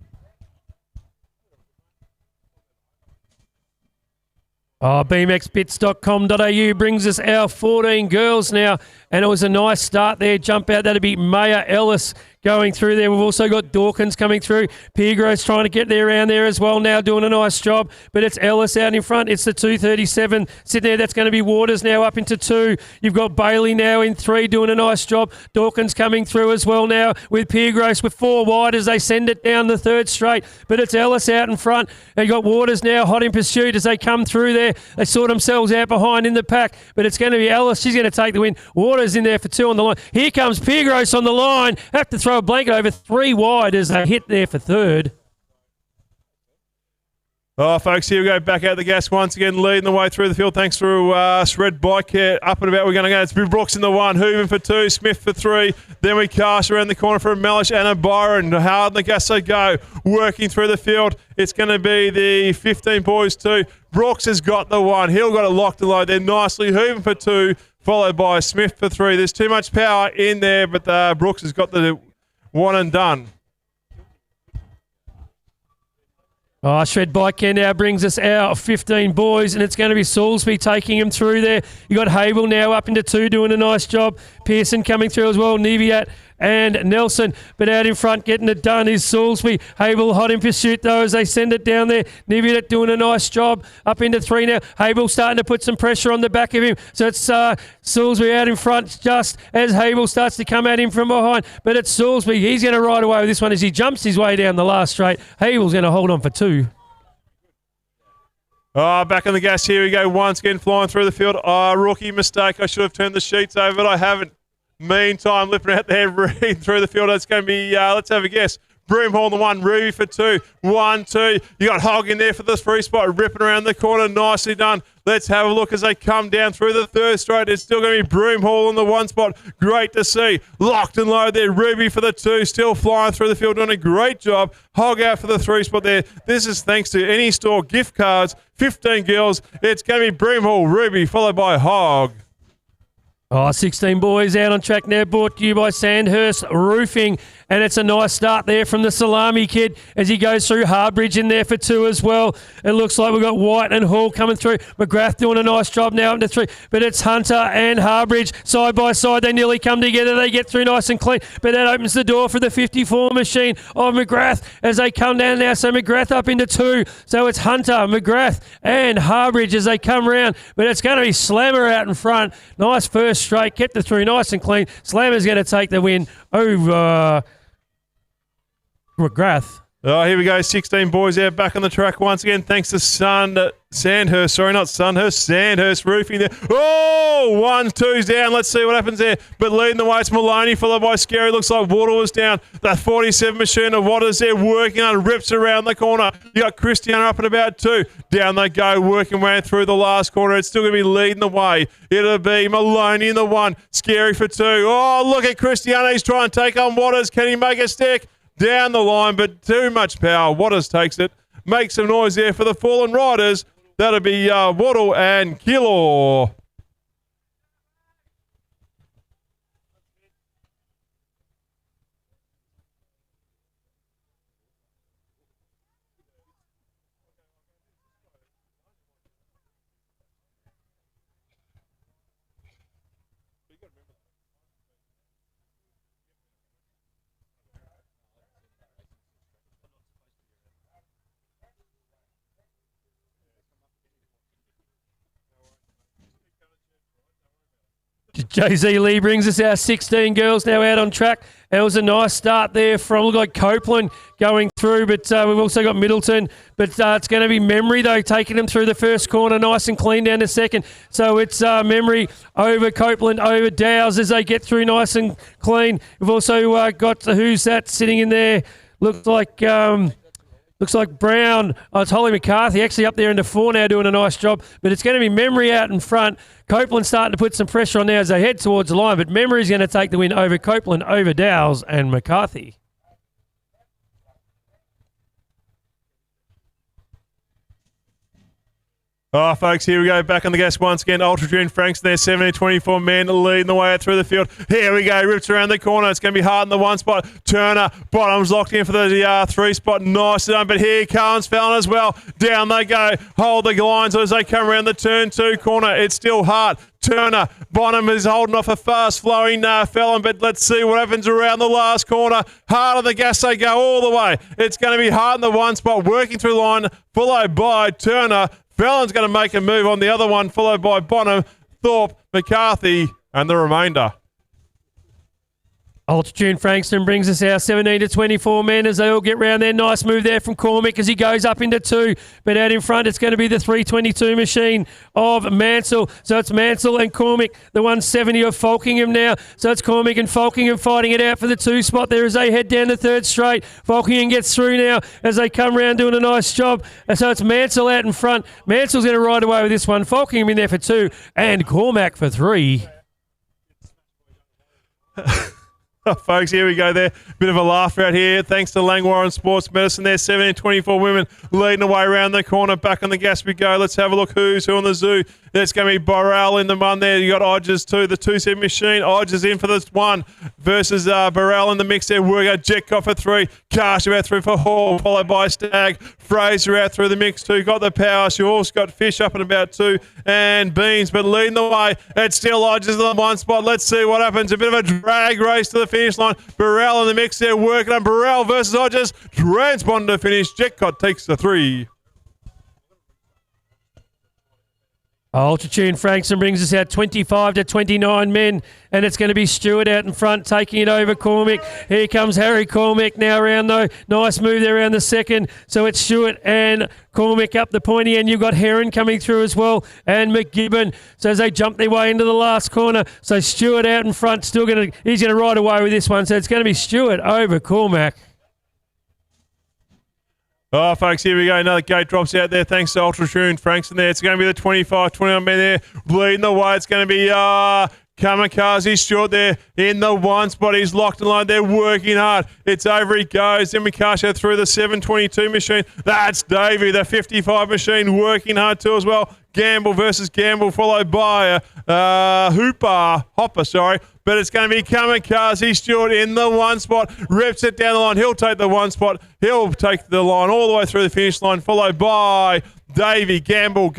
Oh, bmxbits.com.au brings us our 14 girls now, and it was a nice start there. Jump out, that'd be Maya Ellis going through there. We've also got Dawkins coming through. Piergrove's trying to get there around there as well now, doing a nice job. But it's Ellis out in front. It's the 237 sitting there. That's going to be Waters now up into 2. You've got Bailey now in 3 doing a nice job. Dawkins coming through as well now with Piergrove with 4 wide as they send it down the 3rd straight. But it's Ellis out in front. They got Waters now hot in pursuit as they come through there. They sort themselves out behind in the pack. But it's going to be Ellis. She's going to take the win. Waters in there for 2 on the line. Here comes Piergrove on the line. Have to throw a blanket over 3 wide as they hit there for 3rd. Oh, folks, here we go. Back out the gas once again, leading the way through the field. Thanks to Shred Bike Care. Up and about we're going to go. It's Brooks in the 1, Hooven for 2, Smith for 3. Then we cast around the corner for a Mellish and a Byron. Hard on the gas they go. Working through the field. It's going to be the 15 boys 2. Brooks has got the 1. Hill got it locked and low there nicely. Hooven for 2, followed by Smith for 3. There's too much power in there, but Brooks has got the 1 and done. Oh, Shred Bike Care now brings us our 15 boys, and it's going to be Salisbury taking him through there. You got Hable now up into 2 doing a nice job. Pearson coming through as well. Niviat and Nelson, but out in front getting it done is Salisbury. Hable hot in pursuit though as they send it down there. Niviat doing a nice job up into 3 now. Hable starting to put some pressure on the back of him, so it's Salisbury out in front just as Hable starts to come at him from behind, but it's Salisbury. He's going to ride away with this one as he jumps his way down the last straight. Hable's going to hold on for 2. Oh, back on the gas. Here we go. Once again, flying through the field. Oh, rookie mistake. I should have turned the sheets over, but I haven't. Meantime, lipping out there, reading through the field. It's going to be, let's have a guess, Broomhall in the 1, Ruby for 2. 1, 2. You got Hog in there for the 3 spot, ripping around the corner. Nicely done. Let's have a look as they come down through the 3rd straight. It's still going to be Broomhall in the 1 spot. Great to see. Locked and low there. Ruby for the 2. Still flying through the field, doing a great job. Hog out for the 3 spot there. This is thanks to Any Store gift cards. 15 girls. It's going to be Broomhall, Ruby, followed by Hog. 16 boys out on track now, brought to you by Sandhurst Roofing. And it's a nice start there from the Salami kid as he goes through. Hardbridge in there for 2 as well. It looks like we've got White and Hall coming through. McGrath doing a nice job now into 3. But it's Hunter and Hardbridge side by side. They nearly come together. They get through nice and clean. But that opens the door for the 54 machine of McGrath as they come down now. So McGrath up into 2. So it's Hunter, McGrath and Hardbridge as they come round. But it's going to be Slammer out in front. Nice first straight. Kept it through nice and clean. Slammer's going to take the win over McGrath. Oh, here we go. 16 boys out back on the track once again. Thanks to Sandhurst. Sorry, not Sandhurst. Sandhurst Roofing there. Oh, 1, 2's down. Let's see what happens there. But leading the way, it's Maloney, followed by Scary. Looks like Water was down. That 47 machine of Waters there working on, rips around the corner. You got Christiana up at about 2. Down they go, working way through the last corner. It's still going to be leading the way. It'll be Maloney in the 1. Scary for 2. Oh, look at Christiana. He's trying to take on Waters. Can he make a stick? Down the line, but too much power. Waters takes it. Makes some noise there for the fallen riders. That'll be Waddle and Kilo. Jay-Z Lee brings us our 16 girls now out on track. It was a nice start there from, look like Copeland going through, but we've also got Middleton. But it's going to be Memory, though, taking them through the first corner, nice and clean down to second. So it's Memory over Copeland, over Dowes as they get through nice and clean. We've also got, who's that sitting in there? Looks like Brown. Oh, it's Holly McCarthy actually up there into 4 now doing a nice job. But it's going to be Memory out in front. Copeland starting to put some pressure on now as they head towards the line. But Memory's going to take the win over Copeland, over Dowes and McCarthy. Oh, folks, here we go. Back on the gas once again. Ultra June Franks there, 17-24 men leading the way out through the field. Here we go. Rips around the corner. It's going to be hard in the 1 spot. Turner, bottom's locked in for the 3 spot. Nice done. But here comes Fallon as well. Down they go. Hold the lines as they come around the turn 2 corner. It's still hard. Turner, bottom is holding off a fast-flowing Fallon, but let's see what happens around the last corner. Hard on the gas, they go all the way. It's going to be hard in the 1 spot, working through the line, followed by Turner. Fallon's going to make a move on the other one, followed by Bonham, Thorpe, McCarthy, and the remainder. Altitude Frankston brings us our 17-24 men as they all get round there. Nice move there from Cormick as he goes up into 2. But out in front, it's going to be the 322 machine of Mansell. So it's Mansell and Cormick, the 170 of Falkingham now. So it's Cormick and Falkingham fighting it out for the 2 spot there as they head down the 3rd straight. Falkingham gets through now as they come round doing a nice job. And so it's Mansell out in front. Mansell's going to ride away with this one. Falkingham in there for 2 and Cormac for 3. Folks, here we go there. Bit of a laugh out here. Thanks to Langwarren Sports Medicine there. 17-24 women leading away around the corner. Back on the gas we go. Let's have a look who's who on the zoo. There's going to be Burrell in the 1 there. You got Odges 2, the 2-7 machine. Odges in for this 1 versus Burrell in the mix there. Work out Jetcock for 3. Cash about 3 for Hall, followed by Stagg. Fraser out through the mix 2. Got the power. She also got Fish up at about 2. And Beans, but leading the way. It's still Odges in the 1 spot. Let's see what happens. A bit of a drag race to the finish line. Burrell in the mix there, working on Burrell versus Odges. Transponder finish. Jetcock takes the 3. Altitude Frankston brings us out 25-29 men, and it's going to be Stewart out in front taking it over Cormick. Here comes Harry Cormick now around though. Nice move there around the 2nd. So it's Stewart and Cormick up the pointy end. You've got Heron coming through as well and McGibbon. So as they jump their way into the last corner. So Stewart out in front, he's going to ride away with this one. So it's going to be Stewart over Cormac. Oh, folks, here we go. Another gate drops out there. Thanks to Ultra Tune. Frank's in there. It's going to be the 25-21 man there. Leading the way. It's going to be Kamikaze Stewart there in the one spot. He's locked and line. They're working hard. It's over he goes. Then Mikasha through the 722 machine. That's Davey, the 55 machine, working hard too as well. Gamble versus Gamble, followed by Hopper, sorry. But it's going to be Kamikaze Stewart in the one spot. Rips it down the line. He'll take the one spot. He'll take the line all the way through the finish line, followed by Davey, Gamble,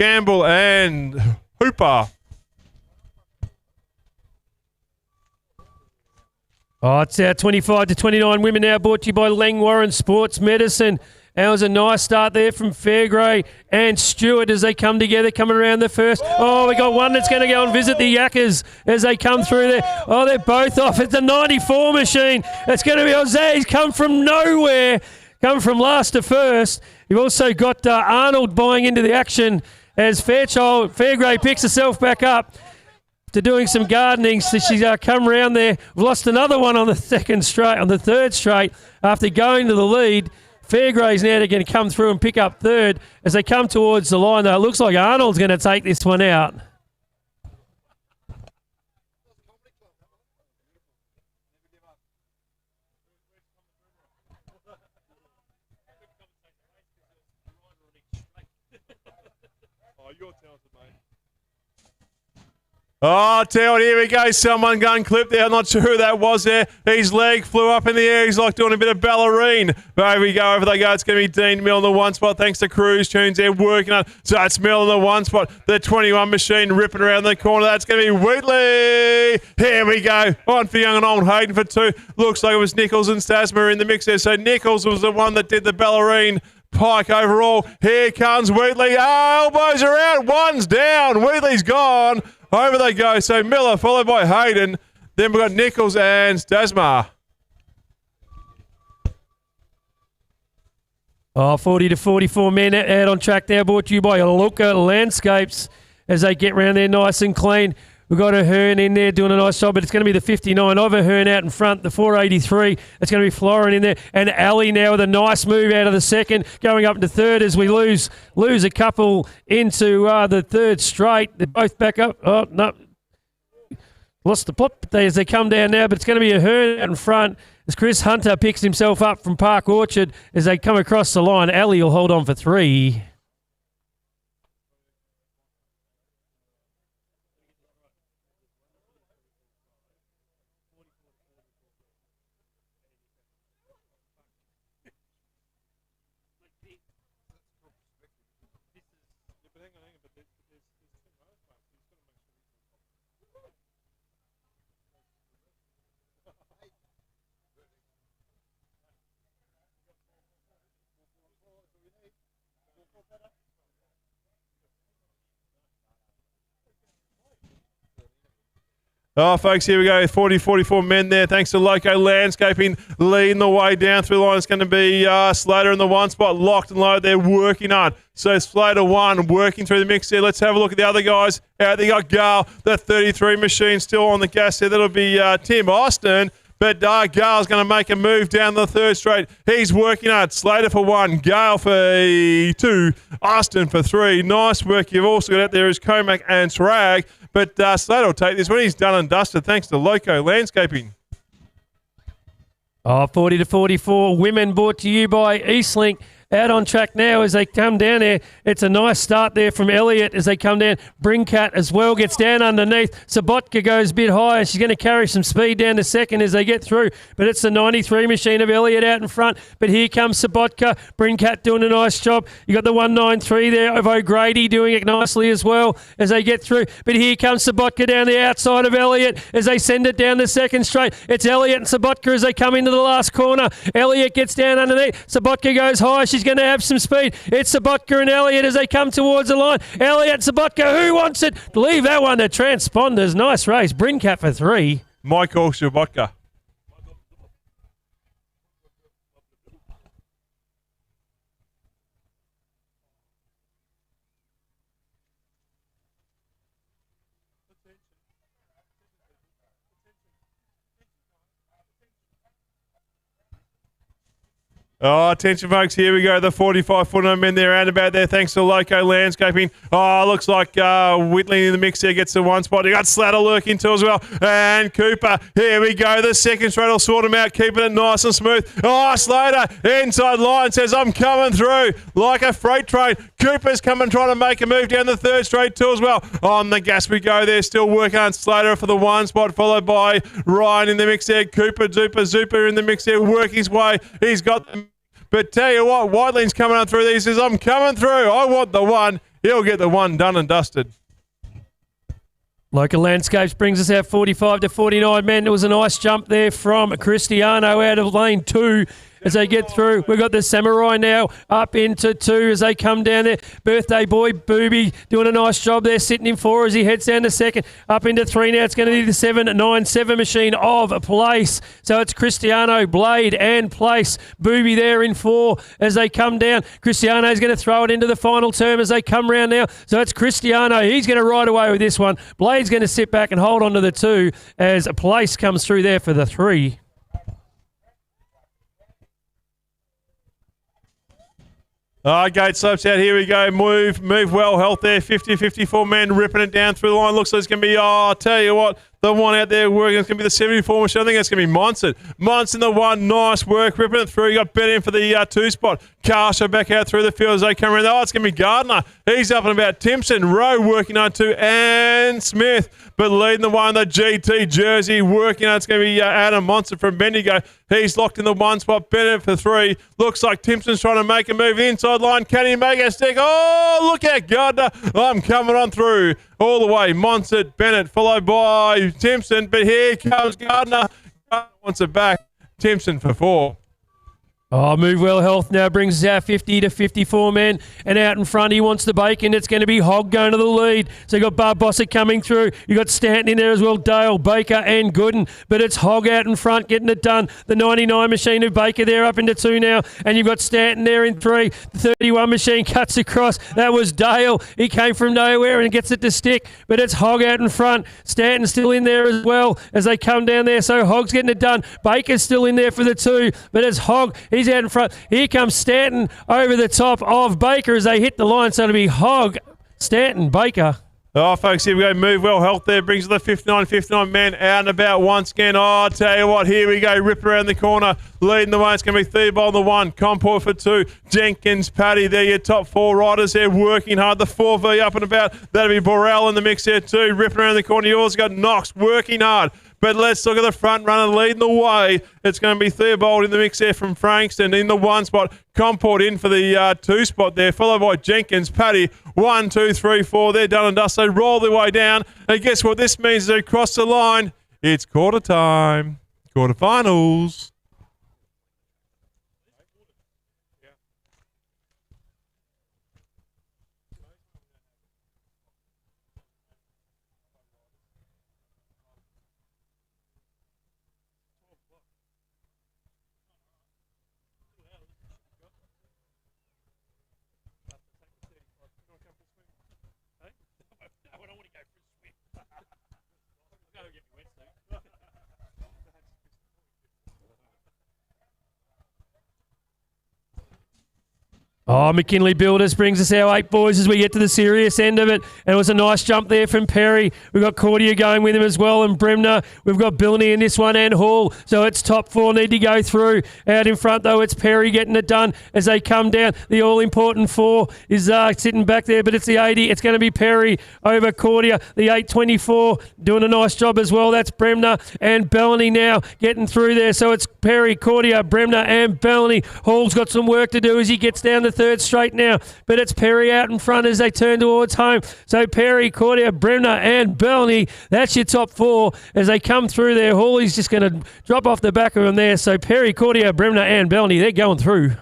and Hooper. Oh, it's our 25-29 women now, brought to you by Lang Warren Sports Medicine. That was a nice start there from Fairgrave and Stewart as they come together, coming around the first. Oh, we got one that's going to go and visit the Yakkers as they come through there. Oh, they're both off. It's a 94 machine. It's going to be Jose. He's come from nowhere, come from last to first. You've also got Arnold buying into the action as Fairgrave picks herself back up to doing some gardening. So she's come around there. We've lost another one on the third straight after going to the lead. Fairgrave's now going to come through and pick up third as they come towards the line. Though it looks like Arnold's going to take this one out. Oh, tell it, here we go. Someone gun clipped there. I'm not sure who that was there. His leg flew up in the air. He's like doing a bit of ballerine. But here we go. Over they go. It's going to be Dean Mill in the one spot. Thanks to Cruise Tunes. They're working on. So it's Mill in the one spot. The 21 machine ripping around the corner. That's going to be Wheatley. Here we go. On for young and old. Hayden for two. Looks like it was Nichols and Stasmer in the mix there. So Nichols was the one that did the ballerine. Pike overall. Here comes Wheatley. Elbows are out. One's down. Wheatley's gone. Over they go. So Miller followed by Hayden. Then we've got Nichols and Stasmar. Oh, 40-44 men out on track now, brought to you by Luca Landscapes as they get round there nice and clean. We've got Ahern in there doing a nice job, but it's going to be the 59 of Ahern out in front, the 483. It's going to be Florin in there. And Ali now with a nice move out of the second, going up into third as we lose a couple into the third straight. They're both back up. Oh, no. Lost the plot as they come down now, but it's going to be Ahern out in front as Chris Hunter picks himself up from Park Orchard as they come across the line. Ali will hold on for three. Oh, folks, here we go. 40-44 men there. Thanks to Loco Landscaping leading the way down through the line. It's going to be Slater in the one spot, locked and loaded. They're working on. So Slater one, working through the mix there. Let's have a look at the other guys. They got Gale, the 33 machine still on the gas there. That'll be Tim Austin. But Gale's going to make a move down the third straight. He's working hard. Slater for one, Gale for two, Austin for three. Nice work. You've also got out there is Comac and Srag. But Slater will take this when he's done and dusted thanks to Loco Landscaping. Oh, 40-44. Women brought to you by Eastlink. Out on track now as they come down there. It's a nice start there from Elliott as they come down. Bringcat as well gets down underneath. Sabotka goes a bit higher. She's going to carry some speed down to second as they get through. But it's the 93 machine of Elliott out in front. But here comes Sabotka. Bringcat doing a nice job. You got the 193 there of O'Grady doing it nicely as well as they get through. But here comes Sabotka down the outside of Elliott as they send it down the second straight. It's Elliott and Sabotka as they come into the last corner. Elliott gets down underneath. Sabotka goes high. She's going to have some speed. It's Sabotka and Elliott as they come towards the line. Elliott, Sabotka, who wants it? Leave that one to transponders. Nice race. Brincat for three. Michael Sabotka. Oh, attention, folks. Here we go. The 45-footer men there and about there. Thanks to Loco Landscaping. Oh, looks like Whitley in the mix there gets to one spot. You got Slatter lurking too as well. And Cooper. Here we go. The second straight will sort him out, keeping it nice and smooth. Oh, Slater inside line says, I'm coming through like a freight train. Cooper's coming, trying to make a move down the third straight too as well. On the gas we go there. Still working on Slater for the one spot, followed by Ryan in the mix there. Cooper, Zuper in the mix there. Work his way. He's got them. But tell you what, Whiteling's coming on through these. He says, I'm coming through. I want the one. He'll get the one done and dusted. Local Landscapes brings us out 45 to 49 men. It was a nice jump there from Cristiano out of lane 2. As they get through, we've got the Samurai now up into 2 as they come down there. Birthday boy Booby doing a nice job there, sitting in 4 as he heads down to 2nd. Up into 3 now. It's going to be the 7-9-7 machine of Place. So it's Cristiano, Blade and Place. Booby there in 4 as they come down. Cristiano's going to throw it into the final term as they come round now. So it's Cristiano. He's going to ride away with this one. Blade's going to sit back and hold on to the 2 as Place comes through there for the 3. Gate slopes out. Here we go. Move well. Health there. 50-54 men ripping it down through the line. Looks like it's going to be, I'll tell you what, the one out there working. It's going to be the 74 machine. I think that's going to be Monson. Monson the 1. Nice work. Ripping it through. You got Ben in for the 2 spot. Carsha back out through the field as they come around. Oh, it's going to be Gardner. He's up and about. Timpson. Rowe working on 2. And Smith. But leading the 1, the GT jersey working on. It's going to be Adam Monson from Bendigo. He's locked in the 1 spot. Bennett for 3. Looks like Timpson's trying to make a move inside line. Can he make a stick? Oh, look at Gardner. I'm coming on through all the way. Monson, Bennett, followed by Timpson. But here comes Gardner. Gardner wants it back. Timpson for 4. Oh, Move Well Health now brings us out 50 to 54 men. And out in front, he wants the bacon. It's going to be Hogg going to the lead. So you got Barbossa coming through. You got Stanton in there as well, Dale, Baker and Gooden. But it's Hogg out in front getting it done. The 99 machine of Baker there up into 2 now. And you've got Stanton there in 3. The 31 machine cuts across. That was Dale. He came from nowhere and gets it to stick. But it's Hogg out in front. Stanton still in there as well as they come down there. So Hogg's getting it done. Baker's still in there for the 2. But it's Hogg. He's out in front. Here comes Stanton over the top of Baker as they hit the line. So it'll be Hogg, Stanton, Baker. Oh, folks, here we go. Move Well Health there brings the 59 men out and about once again. Oh, I'll tell you what, here we go. Rip around the corner. Leading the way. It's going to be Theobald the 1. Comport for 2. Jenkins, Paddy there. Your top 4 riders there working hard. The 4V up and about. That'll be Borrell in the mix there too. Ripping around the corner. You also got Knox working hard. But let's look at the front runner leading the way. It's going to be Theobald in the mix there from Frankston in the 1 spot. Comport in for the 2 spot there, followed by Jenkins, Paddy. 1, 2, 3, 4. They're done and dusted. They roll their way down. And guess what this means? They cross the line. It's quarter time. Quarterfinals. Oh, McKinley Builders brings us our 8 boys as we get to the serious end of it. And it was a nice jump there from Perry. We've got Cordia going with him as well and Bremner. We've got Bilney in this one and Hall. So it's top 4 need to go through. Out in front, though, it's Perry getting it done as they come down. The all-important 4 is sitting back there, but it's the 80. It's going to be Perry over Cordia. The 824 doing a nice job as well. That's Bremner and Bellany now getting through there. So it's Perry, Cordia, Bremner and Bellany. Hall's got some work to do as he gets down the 3rd straight now, but it's Perry out in front as they turn towards home. So Perry, Cordia, Bremner and Bellany, that's your top 4 as they come through there. Hawley's just going to drop off the back of them there. So Perry, Cordia, Bremner and Bellany, they're going through.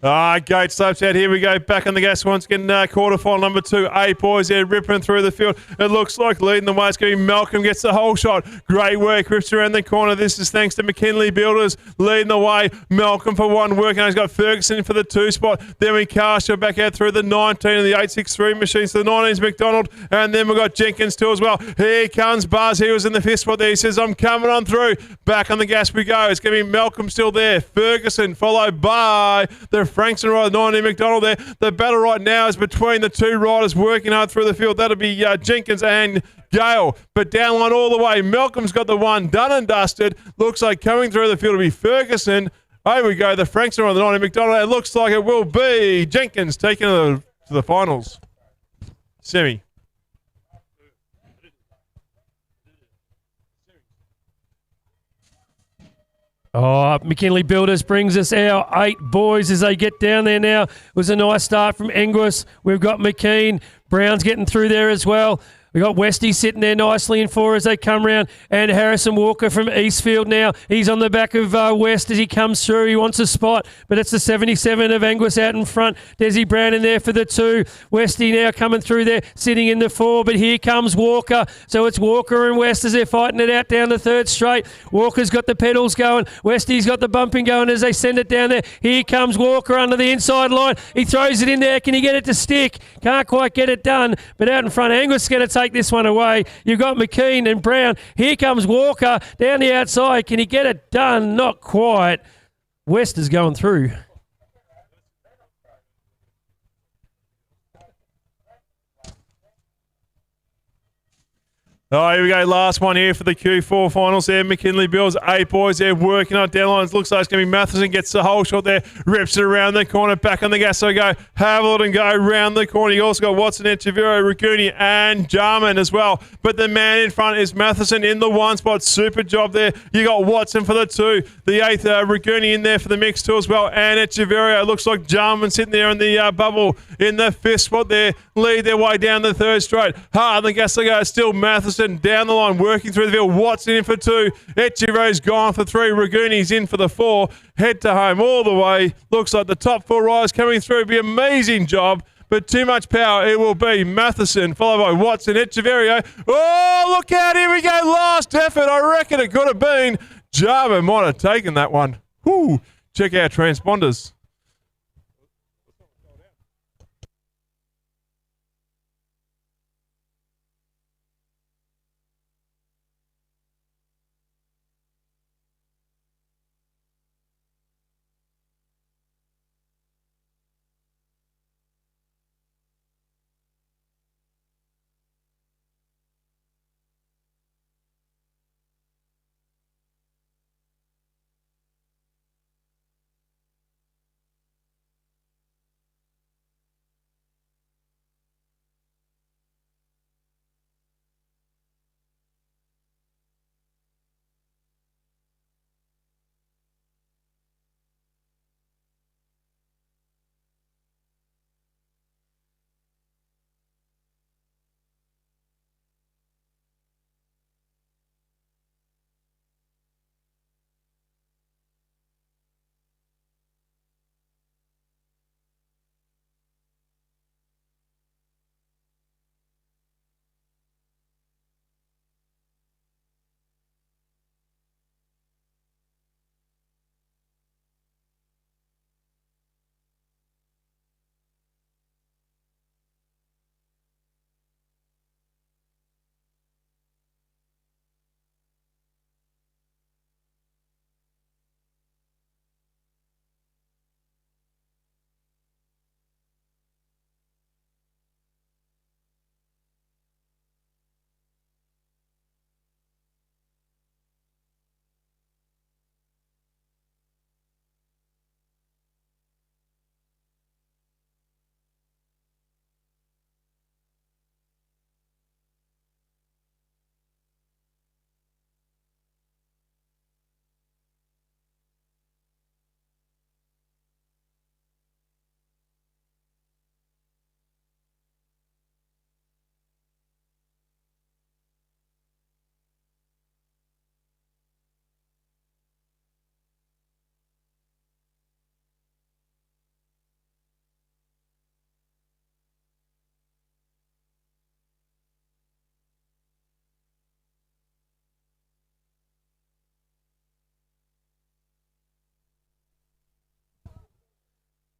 Gate slopes out. Here we go. Back on the gas once again. Quarterfinal number 2. 8 boys there ripping through the field. It looks like leading the way. It's going to be Malcolm gets the whole shot. Great work. Rips around the corner. This is thanks to McKinley Builders leading the way. Malcolm for 1 working. He's got Ferguson for the 2 spot. Then we cast her back out through the 19 and the 863 machine. So the 19's McDonald. And then we've got Jenkins too as well. Here comes Buzz. He was in the 5th spot there. He says, I'm coming on through. Back on the gas we go. It's going to be Malcolm still there. Ferguson followed by the Frankston rider, 19 McDonald there. The battle right now is between the 2 riders working hard through the field. That'll be Jenkins and Gale. But down line all the way, Malcolm's got the one done and dusted. Looks like coming through the field will be Ferguson. Here we go, the Frankston rider, the 19 McDonald. It looks like it will be Jenkins taking it to the finals. Semi. Oh, McKinley Builders brings us our 8 boys as they get down there now. It was a nice start from Engwes. We've got McKean. Brown's getting through there as well. We've got Westy sitting there nicely in 4 as they come round. And Harrison Walker from Eastfield now. He's on the back of West as he comes through. He wants a spot, but it's the 77 of Angus out in front. Desi Brown in there for the 2. Westy now coming through there, sitting in the 4. But here comes Walker. So it's Walker and West as they're fighting it out down the 3rd straight. Walker's got the pedals going. Westy's got the bumping going as they send it down there. Here comes Walker under the inside line. He throws it in there. Can he get it to stick? Can't quite get it done. But out in front, Angus is going to take this one away. You've got McKean and Brown. Here comes Walker down the outside. Can he get it done? Not quite. West is going through. Oh, here we go. Last one here for the Q4 finals there. McKinley Bills, 8 boys there working on down lines. Looks like it's going to be Matheson gets the whole shot there. Rips it around the corner. Back on the gas. So go Haviland and go round the corner. You also got Watson, Echeverria, Raguni and Jarman as well. But the man in front is Matheson in the 1 spot. Super job there. You got Watson for the 2. The 8th, Raguni in there for the mix too as well. And Echeverria. It looks like Jarman sitting there in the bubble in the 5th spot there. Lead their way down the 3rd straight. Hard on the gas. So go still Matheson down the line, working through the field. Watson in for 2. Echeverria's gone for 3. Raguni's in for the 4. Head to home all the way. Looks like the top 4 riders coming through. It'll be an amazing job, but too much power. It will be Matheson, followed by Watson, Echeverria. Oh, look out. Here we go. Last effort. I reckon it could have been. Jarman might have taken that one. Whew. Check our transponders.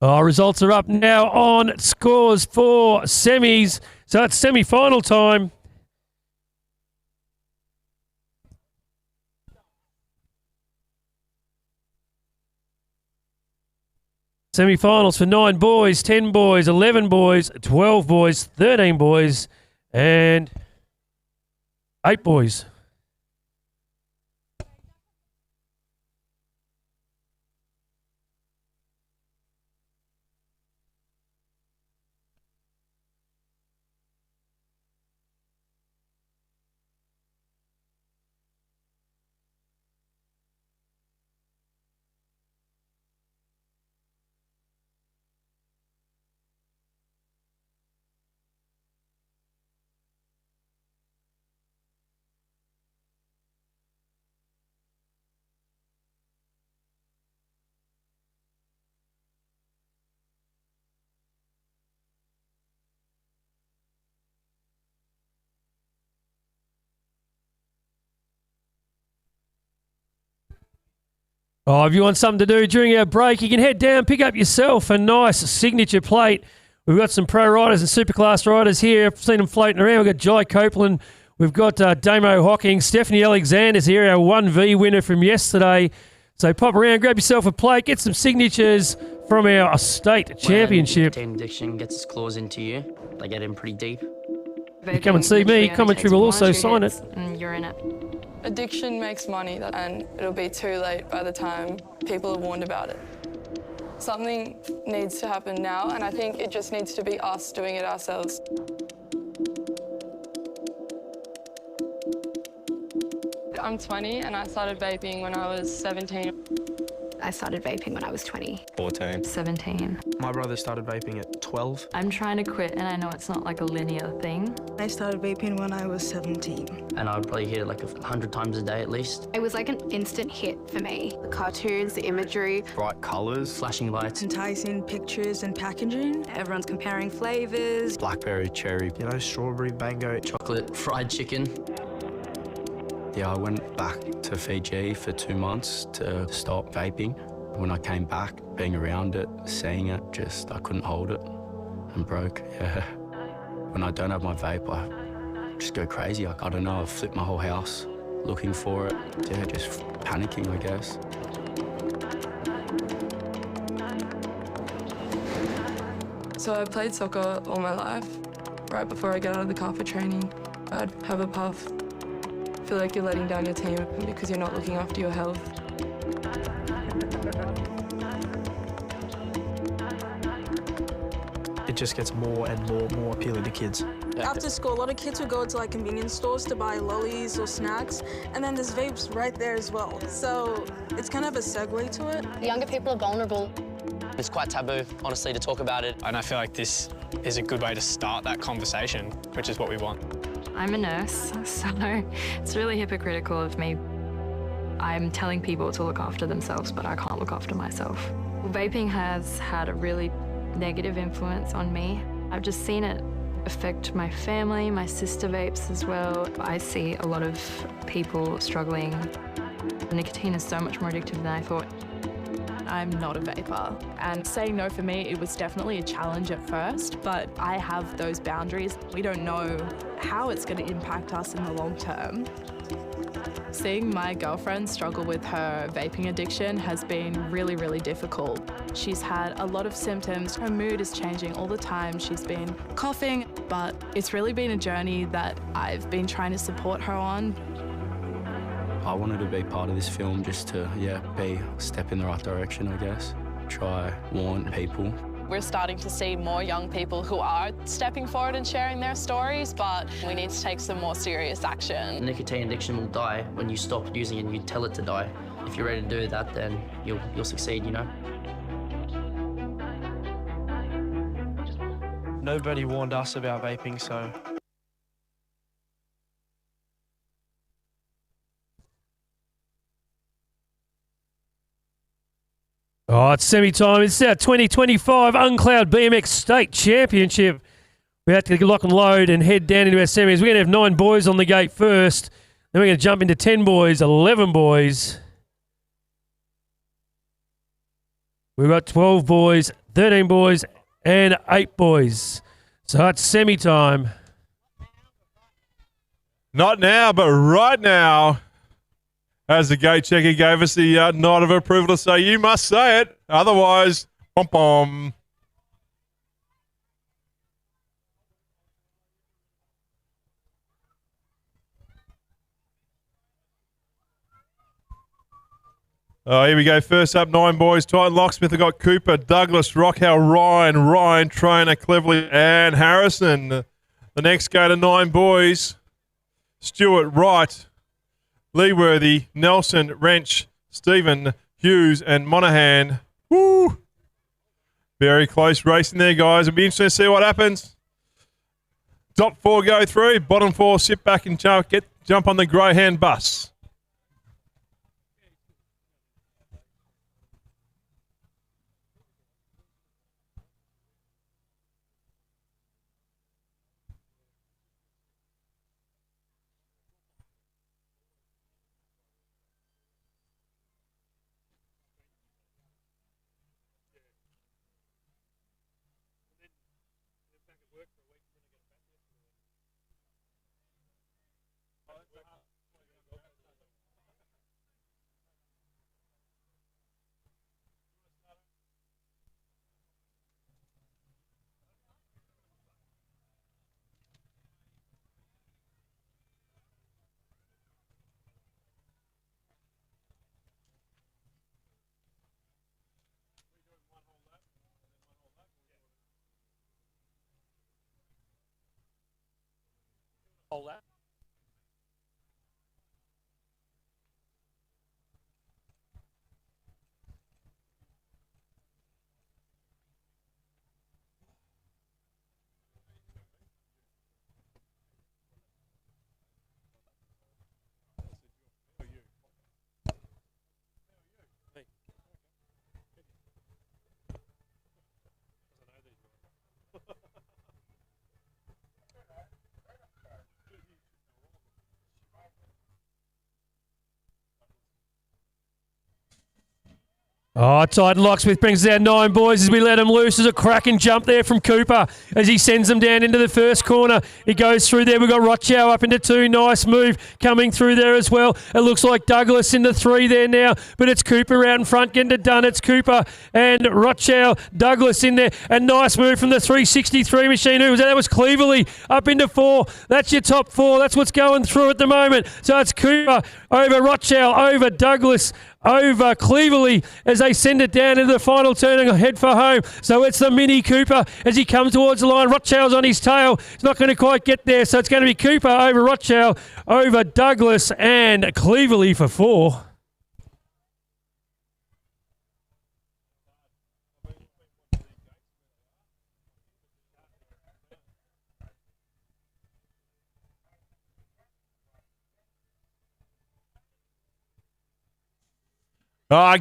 Results are up now on scores for semis. So it's semi-final time. Semi-finals for 9 boys, 10 boys, 11 boys, 12 boys, 13 boys, and 8 boys. If you want something to do during our break, you can head down, pick up yourself a nice signature plate. We've got some pro riders and superclass riders here. I've seen them floating around. We've got Jai Copeland. We've got Damo Hocking. Stephanie Alexander's here, our 1V winner from yesterday. So pop around, grab yourself a plate, get some signatures from our state championship. When addiction gets its claws into you, they get in pretty deep. You come and see me. Commentary will also sign it. And you're in it. Addiction makes money, and it'll be too late by the time people are warned about it. Something needs to happen now, and I think it just needs to be us doing it ourselves. I'm 20 and I started vaping when I was 17. I started vaping when I was 20. 14. 17. My brother started vaping at 12. I'm trying to quit, and I know it's not like a linear thing. I started vaping when I was 17. And I would probably hit it like 100 times a day at least. It was like an instant hit for me. The cartoons, the imagery. Bright colours. Flashing lights. Enticing pictures and packaging. Everyone's comparing flavours. Blackberry, cherry. You know, strawberry, mango. Chocolate, fried chicken. Yeah, I went back to Fiji for 2 months to stop vaping. When I came back, being around it, seeing it, I couldn't hold it and broke, yeah. When I don't have my vape, I just go crazy. I don't know, I flip my whole house looking for it. Yeah, just panicking, I guess. So I played soccer all my life. Right before I get out of the car for training, I'd have a puff. Feel like you're letting down your team because you're not looking after your health. It just gets more and more appealing to kids. After school, a lot of kids would go to like convenience stores to buy lollies or snacks, and then there's vapes right there as well. So it's kind of a segue to it. The younger people are vulnerable. It's quite taboo, honestly, to talk about it. And I feel like this is a good way to start that conversation, which is what we want. I'm a nurse, so it's really hypocritical of me. I'm telling people to look after themselves, but I can't look after myself. Vaping has had a really negative influence on me. I've just seen it affect my family, my sister vapes as well. I see a lot of people struggling. Nicotine is so much more addictive than I thought. I'm not a vapor, and saying no for me, it was definitely a challenge at first, but I have those boundaries. We don't know how it's going to impact us in the long term. Seeing my girlfriend struggle with her vaping addiction has been really, really difficult. She's had a lot of symptoms. Her mood is changing all the time. She's been coughing, but it's really been a journey that I've been trying to support her on. I wanted to be part of this film just to, be a step in the right direction, I guess. Try, warn people. We're starting to see more young people who are stepping forward and sharing their stories, but we need to take some more serious action. Nicotine addiction will die when you stop using it and you tell it to die. If you're ready to do that, then you'll succeed, you know? Nobody warned us about vaping, so... It's semi-time. It's our 2025 Uncloud BMX State Championship. We have to lock and load and head down into our semis. We're going to have 9 boys on the gate first. Then we're going to jump into 10 boys, 11 boys. We've got 12 boys, 13 boys, and 8 boys. So it's semi-time. Not now, but right now. As the gate checker gave us the nod of approval to say, you must say it. Otherwise, pom-pom. Oh, here we go. First up, 9 boys. Titan Locksmith have got Cooper, Douglas, Rockhell, Ryan, Trainer, Cleverly, and Harrison. The next go to 9 boys. Stewart, Wright, Leeworthy, Nelson, Wrench, Stephen, Hughes, and Monaghan. Woo! Very close racing there, guys. It'll be interesting to see what happens. Top 4 go through. Bottom 4 sit back and jump on the Greyhound bus. Oh, Titan Locksmith brings down 9 boys as we let him loose. There's a cracking jump there from Cooper as he sends them down into the first corner. He goes through there. We've got Rochow up into 2. Nice move coming through there as well. It looks like Douglas into 3 there now, but it's Cooper out in front getting it done. It's Cooper and Rochow, Douglas in there. And nice move from the 363 machine. Who was that? That was Cleverly up into 4. That's your top 4. That's what's going through at the moment. So it's Cooper over Rochow, over Douglas, over Cleverly as they send it down into the final turn and head for home. So it's the Mini Cooper as he comes towards the line. Rochow's on his tail. He's not going to quite get there. So it's going to be Cooper over Rochow, over Douglas and Cleverly for 4.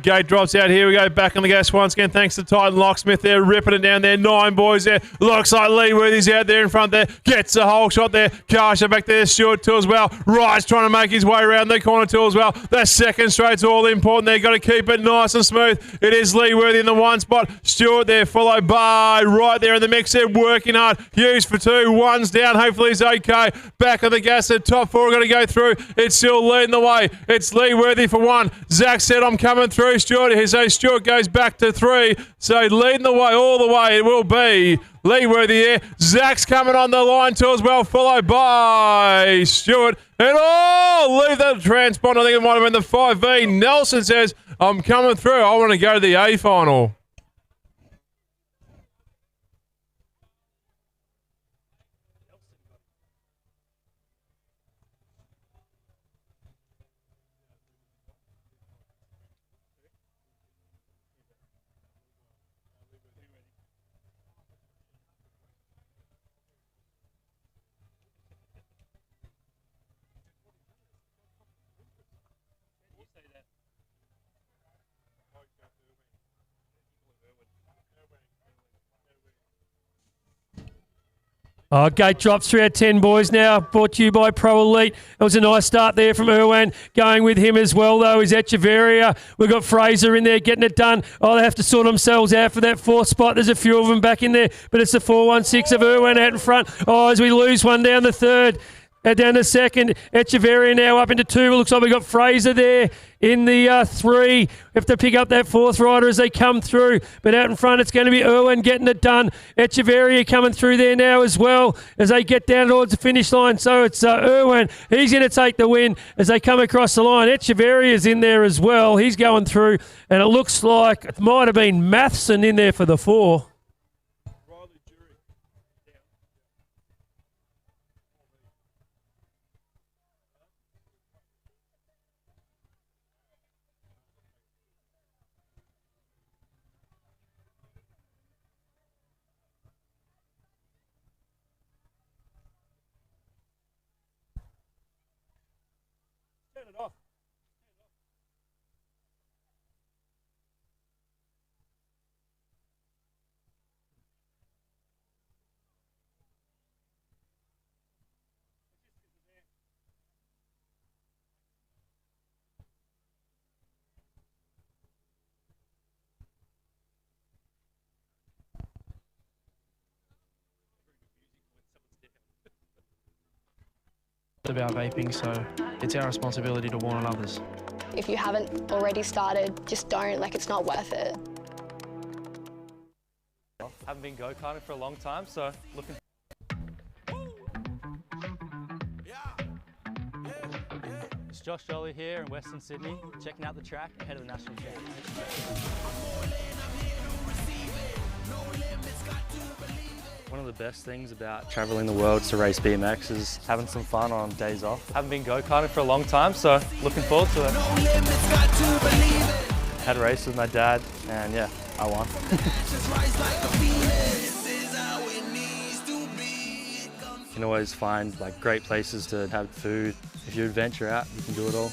Gate drops out. Here we go. Back on the gas once again. Thanks to Titan Locksmith there. Ripping it down there. 9 boys there. Looks like Leeworthy's out there in front there. Gets a whole shot there. Karsha back there. Stewart too as well. Wright's trying to make his way around the corner too as well. That second straight's all important there. Got to keep it nice and smooth. It is Leeworthy in the 1 spot. Stewart there followed by Wright there in the mix there. Working hard. Hughes for 2. 1's down. Hopefully he's okay. Back on the gas. The top 4 are going to go through. It's still leading the way. It's Leeworthy for 1. Zach said I'm coming through. Stewart goes back to 3. So leading the way all the way, it will be Leeworthy there. Zach's coming on the line too as well, followed by Stewart. And leave that transponder. I think it might have been the 5V. Nelson says, I'm coming through. I want to go to the A final. Oh, gate drops through our 10 boys now, brought to you by Pro Elite. It was a nice start there from Irwan. Going with him as well, though, is Echeverria. We've got Fraser in there getting it done. Oh, they have to sort themselves out for that fourth spot. There's a few of them back in there, but it's the 4-1-6 of Irwan out in front. Oh, as we lose one down the third. Down the second, Echeverria now up into 2. It looks like we've got Fraser there in the 3. We have to pick up that fourth rider as they come through. But out in front, it's going to be Irwin getting it done. Echeverria coming through there now as well as they get down towards the finish line. So it's Irwin. He's going to take the win as they come across the line. Echeverria's in there as well. He's going through, and it looks like it might have been Matheson in there for the 4. About vaping, so it's our responsibility to warn others. If you haven't already started, just don't, like it's not worth it. Haven't been go-karting for a long time, so looking. It's Josh Jolly here in Western Sydney, checking out the track ahead of the national champs. One of the best things about travelling the world to race BMX is having some fun on days off. Haven't been go-karting for a long time, so looking forward to it. Had a race with my dad, and yeah, I won. You can always find like great places to have food. If you adventure out, you can do it all.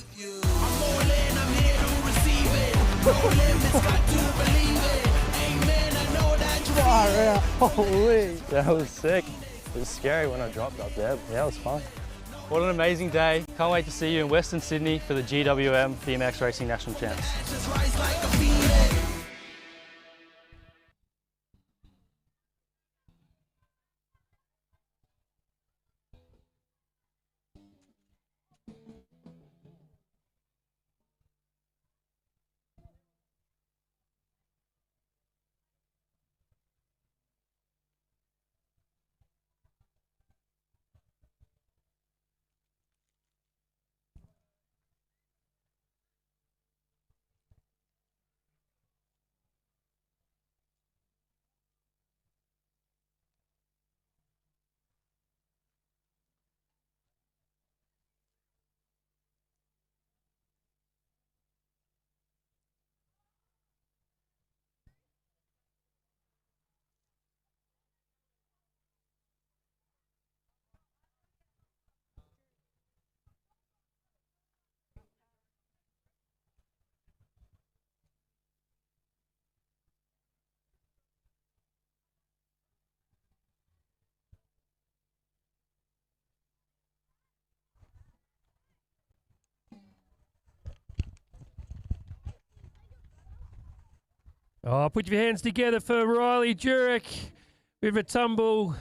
Holy! That was sick. It was scary when I dropped up there, but yeah, it was fun. What an amazing day. Can't wait to see you in Western Sydney for the GWM BMX Racing National Champs. Oh, put your hands together for Riley Jurek with a tumble.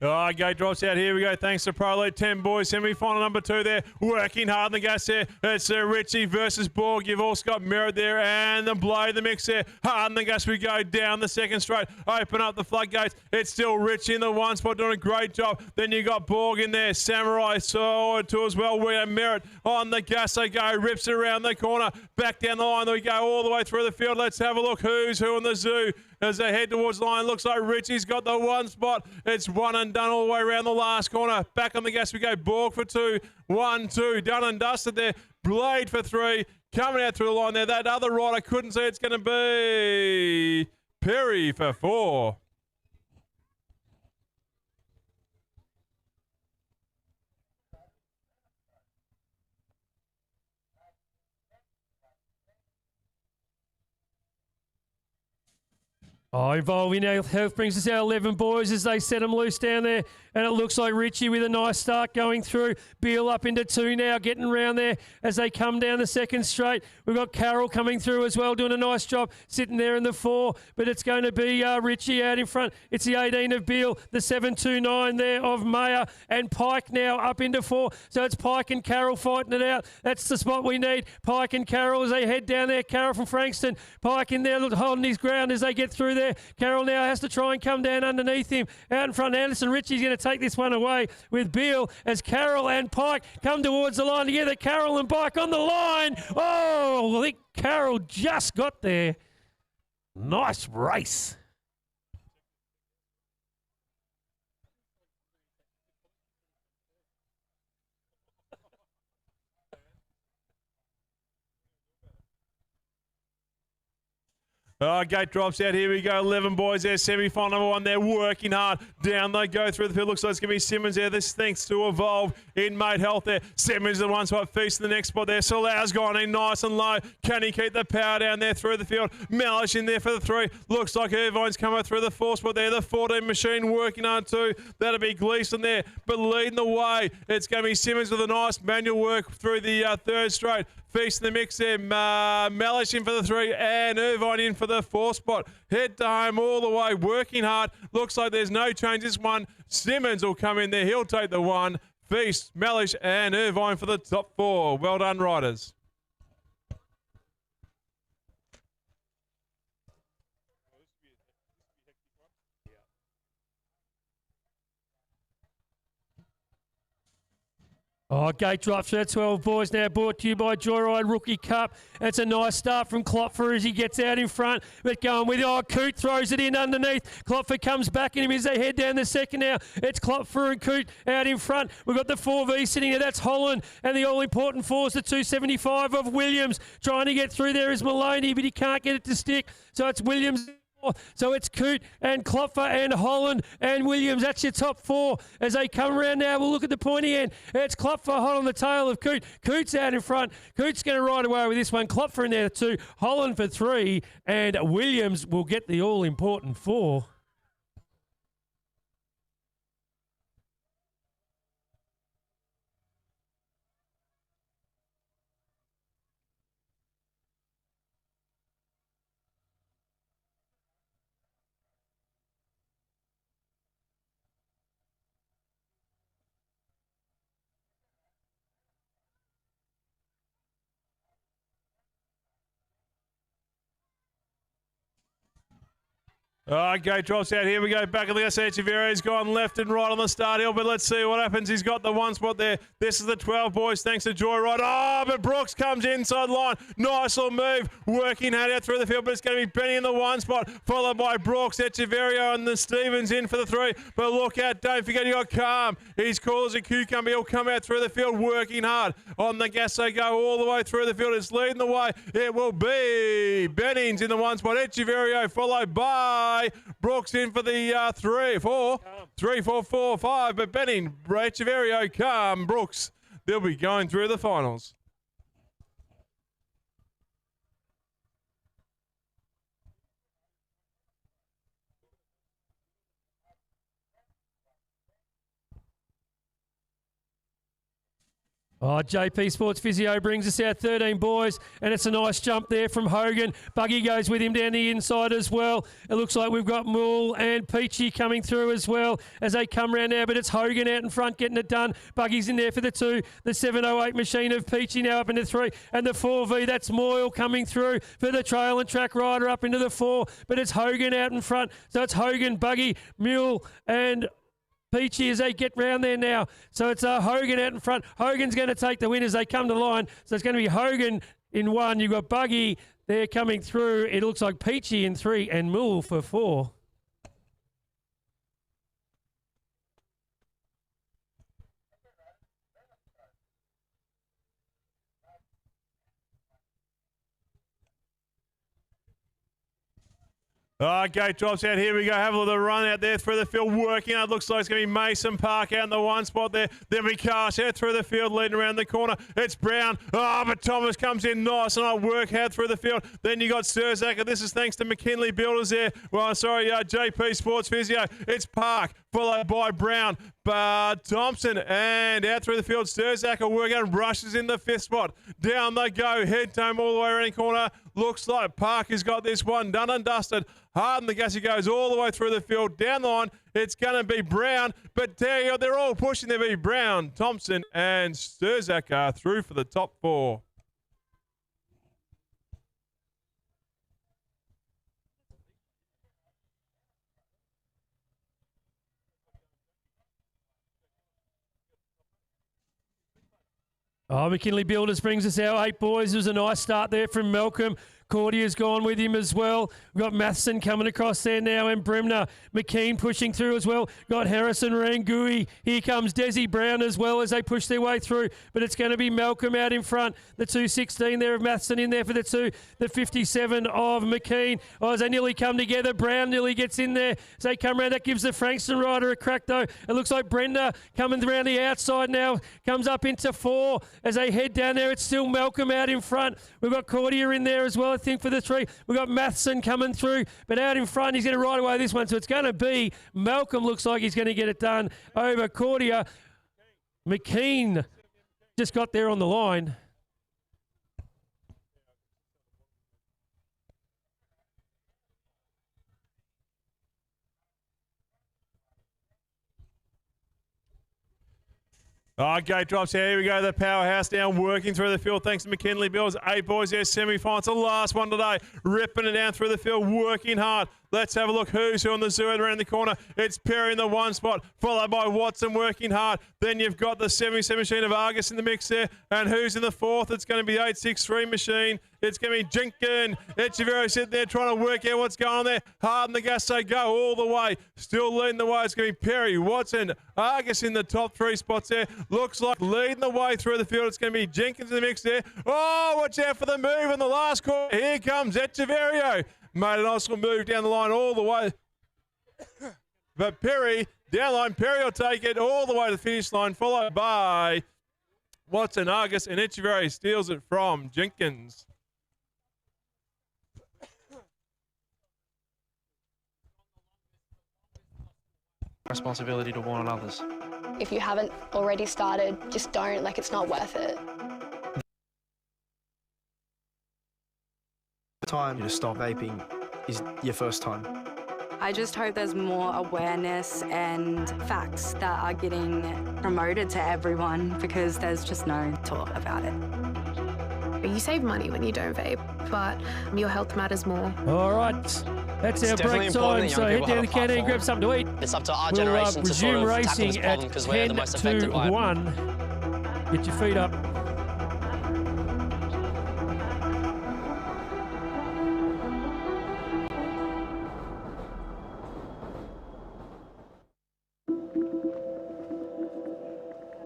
Oh, gate drops out. Here we go. Thanks to Pro Elite 10 boys. Semi-final number 2 there. Working hard on the gas there. It's Richie versus Borg. You've also got Merritt there and the Blade, the mix there. Hard on the gas we go down the second straight. Open up the floodgates. It's still Richie in the one spot doing a great job. Then you got Borg in there. Samurai saw too as well. We have Merritt on the gas. They go. Rips it around the corner. Back down the line. We go all the way through the field. Let's have a look who's who in the zoo. As they head towards the line, looks like Richie's got the one spot. It's one and done all the way around the last corner. Back on the gas we go. Borg for 2. 1, 2. Done and dusted there. Blade for 3. Coming out through the line there. That other rider couldn't see it's going to be Perry for 4. Oh, involving our health brings us our 11 boys as they set them loose down there. And it looks like Richie with a nice start going through. Beale up into 2 now, getting around there as they come down the second straight. We've got Carroll coming through as well, doing a nice job, sitting there in the 4. But it's going to be Richie out in front. It's the 18 of Beale, the 7.29 there of Mayer, and Pike now up into 4. So it's Pike and Carroll fighting it out. That's the spot we need. Pike and Carroll as they head down there. Carroll from Frankston. Pike in there holding his ground as they get through there. Carroll now has to try and come down underneath him. Out in front, Anderson. Richie's going to take this one away with Beale as Carroll and Pike come towards the line together. Carroll and Pike on the line. Oh, I think Carroll just got there. Nice race. Oh, gate drops out. Here we go. 11 boys there. Semi-final number 1. They're working hard. Down they go through the field. Looks like it's going to be Simmons there. This thinks to evolve in mate health there. Simmons the one spot. Feast in the next spot there. Salau's gone in nice and low. Can he keep the power down there through the field? Mellish in there for the 3. Looks like Irvine's come up through the 4 spot there. The 14 machine working on 2. That'll be Gleeson there. But leading the way, it's going to be Simmons with a nice manual work through the 3rd straight. Feast in the mix there. Mellish in for the 3 and Irvine in for the 4 spot. Head to home all the way, working hard. Looks like there's no change. This one, Simmons will come in there. He'll take the 1. Feast, Mellish and Irvine for the top 4. Well done, riders. Oh, gate drops for 12 boys now, brought to you by Joyride Rookie Cup. It's a nice start from Klopfer as he gets out in front, but going with, Coote throws it in underneath. Klopfer comes back in him as they head down the second now. It's Klopfer and Coote out in front. We've got the 4V sitting there, that's Holland, and the all-important 4 is the 275 of Williams. Trying to get through there is Maloney, but he can't get it to stick, so it's Williams. So it's Coote and Klopfer and Holland and Williams. That's your top 4. As they come around now, we'll look at the pointy end. It's Klopfer hot on the tail of Coote. Coote's out in front. Coote's going to ride away with this one. Klopfer in there 2. Holland for 3. And Williams will get the all-important 4. Gate drops out. Here we go. Back of the Echeverria. He's gone left and right on the start hill, but let's see what happens. He's got the 1 spot there. This is the 12 boys, thanks to Joyride. Oh, but Brooks comes inside line. Nice little move. Working hard out through the field, but it's going to be Benny in the 1 spot, followed by Brooks, Echeverria, and the Stevens in for the 3. But look out. Don't forget you got Calm. He's cool as a cucumber. He'll come out through the field working hard. On the gas they go all the way through the field. It's leading the way. It will be Bennings in the 1 spot. Echeverria followed by Brooks in for the 3, 4, 3, 4, 4, 5. But Benning, Echeverria, Calm, Brooks, they'll be going through the finals. Oh, JP Sports Physio brings us our 13 boys, and it's a nice jump there from Hogan. Buggy goes with him down the inside as well. It looks like we've got Mool and Peachy coming through as well as they come round now, but it's Hogan out in front getting it done. Buggy's in there for the 2. The 708 machine of Peachy now up into 3, and the 4V, that's Moyle coming through for the trail and track rider up into the 4, but it's Hogan out in front. So it's Hogan, Buggy, Mule, and Peachy as they get round there now. So it's Hogan out in front. Hogan's going to take the win as they come to line. So it's going to be Hogan in 1. You've got Buggy there coming through. It looks like Peachy in 3 and Mool for 4. Gate drops out. Here we go. Have a look at the run out there through the field. Working out. Looks like it's going to be Mason Park out in the 1 spot there. Then we cast out through the field, leading around the corner. It's Brown. But Thomas comes in nice and I work out through the field. Then you got Sturzacker. This is thanks to McKinley Builders there. Well, sorry, JP Sports Physio. It's Park, followed by Brown. But Thompson and out through the field. Sturzacker working out, rushes in the 5th spot. Down they go. Head home all the way around the corner. Looks like Park has got this one done and dusted. Hard in the gas, he goes all the way through the field. Down the line, it's going to be Brown. But there you go, they're all pushing. There be Brown, Thompson, and Sturzacker through for the top 4. Oh, McKinley Builders brings us our 8 boys. It was a nice start there from Malcolm. Cordia's gone with him as well. We've got Matheson coming across there now and Bremner. McKean pushing through as well. Got Harrison Rangui. Here comes Desi Brown as well as they push their way through. But it's going to be Malcolm out in front. The 216 there of Matheson in there for the 2. The 57 of McKean. Oh, as they nearly come together. Brown nearly gets in there. As they come around, that gives the Frankston rider a crack though. It looks like Brenda coming around the outside now. Comes up into 4. As they head down there, it's still Malcolm out in front. We've got Cordia in there as well, I think, for the 3. We've got Matheson coming through, but out in front, he's going to ride away this one. So it's going to be Malcolm, looks like he's going to get it done over Cordia. McKean just got there on the line. Gate drops here. Here we go. The powerhouse now working through the field thanks to McKinley Bills. 8 boys there, semi-finals. The last one today. Ripping it down through the field, working hard. Let's have a look who's who on the zoo around the corner. It's Perry in the 1 spot, followed by Watson working hard. Then you've got the 77 machine of Argus in the mix there. And who's in the 4th? It's going to be 863 machine. It's going to be Jinkin. Echeverria sitting there trying to work out what's going on there. Hard in the gas, they go all the way. Still leading the way. It's going to be Perry, Watson, Argus in the top 3 spots there. Looks like leading the way through the field. It's going to be Jenkins in the mix there. Oh, watch out for the move in the last corner. Here comes Echeverria. Made a nice little move down the line all the way. But Perry, down the line, Perry will take it all the way to the finish line, followed by Watson, Argus, and Echeverria steals it from Jenkins. Responsibility to warn others. If you haven't already started, just don't. Like, it's not worth it. Time to stop vaping is your first time. I just hope there's more awareness and facts that are getting promoted to everyone because there's just no talk about it. You save money when you don't vape, but your health matters more. All right, that's our break time. So head down to the canteen and grab something to eat. It's up to our We'll generation to sort resume of tackle this racing problem at because we're the 10 most affected to by it. 1. Get your feet up.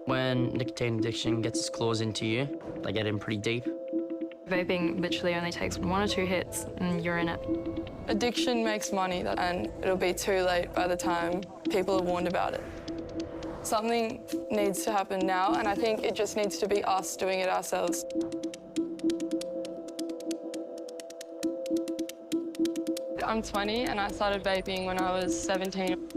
When nicotine addiction gets its claws into you, they get in pretty deep. Vaping literally only takes 1 or 2 hits and you're in it. Addiction makes money and it'll be too late by the time people are warned about it. Something needs to happen now and I think it just needs to be us doing it ourselves. I'm 20 and I started vaping when I was 17.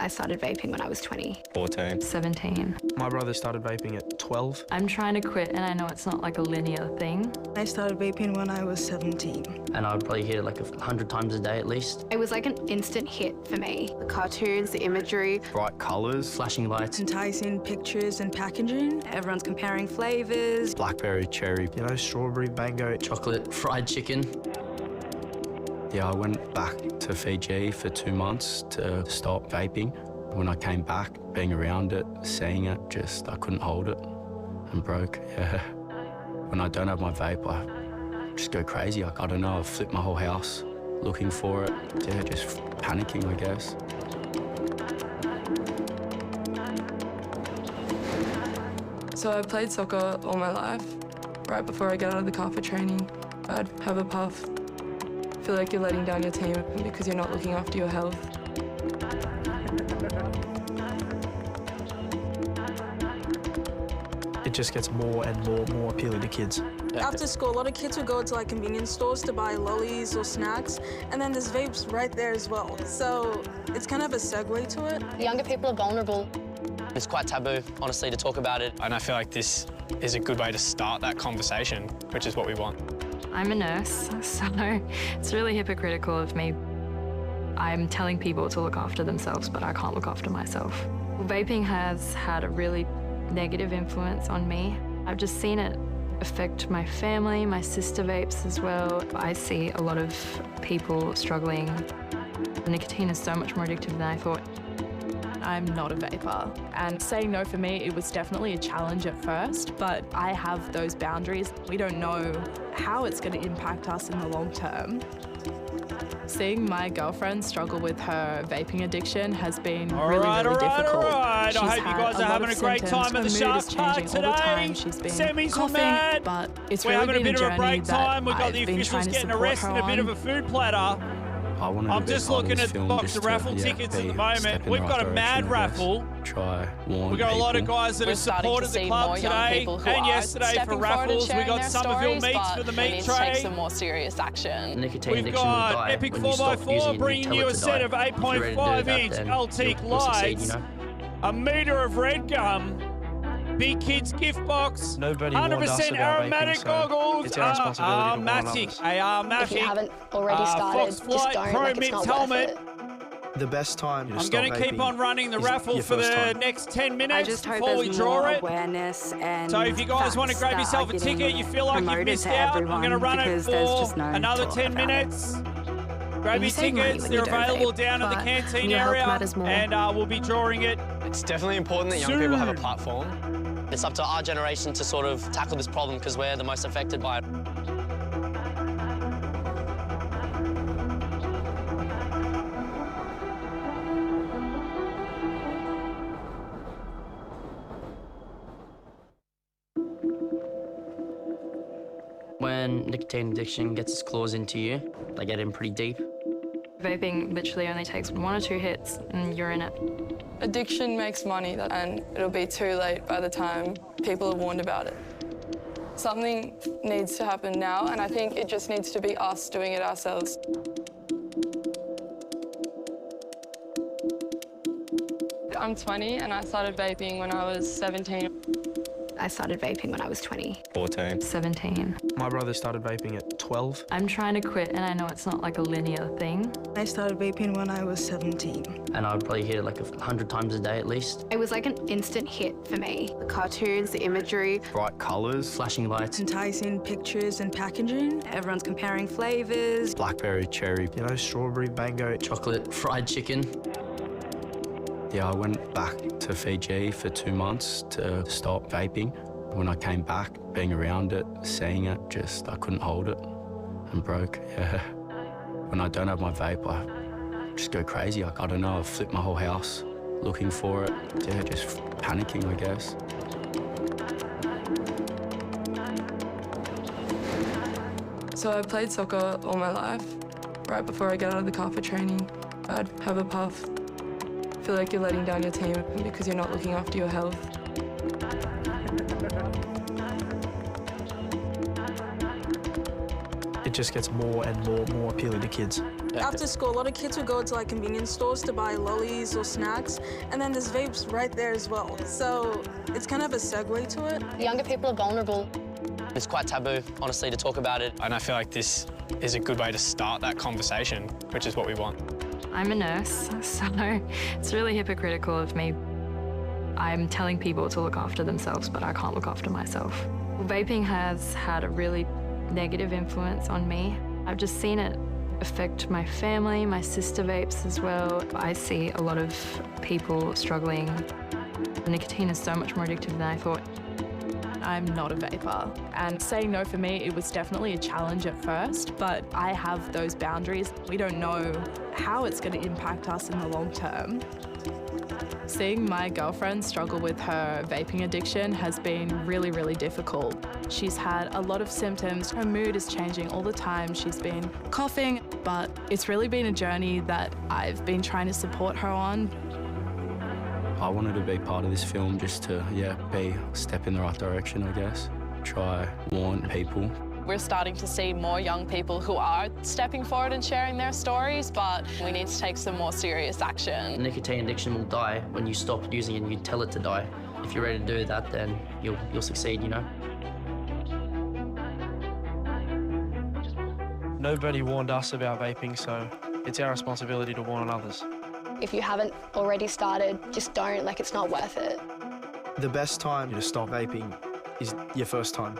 I started vaping when I was 20. 14. 17. My brother started vaping at 12. I'm trying to quit, and I know it's not like a linear thing. I started vaping when I was 17. And I would probably hear it like 100 times a day at least. It was like an instant hit for me. The cartoons, the imagery. Bright colours. Flashing lights. Enticing pictures and packaging. Everyone's comparing flavours. Blackberry, cherry. You know, strawberry, mango. Chocolate, fried chicken. Yeah, I went back to Fiji for 2 months to stop vaping. When I came back, being around it, seeing it, I couldn't hold it and broke, yeah. When I don't have my vape, I just go crazy. I don't know, I flip my whole house looking for it. Yeah, just panicking, I guess. So I played soccer all my life. Right before I get out of the car for training, I'd have a puff. Feel like you're letting down your team because you're not looking after your health. It just gets more and more appealing to kids. After school, a lot of kids would go to like convenience stores to buy lollies or snacks, and then there's vapes right there as well. So it's kind of a segue to it. Younger people are vulnerable. It's quite taboo, honestly, to talk about it. And I feel like this is a good way to start that conversation, which is what we want. I'm a nurse, so it's really hypocritical of me. I'm telling people to look after themselves, but I can't look after myself. Vaping has had a really negative influence on me. I've just seen it affect my family, my sister vapes as well. I see a lot of people struggling. Nicotine is so much more addictive than I thought. I'm not a vapor, and saying no for me, it was definitely a challenge at first, but I have those boundaries. We don't know how it's going to impact us in the long term. Seeing my girlfriend struggle with her vaping addiction has been really difficult. All right. She's I hope you guys are having a great time at the Shark Park today. She's been Semis were coughing, mad. but it's We're really having a been bit of a break journey time. We've got that the I've been officials trying to getting support arrested her and a bit of on. a food platter. I wanted I'm just looking at the box of raffle yeah, tickets at the step moment. in We've the got right a mad direction, I guess. raffle. Try warn We've got a lot of people. guys that have supported the club today and yesterday for raffles. We've got some of your meats for the meat tray. Take some more serious action. Nicotine We've addiction will got die Epic when you stop 4x4 using it bringing and you tell a it to set die. of If you're ready to do that, 8.5-inch then Altique you'll succeed, lights, you know? a metre of red gum, Big Kids gift box, Nobody warned us 100% about aromatic vaping, so goggles, it's our responsibility to warn Matic, If you Matic, haven't already started, Fox just Flight don't. Pro Like, it's Mix not helmet. worth it. The best time to I'm stop going to keep vaping on running the is raffle your for first the time. next 10 I minutes just hope before we there's draw more it. awareness and So if you guys want to facts grab that yourself are a ticket, getting you feel like you've promoted missed to out, I'm everyone going to run it because there's for just no another talk 10 about it. minutes. Grab You your save money tickets, when they're you don't available vape, down at the but canteen your health area, matters more. and we'll be drawing it. It's definitely important that young people have a Soon. platform. It's up to our generation to sort of tackle this problem because we're the most affected by it. When nicotine addiction gets its claws into you, they get in pretty deep. Vaping literally only takes 1 or 2 hits and you're in it. Addiction makes money, and it'll be too late by the time people are warned about it. Something needs to happen now, and I think it just needs to be us doing it ourselves. I'm 20 and I started vaping when I was 17. I started vaping when I was 20. 14. 17. My brother started vaping at 12. I'm trying to quit, and I know it's not like a linear thing. I started vaping when I was 17. And I would probably hear it like 100 times a day at least. It was like an instant hit for me. The cartoons, the imagery. Bright colours. Flashing lights. Enticing pictures and packaging. Everyone's comparing flavours. Blackberry, cherry. You know, strawberry, mango. Chocolate, fried chicken. Yeah, I went back to Fiji for 2 months to stop vaping. When I came back, being around it, seeing it, I couldn't hold it and broke, yeah. When I don't have my vape, I just go crazy. I don't know, I flip my whole house looking for it. Yeah, just panicking, I guess. So I played soccer all my life. Right before I get out of the car for training, I'd have a puff. Feel like you're letting down your team because you're not looking after your health. it just gets more and more appealing to kids. After school, a lot of kids would go to like convenience stores to buy lollies or snacks, and then there's vapes right there as well. So it's kind of a segue to it. Younger people are vulnerable. It's quite taboo, honestly, to talk about it. And I feel like this is a good way to start that conversation, which is what we want. I'm a nurse, so it's really hypocritical of me. I'm telling people to look after themselves, but I can't look after myself. Vaping has had a really negative influence on me. I've just seen it affect my family, my sister vapes as well. I see a lot of people struggling. Nicotine is so much more addictive than I thought. I'm not a vapor, and saying no for me, it was definitely a challenge at first, but I have those boundaries. We don't know how it's going to impact us in the long term. Seeing my girlfriend struggle with her vaping addiction has been really, really difficult. She's had a lot of symptoms. Her mood is changing all the time. She's been coughing, but it's really been a journey that I've been trying to support her on. I wanted to be part of this film just to, be a step in the right direction, I guess. Try warn people. We're starting to see more young people who are stepping forward and sharing their stories, but we need to take some more serious action. Nicotine addiction will die when you stop using it and you tell it to die. If you're ready to do that, then you'll succeed, you know? Nobody warned us about vaping, so it's our responsibility to warn others. If you haven't already started, just don't, it's not worth it. The best time to stop vaping is your first time.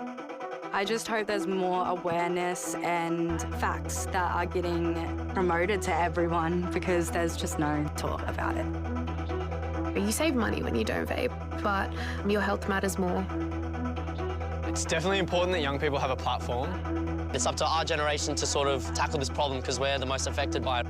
I just hope there's more awareness and facts that are getting promoted to everyone because there's just no talk about it. You save money when you don't vape, but your health matters more. It's definitely important that young people have a platform. It's up to our generation to sort of tackle this problem because we're the most affected by it.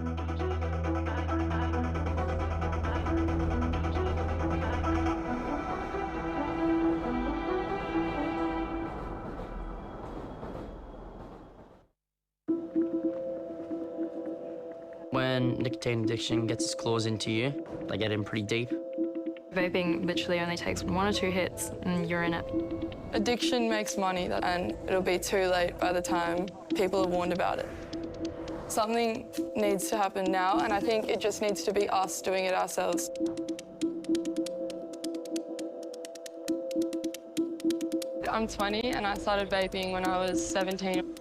When nicotine addiction gets its claws into you, they get in pretty deep. Vaping literally only takes 1 or 2 hits and you're in it. Addiction makes money, and it'll be too late by the time people are warned about it. Something needs to happen now, and I think it just needs to be us doing it ourselves. I'm 20 and I started vaping when I was 17.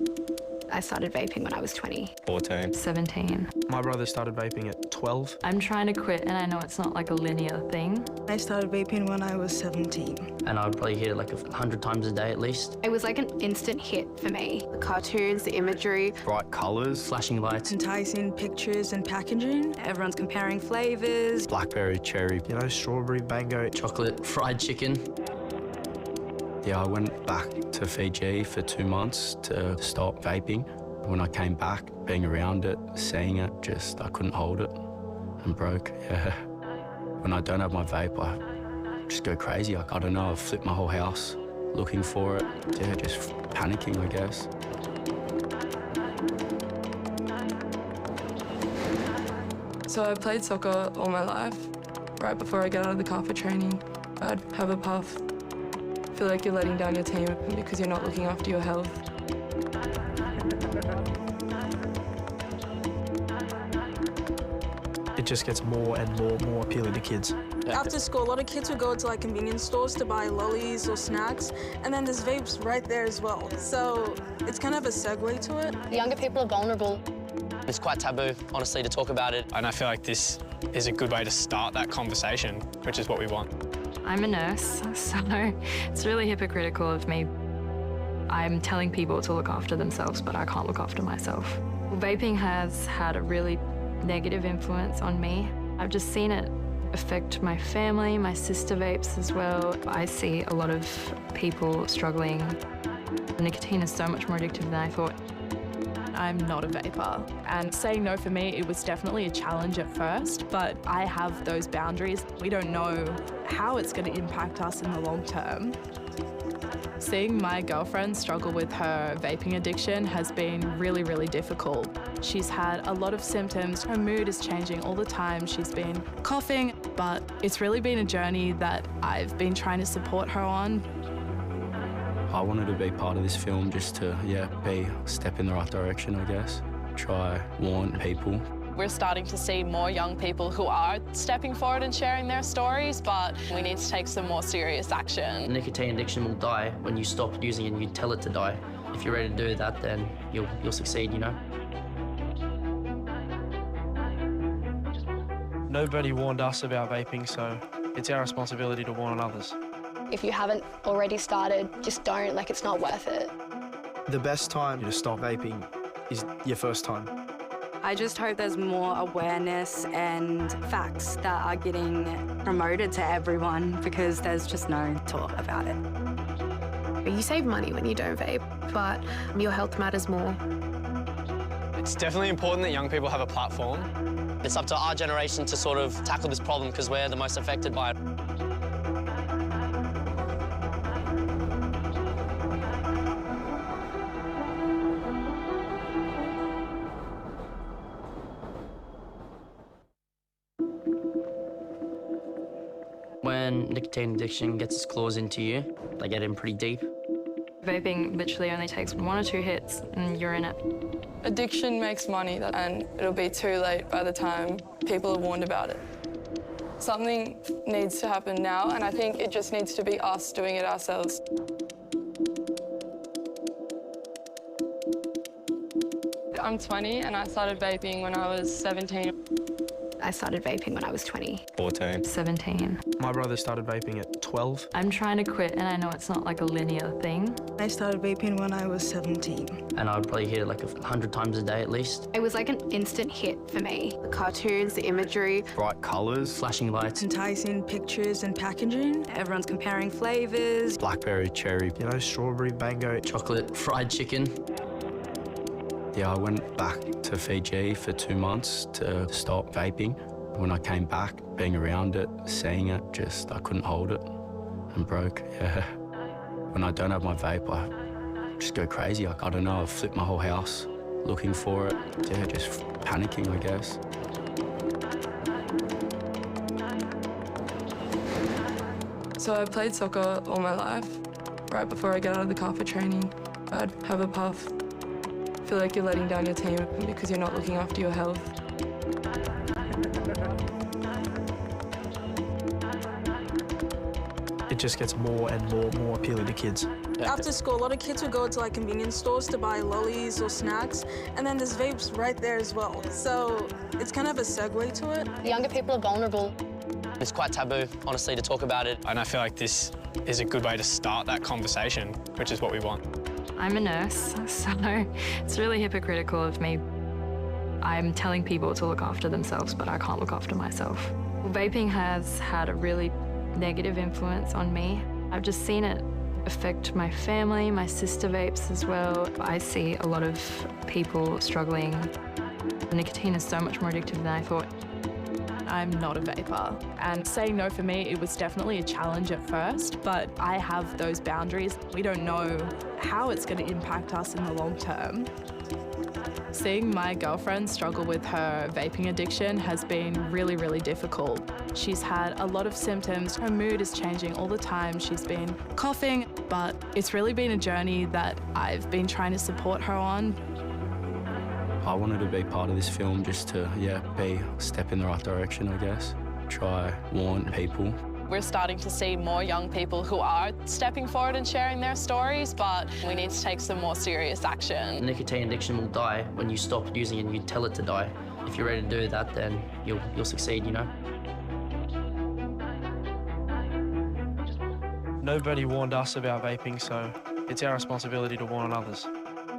I started vaping when I was 20. 14. 17. My brother started vaping at 12. I'm trying to quit, and I know it's not like a linear thing. I started vaping when I was 17. And I would probably hit it 100 times a day at least. It was like an instant hit for me. The cartoons, the imagery. Bright colours. Flashing lights. Enticing pictures and packaging. Everyone's comparing flavours. Blackberry, cherry. Strawberry, mango. Chocolate, fried chicken. Yeah, I went back to Fiji for 2 months to stop vaping. When I came back, being around it, seeing it, I couldn't hold it and broke, When I don't have my vape, I just go crazy. I don't know, I flip my whole house looking for it. Just panicking, I guess. So I played soccer all my life. Right before I get out of the car for training, I'd have a puff. Feel like you're letting down your team because you're not looking after your health. It just gets more and more appealing to kids. After school, a lot of kids would go to convenience stores to buy lollies or snacks, and then there's vapes right there as well. So it's kind of a segue to it. Younger people are vulnerable. It's quite taboo, honestly, to talk about it. And I feel like this is a good way to start that conversation, which is what we want. I'm a nurse, so it's really hypocritical of me. I'm telling people to look after themselves, but I can't look after myself. Vaping has had a really negative influence on me. I've just seen it affect my family, my sister vapes as well. I see a lot of people struggling. Nicotine is so much more addictive than I thought. I'm not a vapor, and saying no for me, it was definitely a challenge at first, but I have those boundaries. We don't know how it's going to impact us in the long term. Seeing my girlfriend struggle with her vaping addiction has been really, really difficult. She's had a lot of symptoms. Her mood is changing all the time. She's been coughing, but it's really been a journey that I've been trying to support her on. I wanted to be part of this film just to, be a step in the right direction, I guess. Try warn people. We're starting to see more young people who are stepping forward and sharing their stories, but we need to take some more serious action. Nicotine addiction will die when you stop using it and you tell it to die. If you're ready to do that, then you'll succeed, you know? Nobody warned us about vaping, so it's our responsibility to warn others. If you haven't already started, just don't, it's not worth it. The best time to stop vaping is your first time. I just hope there's more awareness and facts that are getting promoted to everyone because there's just no talk about it. You save money when you don't vape, but your health matters more. It's definitely important that young people have a platform. It's up to our generation to sort of tackle this problem because we're the most affected by it. When nicotine addiction gets its claws into you, they get in pretty deep. Vaping literally only takes 1 or 2 hits and you're in it. Addiction makes money and it'll be too late by the time people are warned about it. Something needs to happen now and I think it just needs to be us doing it ourselves. I'm 20 and I started vaping when I was 17. I started vaping when I was 20. 14. 17. My brother started vaping at 12. I'm trying to quit and I know it's not like a linear thing. I started vaping when I was 17. And I would probably hit it 100 times a day at least. It was like an instant hit for me. The cartoons, the imagery. Bright colours. Flashing lights. Enticing pictures and packaging. Everyone's comparing flavours. Blackberry, cherry. Strawberry, mango. Chocolate, fried chicken. Yeah, I went back to Fiji for 2 months to stop vaping. When I came back, being around it, seeing it, I couldn't hold it and broke, yeah. When I don't have my vape, I just go crazy. I don't know, I flip my whole house looking for it. Yeah, just panicking, I guess. So I played soccer all my life. Right before I get out of the car for training, I'd have a puff. Feel like you're letting down your team because you're not looking after your health. It just gets more and more appealing to kids. After school, a lot of kids would go to convenience stores to buy lollies or snacks, and then there's vapes right there as well. So it's kind of a segue to it. Younger people are vulnerable. It's quite taboo, honestly, to talk about it. And I feel like this is a good way to start that conversation, which is what we want. I'm a nurse, so it's really hypocritical of me. I'm telling people to look after themselves, but I can't look after myself. Vaping has had a really negative influence on me. I've just seen it affect my family, my sister vapes as well. I see a lot of people struggling. Nicotine is so much more addictive than I thought. I'm not a vapor, and saying no for me, it was definitely a challenge at first, but I have those boundaries. We don't know how it's going to impact us in the long term. Seeing my girlfriend struggle with her vaping addiction has been really, really difficult. She's had a lot of symptoms. Her mood is changing all the time. She's been coughing, but it's really been a journey that I've been trying to support her on. I wanted to be part of this film just to, be a step in the right direction, I guess. Try warn people. We're starting to see more young people who are stepping forward and sharing their stories, but we need to take some more serious action. Nicotine addiction will die when you stop using it and you tell it to die. If you're ready to do that, then you'll succeed, you know? Nobody warned us about vaping, so it's our responsibility to warn others.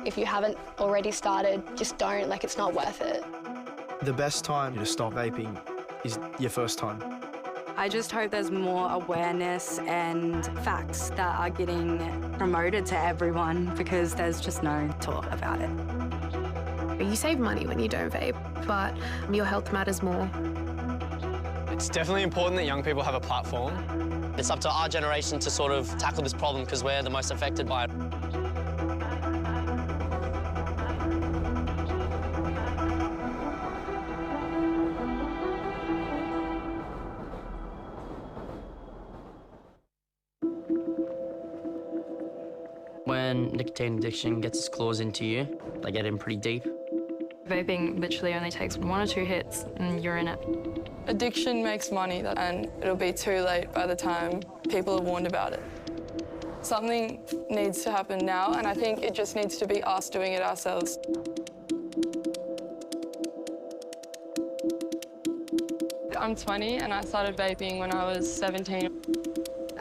If you haven't already started, just don't, it's not worth it. The best time to stop vaping is your first time. I just hope there's more awareness and facts that are getting promoted to everyone because there's just no talk about it. You save money when you don't vape, but your health matters more. It's definitely important that young people have a platform. It's up to our generation to sort of tackle this problem because we're the most affected by it. When nicotine addiction gets its claws into you, they get in pretty deep. Vaping literally only takes 1 or 2 hits and you're in it. Addiction makes money, and it'll be too late by the time people are warned about it. Something needs to happen now, and I think it just needs to be us doing it ourselves. I'm 20 and I started vaping when I was 17.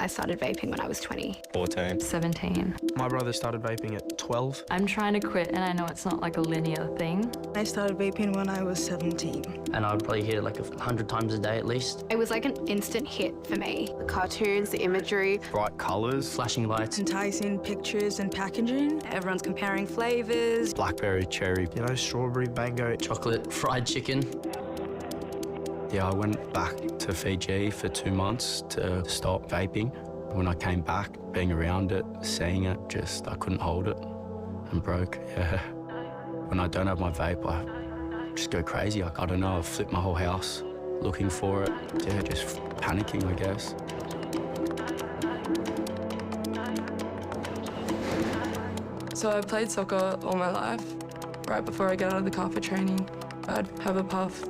I started vaping when I was 20. 14. 17. My brother started vaping at 12. I'm trying to quit and I know it's not like a linear thing. I started vaping when I was 17. And I would probably hit it like 100 times a day at least. It was like an instant hit for me. The cartoons, the imagery. Bright colours. Flashing lights. Enticing pictures and packaging. Everyone's comparing flavours. Blackberry, cherry. You know, strawberry, mango. Chocolate, fried chicken. Yeah, I went back to Fiji for 2 months to stop vaping. When I came back, being around it, seeing it, I couldn't hold it and broke, yeah. When I don't have my vape, I just go crazy. I don't know, I flip my whole house looking for it. Yeah, just panicking, I guess. So I played soccer all my life. Right before I get out of the car for training, I'd have a puff.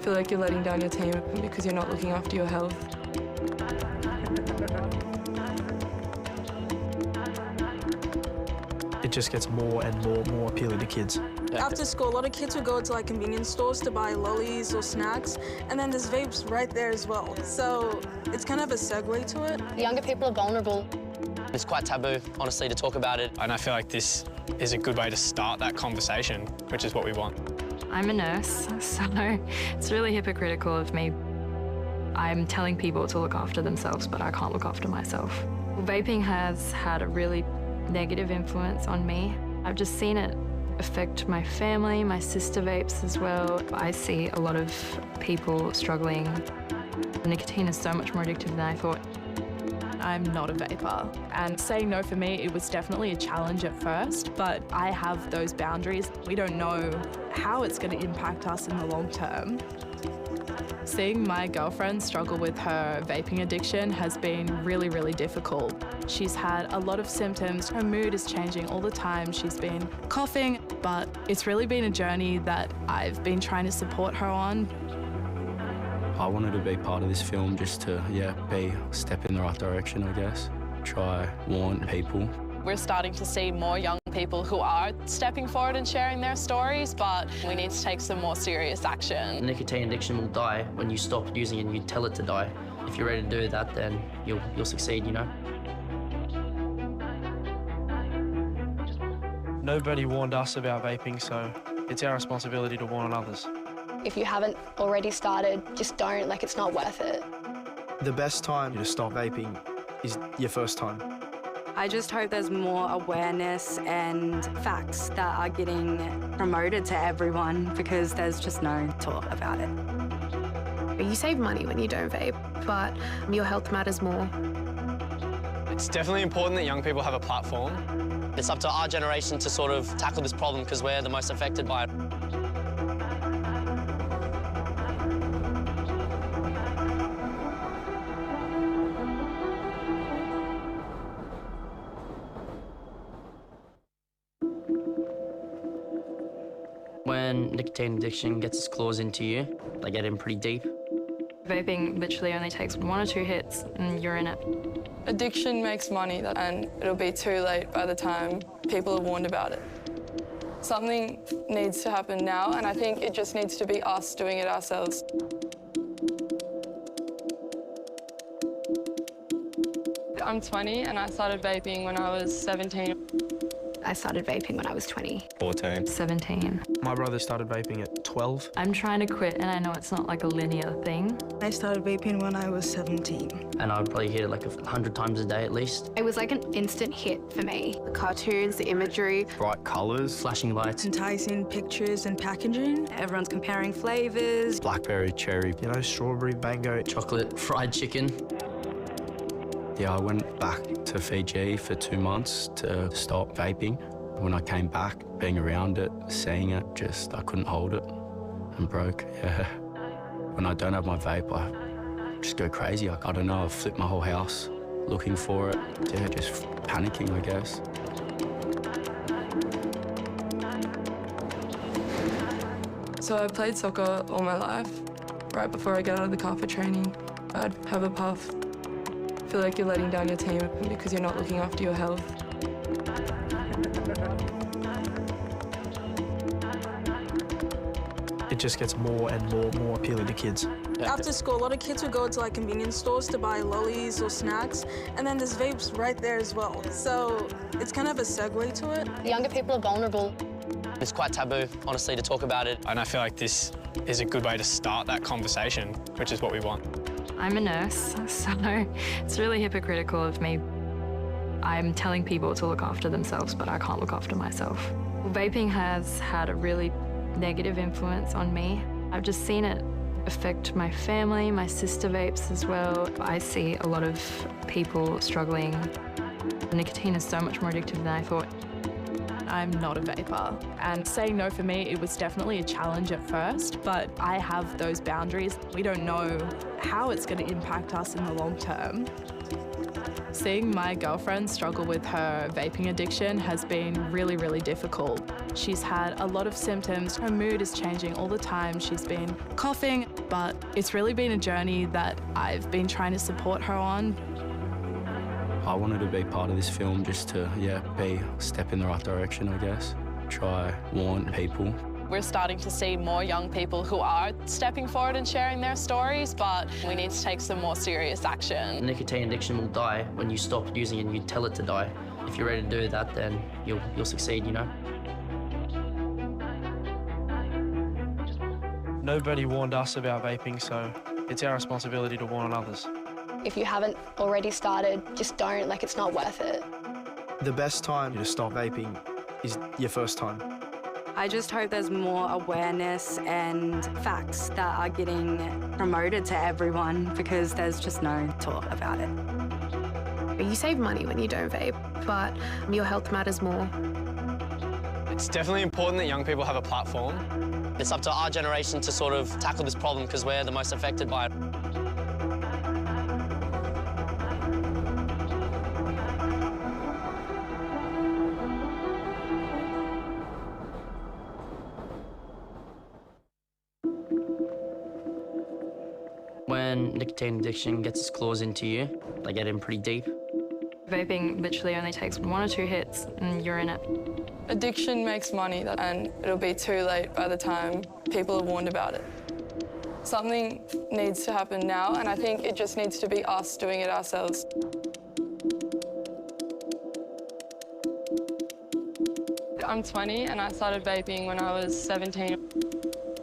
Feel like you're letting down your team because you're not looking after your health. It just gets more and more appealing to kids. After school, a lot of kids would go to like convenience stores to buy lollies or snacks, and then there's vapes right there as well. So it's kind of a segue to it. Younger people are vulnerable. It's quite taboo, honestly, to talk about it. And I feel like this is a good way to start that conversation, which is what we want. I'm a nurse, so it's really hypocritical of me. I'm telling people to look after themselves, but I can't look after myself. Vaping has had a really negative influence on me. I've just seen it affect my family, my sister vapes as well. I see a lot of people struggling. Nicotine is so much more addictive than I thought. I'm not a vapor, and saying no for me, it was definitely a challenge at first, but I have those boundaries. We don't know how it's going to impact us in the long term. Seeing my girlfriend struggle with her vaping addiction has been really, really difficult. She's had a lot of symptoms. Her mood is changing all the time. She's been coughing, but it's really been a journey that I've been trying to support her on. I wanted to be part of this film just to, be a step in the right direction, I guess. Try, warn people. We're starting to see more young people who are stepping forward and sharing their stories, but we need to take some more serious action. Nicotine addiction will die when you stop using it and you tell it to die. If you're ready to do that, then you'll succeed, you know? Nobody warned us about vaping, so it's our responsibility to warn others. If you haven't already started, just don't, it's not worth it. The best time to stop vaping is your first time. I just hope there's more awareness and facts that are getting promoted to everyone because there's just no talk about it. You save money when you don't vape, but your health matters more. It's definitely important that young people have a platform. It's up to our generation to sort of tackle this problem because we're the most affected by it. When nicotine addiction gets its claws into you, they get in pretty deep. Vaping literally only takes 1 or 2 hits and you're in it. Addiction makes money, and it'll be too late by the time people are warned about it. Something needs to happen now, and I think it just needs to be us doing it ourselves. I'm 20 and I started vaping when I was 17. I started vaping when I was 20. 14. 17. My brother started vaping at 12. I'm trying to quit and I know it's not like a linear thing. I started vaping when I was 17. And I would probably hit it 100 times a day at least. It was like an instant hit for me. The cartoons, the imagery. Bright colours. Flashing lights. Enticing pictures and packaging. Everyone's comparing flavours. Blackberry, cherry. You know, strawberry, mango. Chocolate, fried chicken. Yeah, I went back to Fiji for 2 months to stop vaping. When I came back, being around it, seeing it, I couldn't hold it and broke, yeah. When I don't have my vape, I just go crazy. I don't know, I flip my whole house looking for it. Yeah, just panicking, I guess. So I played soccer all my life. Right before I get out of the car for training, I'd have a puff. Feel like you're letting down your team because you're not looking after your health. It just gets more and more appealing to kids. After school, a lot of kids would go to like convenience stores to buy lollies or snacks, and then there's vapes right there as well. So it's kind of a segue to it. Younger people are vulnerable. It's quite taboo, honestly, to talk about it. And I feel like this is a good way to start that conversation, which is what we want. I'm a nurse, so it's really hypocritical of me. I'm telling people to look after themselves, but I can't look after myself. Vaping has had a really negative influence on me. I've just seen it affect my family, my sister vapes as well. I see a lot of people struggling. Nicotine is so much more addictive than I thought. I'm not a vapor, and saying no for me, it was definitely a challenge at first, but I have those boundaries. We don't know how it's going to impact us in the long term. Seeing my girlfriend struggle with her vaping addiction has been really, really difficult. She's had a lot of symptoms. Her mood is changing all the time. She's been coughing, but it's really been a journey that I've been trying to support her on. I wanted to be part of this film just to, be a step in the right direction, I guess. Try, warn people. We're starting to see more young people who are stepping forward and sharing their stories, but we need to take some more serious action. Nicotine addiction will die when you stop using it and you tell it to die. If you're ready to do that, then you'll succeed, you know? Nobody warned us about vaping, so it's our responsibility to warn others. If you haven't already started, just don't, it's not worth it. The best time to stop vaping is your first time. I just hope there's more awareness and facts that are getting promoted to everyone because there's just no talk about it. You save money when you don't vape, but your health matters more. It's definitely important that young people have a platform. It's up to our generation to sort of tackle this problem because we're the most affected by it. When nicotine addiction gets its claws into you, they get in pretty deep. Vaping literally only takes 1 or 2 hits and you're in it. Addiction makes money, and it'll be too late by the time people are warned about it. Something needs to happen now, and I think it just needs to be us doing it ourselves. I'm 20 and I started vaping when I was 17.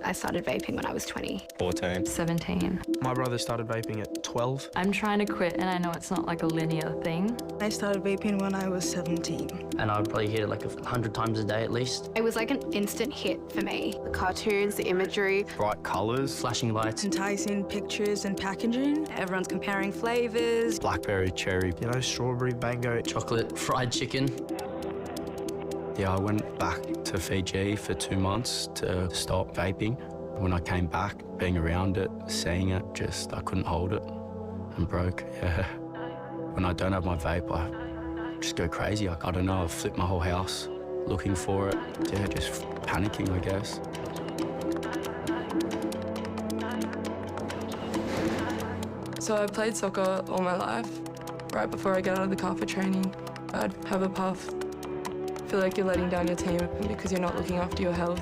I started vaping when I was 20. 14. 17. My brother started vaping at 12. I'm trying to quit, and I know it's not a linear thing. I started vaping when I was 17. And I would probably hit it 100 times a day at least. It was an instant hit for me. The cartoons, the imagery. Bright colours. Flashing lights. Enticing pictures and packaging. Everyone's comparing flavours. Blackberry, cherry. Strawberry, mango. Chocolate, fried chicken. Yeah, I went back to Fiji for 2 months to stop vaping. When I came back, being around it, seeing it, I couldn't hold it and broke, When I don't have my vape, I just go crazy. I don't know, I flip my whole house looking for it. Just panicking, I guess. So I played soccer all my life. Right before I get out of the car for training, I'd have a puff. Feel like you're letting down your team because you're not looking after your health.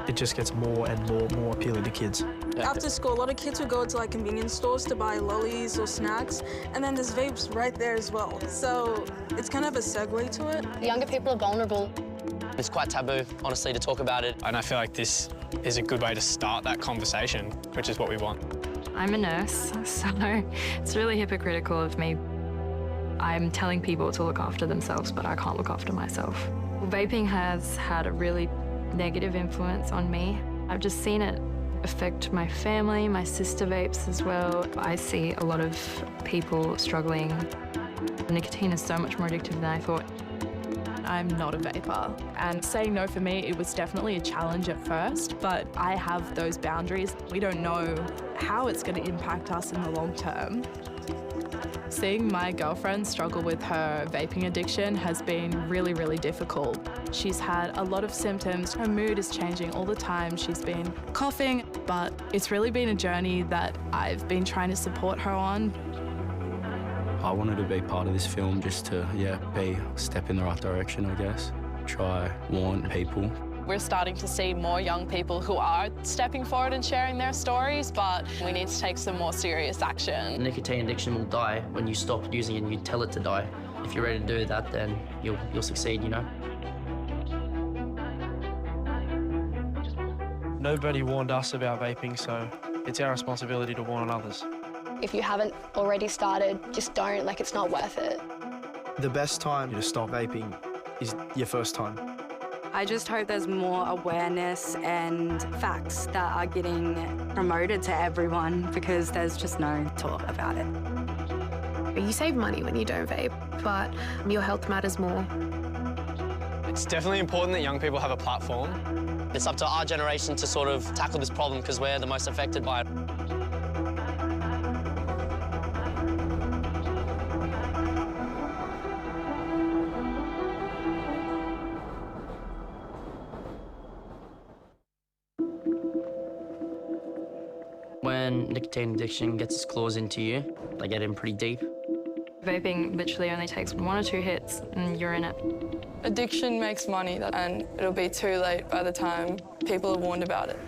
It just gets more and more appealing to kids. After school, a lot of kids would go to convenience stores to buy lollies or snacks, and then there's vapes right there as well. So it's kind of a segue to it. Younger people are vulnerable. It's quite taboo, honestly, to talk about it. And I feel like this is a good way to start that conversation, which is what we want. I'm a nurse, so it's really hypocritical of me. I'm telling people to look after themselves, but I can't look after myself. Vaping has had a really negative influence on me. I've just seen it affect my family, my sister vapes as well. I see a lot of people struggling. Nicotine is so much more addictive than I thought. I'm not a vapor, and saying no for me, it was definitely a challenge at first, but I have those boundaries. We don't know how it's going to impact us in the long term. Seeing my girlfriend struggle with her vaping addiction has been really, really difficult. She's had a lot of symptoms. Her mood is changing all the time. She's been coughing, but it's really been a journey that I've been trying to support her on. I wanted to be part of this film just to, be a step in the right direction, I guess. Try warn people. We're starting to see more young people who are stepping forward and sharing their stories, but we need to take some more serious action. Nicotine addiction will die when you stop using it and you tell it to die. If you're ready to do that, then you'll succeed, you know? Nobody warned us about vaping, so it's our responsibility to warn others. If you haven't already started, just don't, it's not worth it. The best time to stop vaping is your first time. I just hope there's more awareness and facts that are getting promoted to everyone because there's just no talk about it. You save money when you don't vape, but your health matters more. It's definitely important that young people have a platform. It's up to our generation to sort of tackle this problem because we're the most affected by it. When nicotine addiction gets its claws into you, they get in pretty deep. Vaping literally only takes 1 or 2 hits and you're in it. Addiction makes money, and it'll be too late by the time people are warned about it.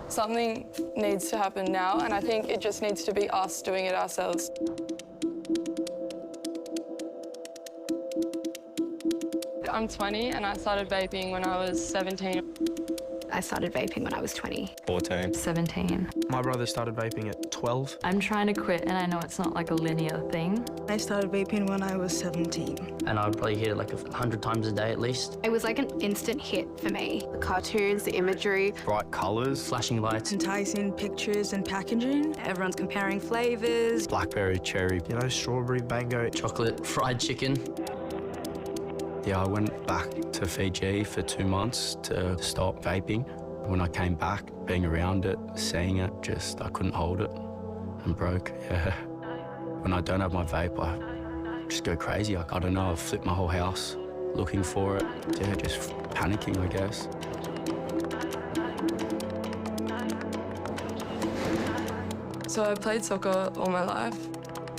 Something needs to happen now, and I think it just needs to be us doing it ourselves. I'm 20 and I started vaping when I was 17. I started vaping when I was 20. 14. 17. My brother started vaping at 12. I'm trying to quit and I know it's not like a linear thing. I started vaping when I was 17. And I would probably hit it 100 times a day at least. It was like an instant hit for me. The cartoons, the imagery. Bright colours. Flashing lights. Enticing pictures and packaging. Everyone's comparing flavours. Blackberry, cherry. Strawberry, mango. Chocolate, fried chicken. Yeah, I went back to Fiji for 2 months to stop vaping. When I came back, being around it, seeing it, I couldn't hold it and broke, When I don't have my vape, I just go crazy. I don't know, I flip my whole house looking for it. Just panicking, I guess. So I played soccer all my life.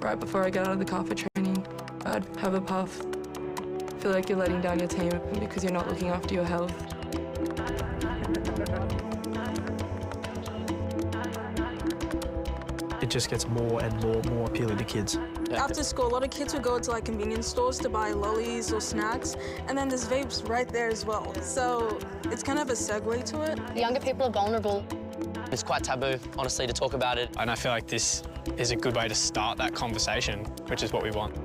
Right before I get out of the car for training, I'd have a puff. Feel like you're letting down your team because you're not looking after your health. It just gets more and more appealing to kids. After school, a lot of kids would go to convenience stores to buy lollies or snacks, and then there's vapes right there as well. So it's kind of a segue to it. Younger people are vulnerable. It's quite taboo, honestly, to talk about it. And I feel like this is a good way to start that conversation, which is what we want.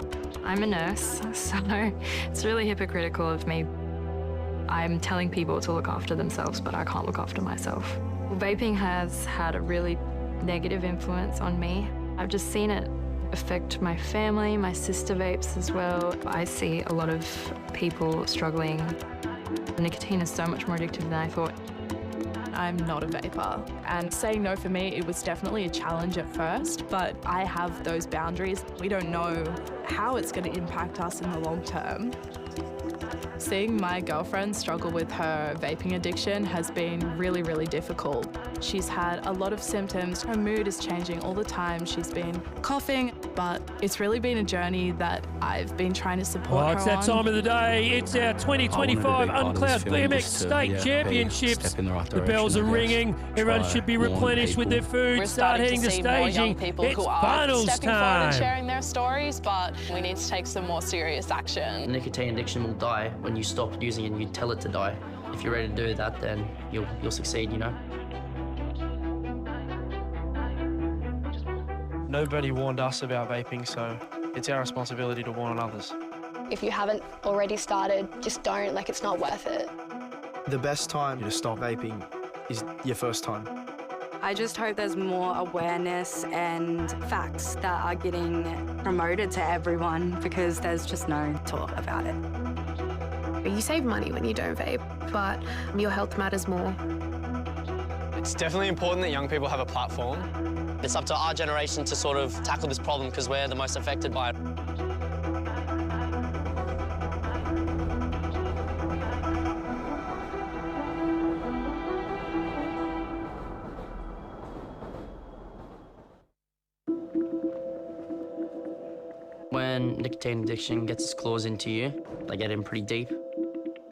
I'm a nurse, so it's really hypocritical of me. I'm telling people to look after themselves, but I can't look after myself. Vaping has had a really negative influence on me. I've just seen it affect my family, my sister vapes as well. I see a lot of people struggling. Nicotine is so much more addictive than I thought. I'm not a vapor, and saying no for me, it was definitely a challenge at first, but I have those boundaries. We don't know how it's going to impact us in the long term. Seeing my girlfriend struggle with her vaping addiction has been really, really difficult. She's had a lot of symptoms. Her mood is changing all the time. She's been coughing, but it's really been a journey that I've been trying to support her It's that on. time of the day. It's our 2025 Uncloud BMX State Championships. The bells are ringing. Everyone should be replenished with their food. We're Start starting heading to to see more young staging. people It's who are finals stepping forward and time. sharing their stories, but we need to take some more serious action. Nicotine addiction will die when you stop using it and you tell it to die. If you're ready to do that, then you'll succeed, you know? Nobody warned us about vaping, so it's our responsibility to warn others. If you haven't already started, just don't, it's not worth it. The best time to stop vaping is your first time. I just hope there's more awareness and facts that are getting promoted to everyone because there's just no talk about it. You save money when you don't vape, but your health matters more. It's definitely important that young people have a platform. It's up to our generation to sort of tackle this problem because we're the most affected by it. When nicotine addiction gets its claws into you, they get in pretty deep.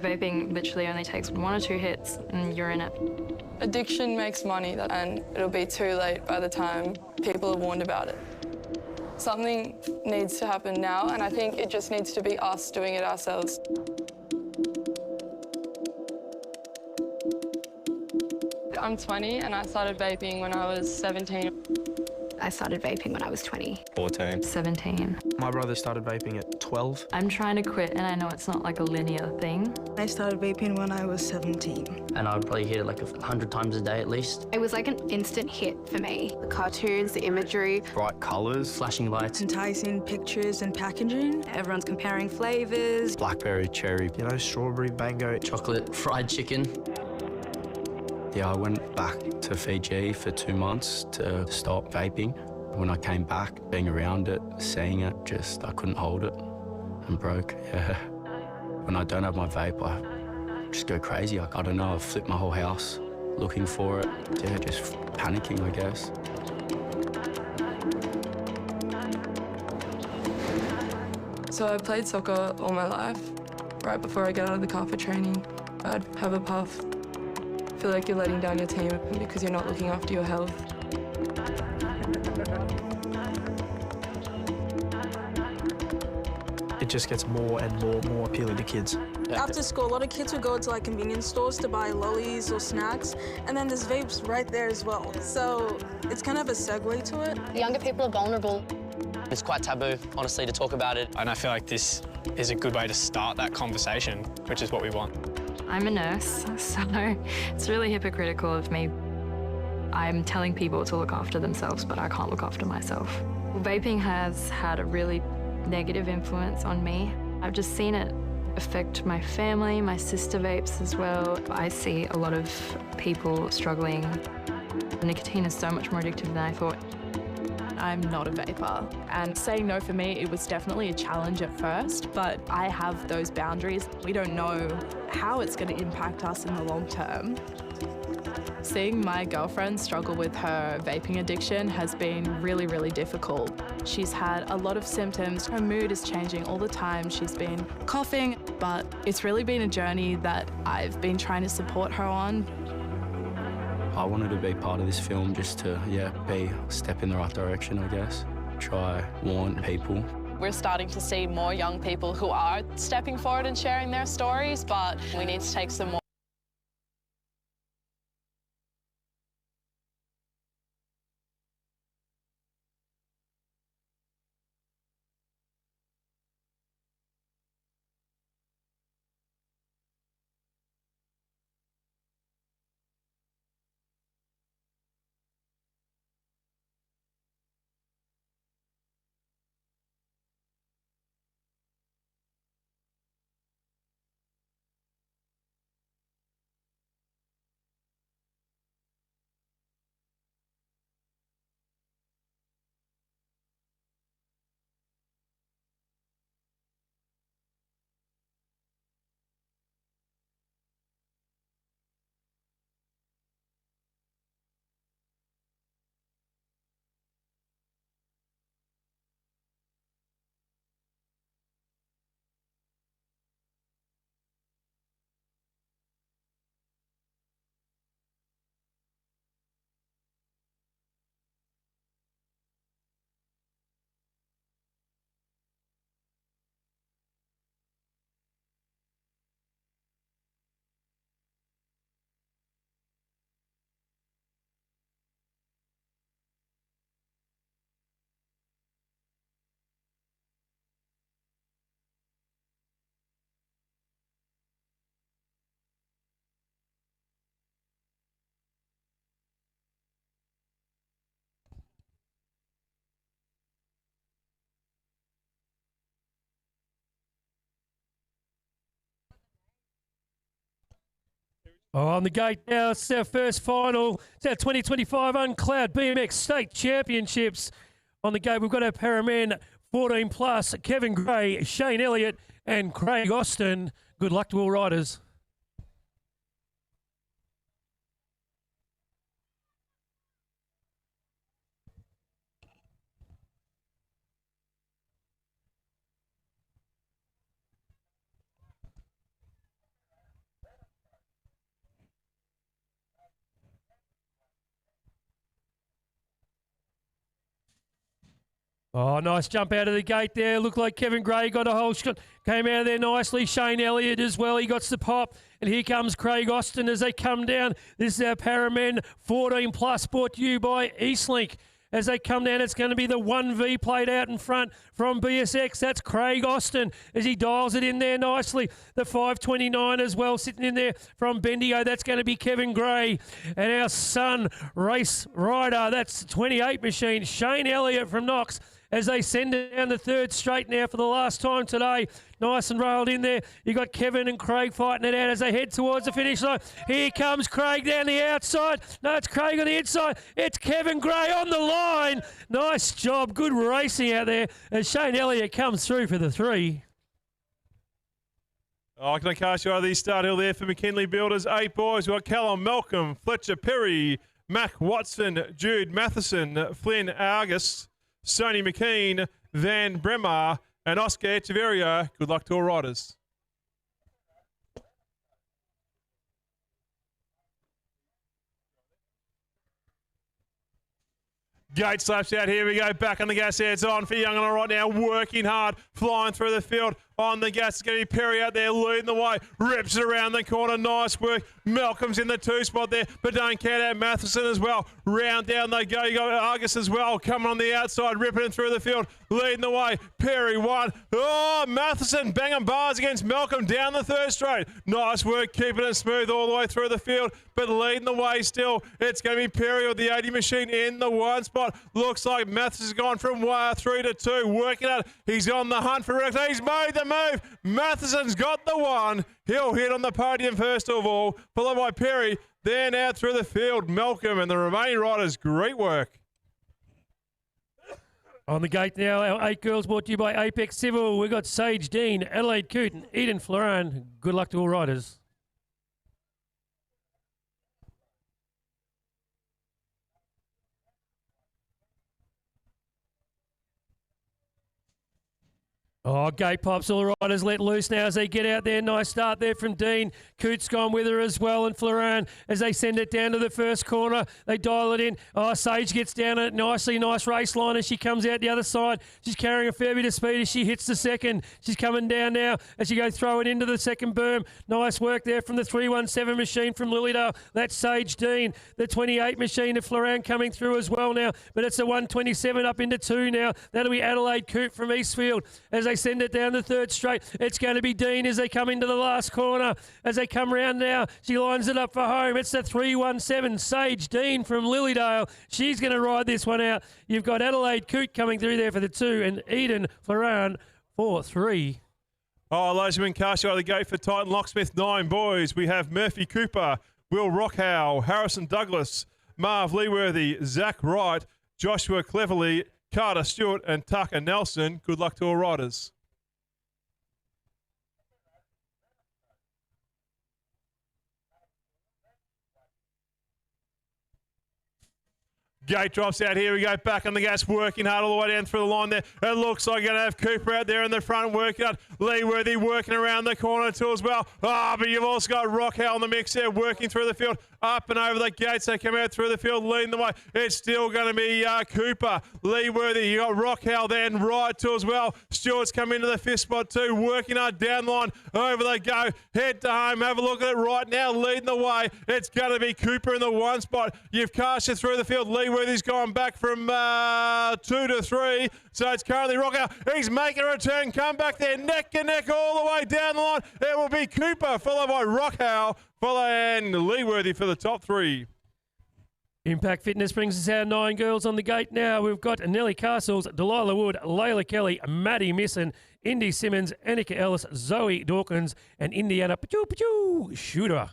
Vaping literally only takes 1 or 2 hits and you're in it. Addiction makes money, and it'll be too late by the time people are warned about it. Something needs to happen now, and I think it just needs to be us doing it ourselves. I'm 20 and I started vaping when I was 17. I started vaping when I was 20. 14. 17. My brother started vaping at 12. I'm trying to quit and I know it's not like a linear thing. I started vaping when I was 17. And I would probably hit it like 100 times a day at least. It was like an instant hit for me. The cartoons, the imagery. Bright colours. Flashing lights. Enticing pictures and packaging. Everyone's comparing flavours. Blackberry, cherry. You know, strawberry, mango. Chocolate, fried chicken. Yeah, I went back to Fiji for 2 months to stop vaping. When I came back, being around it, seeing it, I couldn't hold it and broke, yeah. When I don't have my vape, I just go crazy. I don't know, I flip my whole house looking for it. Yeah, just panicking, I guess. So I played soccer all my life. Right before I get out of the car for training, I'd have a puff. Feel like you're letting down your team because you're not looking after your health. It just gets more and more appealing to kids. After school, a lot of kids would go to like convenience stores to buy lollies or snacks, and then there's vapes right there as well. So it's kind of a segue to it. Younger people are vulnerable. It's quite taboo, honestly, to talk about it. And I feel like this is a good way to start that conversation, which is what we want. I'm a nurse, so it's really hypocritical of me. I'm telling people to look after themselves, but I can't look after myself. Vaping has had a really negative influence on me. I've just seen it affect my family, my sister vapes as well. I see a lot of people struggling. Nicotine is so much more addictive than I thought. I'm not a vapor, and saying no for me, it was definitely a challenge at first, but I have those boundaries. We don't know how it's going to impact us in the long term. Seeing my girlfriend struggle with her vaping addiction has been really, really difficult. She's had a lot of symptoms. Her mood is changing all the time. She's been coughing, but it's really been a journey that I've been trying to support her on. I wanted to be part of this film just to, be a step in the right direction, I guess. Try, warn people. We're starting to see more young people who are stepping forward and sharing their stories, but we need to take some more Oh, on the gate now, it's our first final. It's our 2025 Uncloud BMX State Championships. On the gate, we've got our Paraman 14 plus, Kevin Gray, Shane Elliott, and Craig Austin. Good luck to all riders. Oh, nice jump out of the gate there. Looked like Kevin Gray got a whole shot. Came out of there nicely. Shane Elliott as well. He got the pop. And here comes Craig Austin as they come down. This is our Paramen 14 plus, brought to you by Eastlink. As they come down, it's going to be the 1V played out in front from BSX. That's Craig Austin as he dials it in there nicely. The 529 as well sitting in there from Bendigo. That's going to be Kevin Gray. And our son race rider, that's 28 machine, Shane Elliott from Knox, as they send it down the third straight now for the last time today. Nice and railed in there. You got Kevin and Craig fighting it out as they head towards the finish line. Here comes Craig down the outside. No, it's Craig on the inside. It's Kevin Gray on the line. Nice job. Good racing out there as Shane Elliott comes through for the 3. Oh, can I cast you out of the start hill there for McKinley Builders? 8 boys. We've got Callum Malcolm, Fletcher Perry, Mac Watson, Jude Matheson, Flynn Argus, Sony McKean, Van Bremer, and Oscar Echeverria. Good luck to all riders. Gate slaps out. Here we go. Back on the gas. It's on for Young right now. Working hard. Flying through the field. On the gas. It's going to be Perry out there leading the way. Rips it around the corner. Nice work. Malcolm's in the 2 spot there. But don't count out Matheson as well. Round down they go. You got Argus as well. Coming on the outside. Ripping it through the field. Leading the way. Perry 1. Oh, Matheson banging bars against Malcolm down the 3rd straight. Nice work. Keeping it smooth all the way through the field. But leading the way still. It's going to be Perry with the 80 machine in the 1 spot. Looks like Matheson's gone from 3 to 2. Working out. He's on the hunt for it. He's made the move. Matheson's got the 1. He'll hit on the podium first of all. Followed by Perry. Then out through the field. Malcolm and the remaining riders. Great work. On the gate now, our 8 girls brought to you by Apex Civil. We've got Sage Dean, Adelaide Coote, and Eden Floran. Good luck to all riders. Oh, gate pops, all riders let loose now as they get out there. Nice start there from Dean. Coote's gone with her as well, and Floran as they send it down to the first corner. They dial it in. Oh, Sage gets down it nicely. Nice race line as she comes out the other side. She's carrying a fair bit of speed as she hits the second. She's coming down now as she goes throw it into the second berm. Nice work there from the 317 machine from Lilydale. That's Sage Dean. The 28 machine of Floran coming through as well now, but it's a 127 up into 2 now. That'll be Adelaide Coote from Eastfield as they send it down the 3rd straight. It's going to be Dean as they come into the last corner. As they come round now, she lines it up for home. It's the 317 Sage Dean from Lilydale. She's going to ride this one out. You've got Adelaide Coote coming through there for the 2 and Eden Floran for 3. Oh, ladies and gentlemen, cast you out of the gate for Titan Locksmith 9 boys. We have Murphy Cooper, Will Rockhow, Harrison Douglas, Marv Leeworthy, Zach Wright, Joshua Cleverly, Carter Stewart, and Tucker Nelson. Good luck to all riders. Gate drops out. Here we go. Back on the gas, working hard all the way down through the line there. It looks like you're going to have Cooper out there in the front working out. Leeworthy working around the corner too as well. But you've also got Rockhow in the mix there, working through the field. Up and over the gates. They come out through the field, leading the way. It's still going to be Cooper. Leeworthy. You got Rockhow then right too as well. Stewart's come into the 5th spot too, working hard down the line. Over they go. Head to home. Have a look at it right now, leading the way. It's going to be Cooper in the 1 spot. You've cast it through the field. Leeworthy's gone back from 2 to 3. So it's currently Rockhow. He's making a return. Come back there, neck and neck all the way down the line. It will be Cooper, followed by Rockhow, and Leeworthy for the top 3. Impact Fitness brings us our 9 girls on the gate now. We've got Nellie Castles, Delilah Wood, Layla Kelly, Maddie Misson, Indy Simmons, Annika Ellis, Zoe Dawkins, and Indiana Shooter.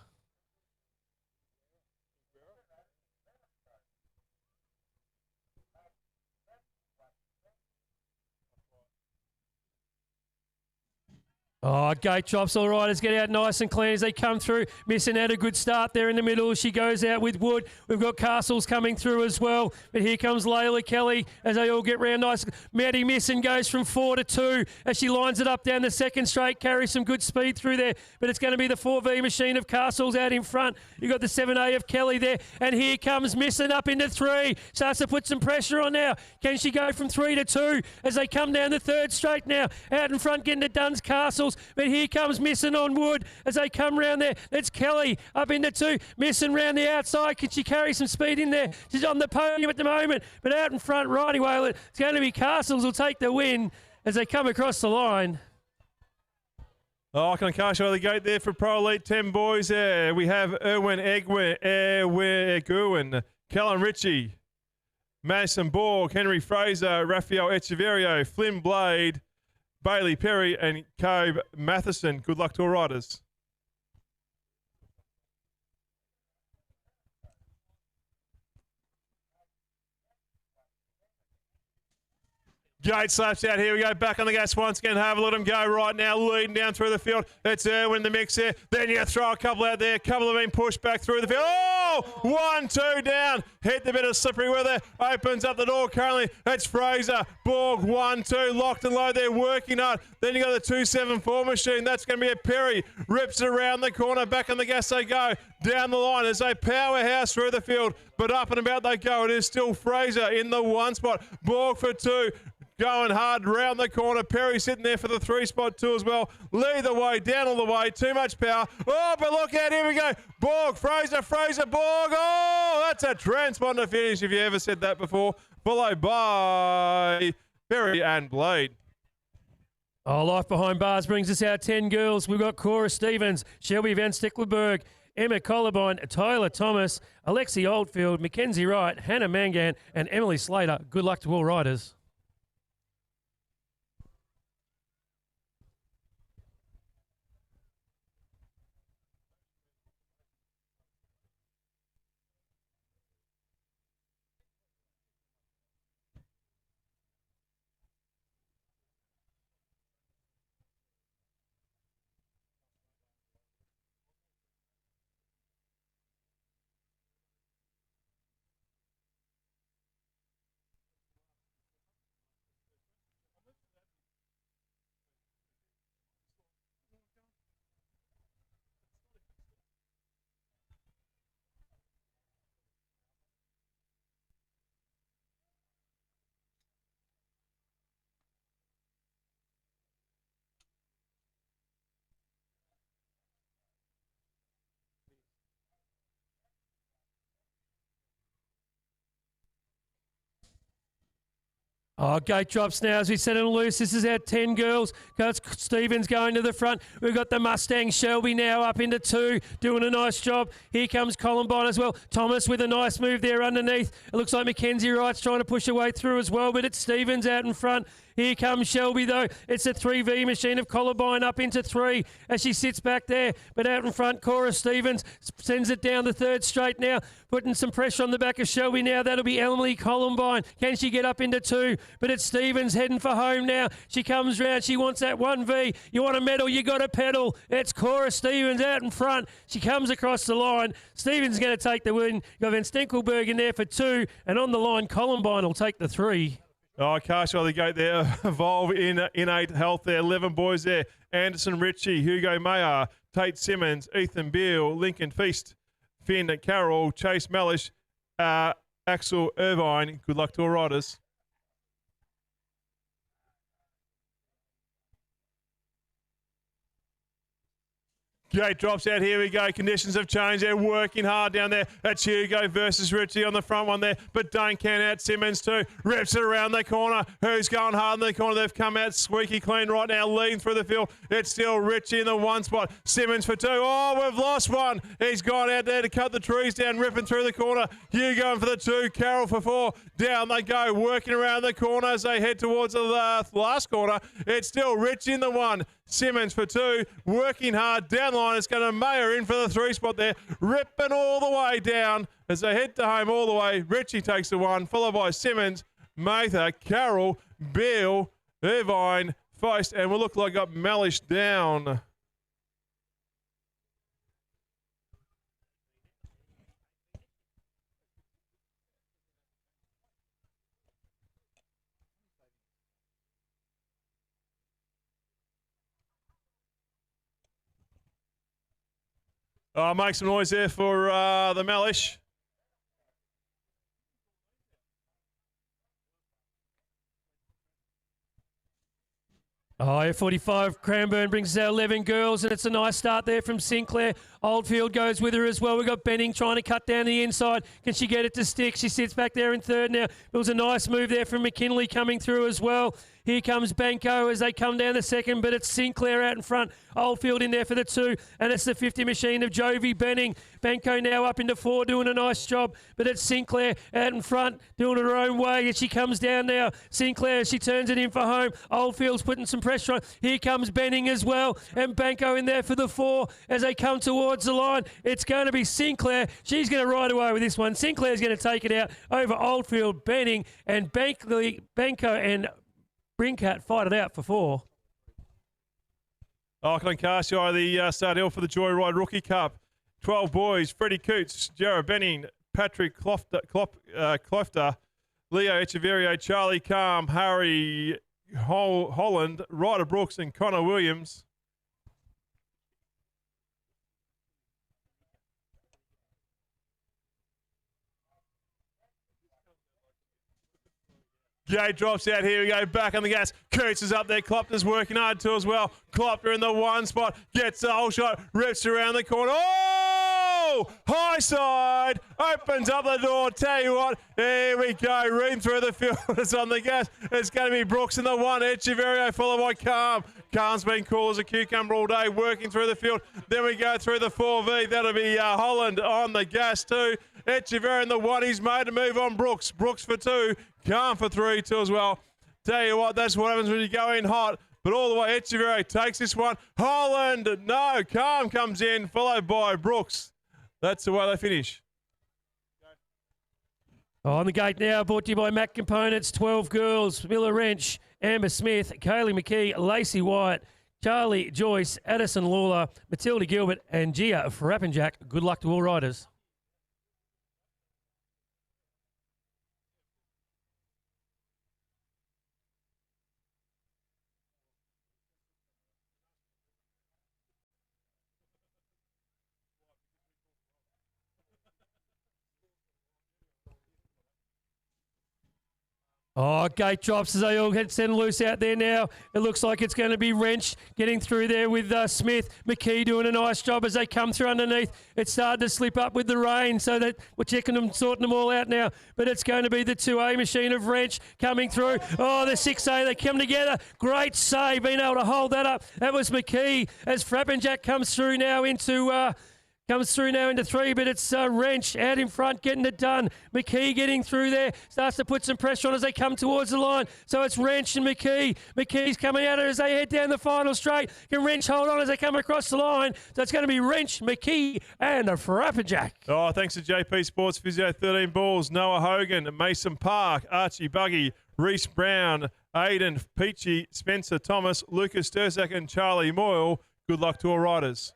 Oh, gate drops, all right. Let's get out nice and clean as they come through. Missing out a good start there in the middle. She goes out with Wood. We've got Castles coming through as well. But here comes Layla Kelly as they all get round nice. Maddie Missing goes from 4 to 2 as she lines it up down the second straight. Carries some good speed through there. But it's going to be the 4V machine of Castles out in front. You've got the 7A of Kelly there. And here comes Missing up into 3. Starts to put some pressure on now. Can she go from 3 to 2 as they come down the third straight now? Out in front getting it done, Castles. But here comes Missing on Wood as they come round there. It's Kelly up into 2. Missing round the outside. Can she carry some speed in there? She's on the podium at the moment. But out in front, right away, it's going to be Castles will take the win as they come across the line. Oh, can I cast you over the gate there for Pro Elite 10 boys there. We have Erwin Egwin, Callum Ritchie, Madison Borg, Henry Fraser, Raphael Echeverrio, Flynn Blade, Bailey Perry and Cobe Matheson. Good luck to all riders. Gate slaps out. Here we go. Back on the gas once again. Have a let him go right now. Leading down through the field. It's Erwin in the mix there. Then you throw a couple out there. A couple have been pushed back through the field. Oh! 1, 2 down. Hit the bit of slippery weather. Opens up the door currently. It's Fraser. Borg 1, 2. Locked and low there. Working hard. Then you got the 274 machine. That's going to be a Perry. Rips it around the corner. Back on the gas they go. Down the line as they powerhouse through the field. But up and about they go. It is still Fraser in the 1 spot. Borg for 2. Going hard round the corner. Perry sitting there for the 3 spot too as well. Lead the way, down all the way. Too much power. Oh, but look out. Here we go. Borg, Fraser, Borg. Oh, that's a transponder finish if you ever said that before. Followed by Perry and Blade. Oh, Life Behind Bars brings us our 10 girls. We've got Cora Stevens, Shelby Van Sticklerberg, Emma Collarbine, Tyler Thomas, Alexi Oldfield, Mackenzie Wright, Hannah Mangan, and Emily Slater. Good luck to all riders. Oh, gate drops now as we set it loose. This is our 10 girls. Got Stevens going to the front. We've got the Mustang Shelby now up into 2, doing a nice job. Here comes Columbine as well. Thomas with a nice move there underneath. It looks like Mackenzie Wright's trying to push her way through as well, but it's Stevens out in front. Here comes Shelby, though. It's a 3V machine of Columbine up into 3 as she sits back there. But out in front, Cora Stevens sends it down the third straight now, putting some pressure on the back of Shelby now. That'll be Emily Columbine. Can she get up into 2? But it's Stevens heading for home now. She comes round. She wants that 1V. You want a medal, you got to pedal. It's Cora Stevens out in front. She comes across the line. Stevens is going to take the win. You've got Van Stenkelberg in there for 2. And on the line, Columbine will take the 3. Oh, Cash on the gate there. Evolve in Innate Health there. 11 boys there. Anderson Ritchie, Hugo Mayer, Tate Simmons, Ethan Beale, Lincoln Feast, Finn Carroll, Chase Mellish, Axel Irvine. Good luck to all riders. Gate drops out. Here we go. Conditions have changed. They're working hard down there. That's Hugo versus Ritchie on the front one there. But don't count out Simmons too. Rips it around the corner. Who's going hard in the corner? They've come out squeaky clean right now, leading through the field. It's still Ritchie in the 1 spot. Simmons for 2. Oh, we've lost one. He's gone out there to cut the trees down, ripping through the corner. Hugo going for the 2. Carroll for 4. Down they go, working around the corner as they head towards the last corner. It's still Ritchie in the 1. Simmons for 2, working hard down the line. It's going to Mayer in for the 3 spot there, ripping all the way down as they head to home all the way. Ritchie takes the 1, followed by Simmons, Mather, Carroll, Beale, Irvine, Feist, and we'll look like got Mellish down. Make some noise there for the Mellish. F45 Cranbourne brings out 11 girls, and it's a nice start there from Sinclair. Oldfield goes with her as well. We've got Benning trying to cut down the inside. Can she get it to stick? She sits back there in third now. It was a nice move there from McKinley coming through as well. Here comes Banco as they come down the second, but it's Sinclair out in front. Oldfield in there for the 2, and it's the 50 machine of Jovi Benning. Banco now up into 4, doing a nice job, but it's Sinclair out in front, doing it her own way, and she comes down now. Sinclair, she turns it in for home. Oldfield's putting some pressure on. Here comes Benning as well, and Banco in there for the 4 as they come towards the line. It's going to be Sinclair. She's going to ride away with this one. Sinclair's going to take it out over Oldfield, Benning, and Banco and Brincat fight it out for 4. Auckland Carshire, the start hill for the Joyride Rookie Cup. 12 boys, Freddie Coots, Jarrah Benning, Patrick Clofter, Leo Echeverria, Charlie Calm, Harry Holland, Ryder Brooks and Connor Williams. Gate drops out. Here we go. Back on the gas. Coots is up there. Klopter's working hard too as well. Klopter in the 1 spot. Gets the whole shot. Rips around the corner. Oh! High side. Opens up the door. Tell you what. Here we go. Reading through the field. It's on the gas. It's going to be Brooks in the 1. Echeverria followed by Calm. Calm's been cool as a cucumber all day. Working through the field. Then we go through the 4V. That'll be Holland on the gas too. Echeverria in the 1. He's made a move on Brooks. Brooks for 2. Calm for 3 too as well. Tell you what, that's what happens when you go in hot. But all the way, Echeverria takes this one. Holland, no. Calm comes in, followed by Brooks. That's the way they finish. On the gate now, brought to you by Mac Components. 12 girls, Miller Wrench, Amber Smith, Kaylee McKee, Lacey White, Charlie Joyce, Addison Lawler, Matilda Gilbert, and Gia Frappenjack. Good luck to all riders. Gate drops as they all get sent loose out there now. It looks like it's going to be Wrench getting through there with Smith. McKee doing a nice job as they come through underneath. It's started to slip up with the rain, so that we're checking them, sorting them all out now. But it's going to be the 2A machine of Wrench coming through. Oh, the 6A, they come together. Great save, being able to hold that up. That was McKee as Frappenjack comes through now into 3, but it's Wrench out in front getting it done. McKee getting through there, starts to put some pressure on as they come towards the line. So it's Wrench and McKee. McKee's coming out as they head down the final straight. Can Wrench hold on as they come across the line? So it's going to be Wrench, McKee, and a Frappenjack. Oh, thanks to JP Sports Physio, 13 balls. Noah Hogan, Mason Park, Archie Buggy, Reese Brown, Aidan Peachy, Spencer Thomas, Lucas Stursak, and Charlie Moyle. Good luck to all riders.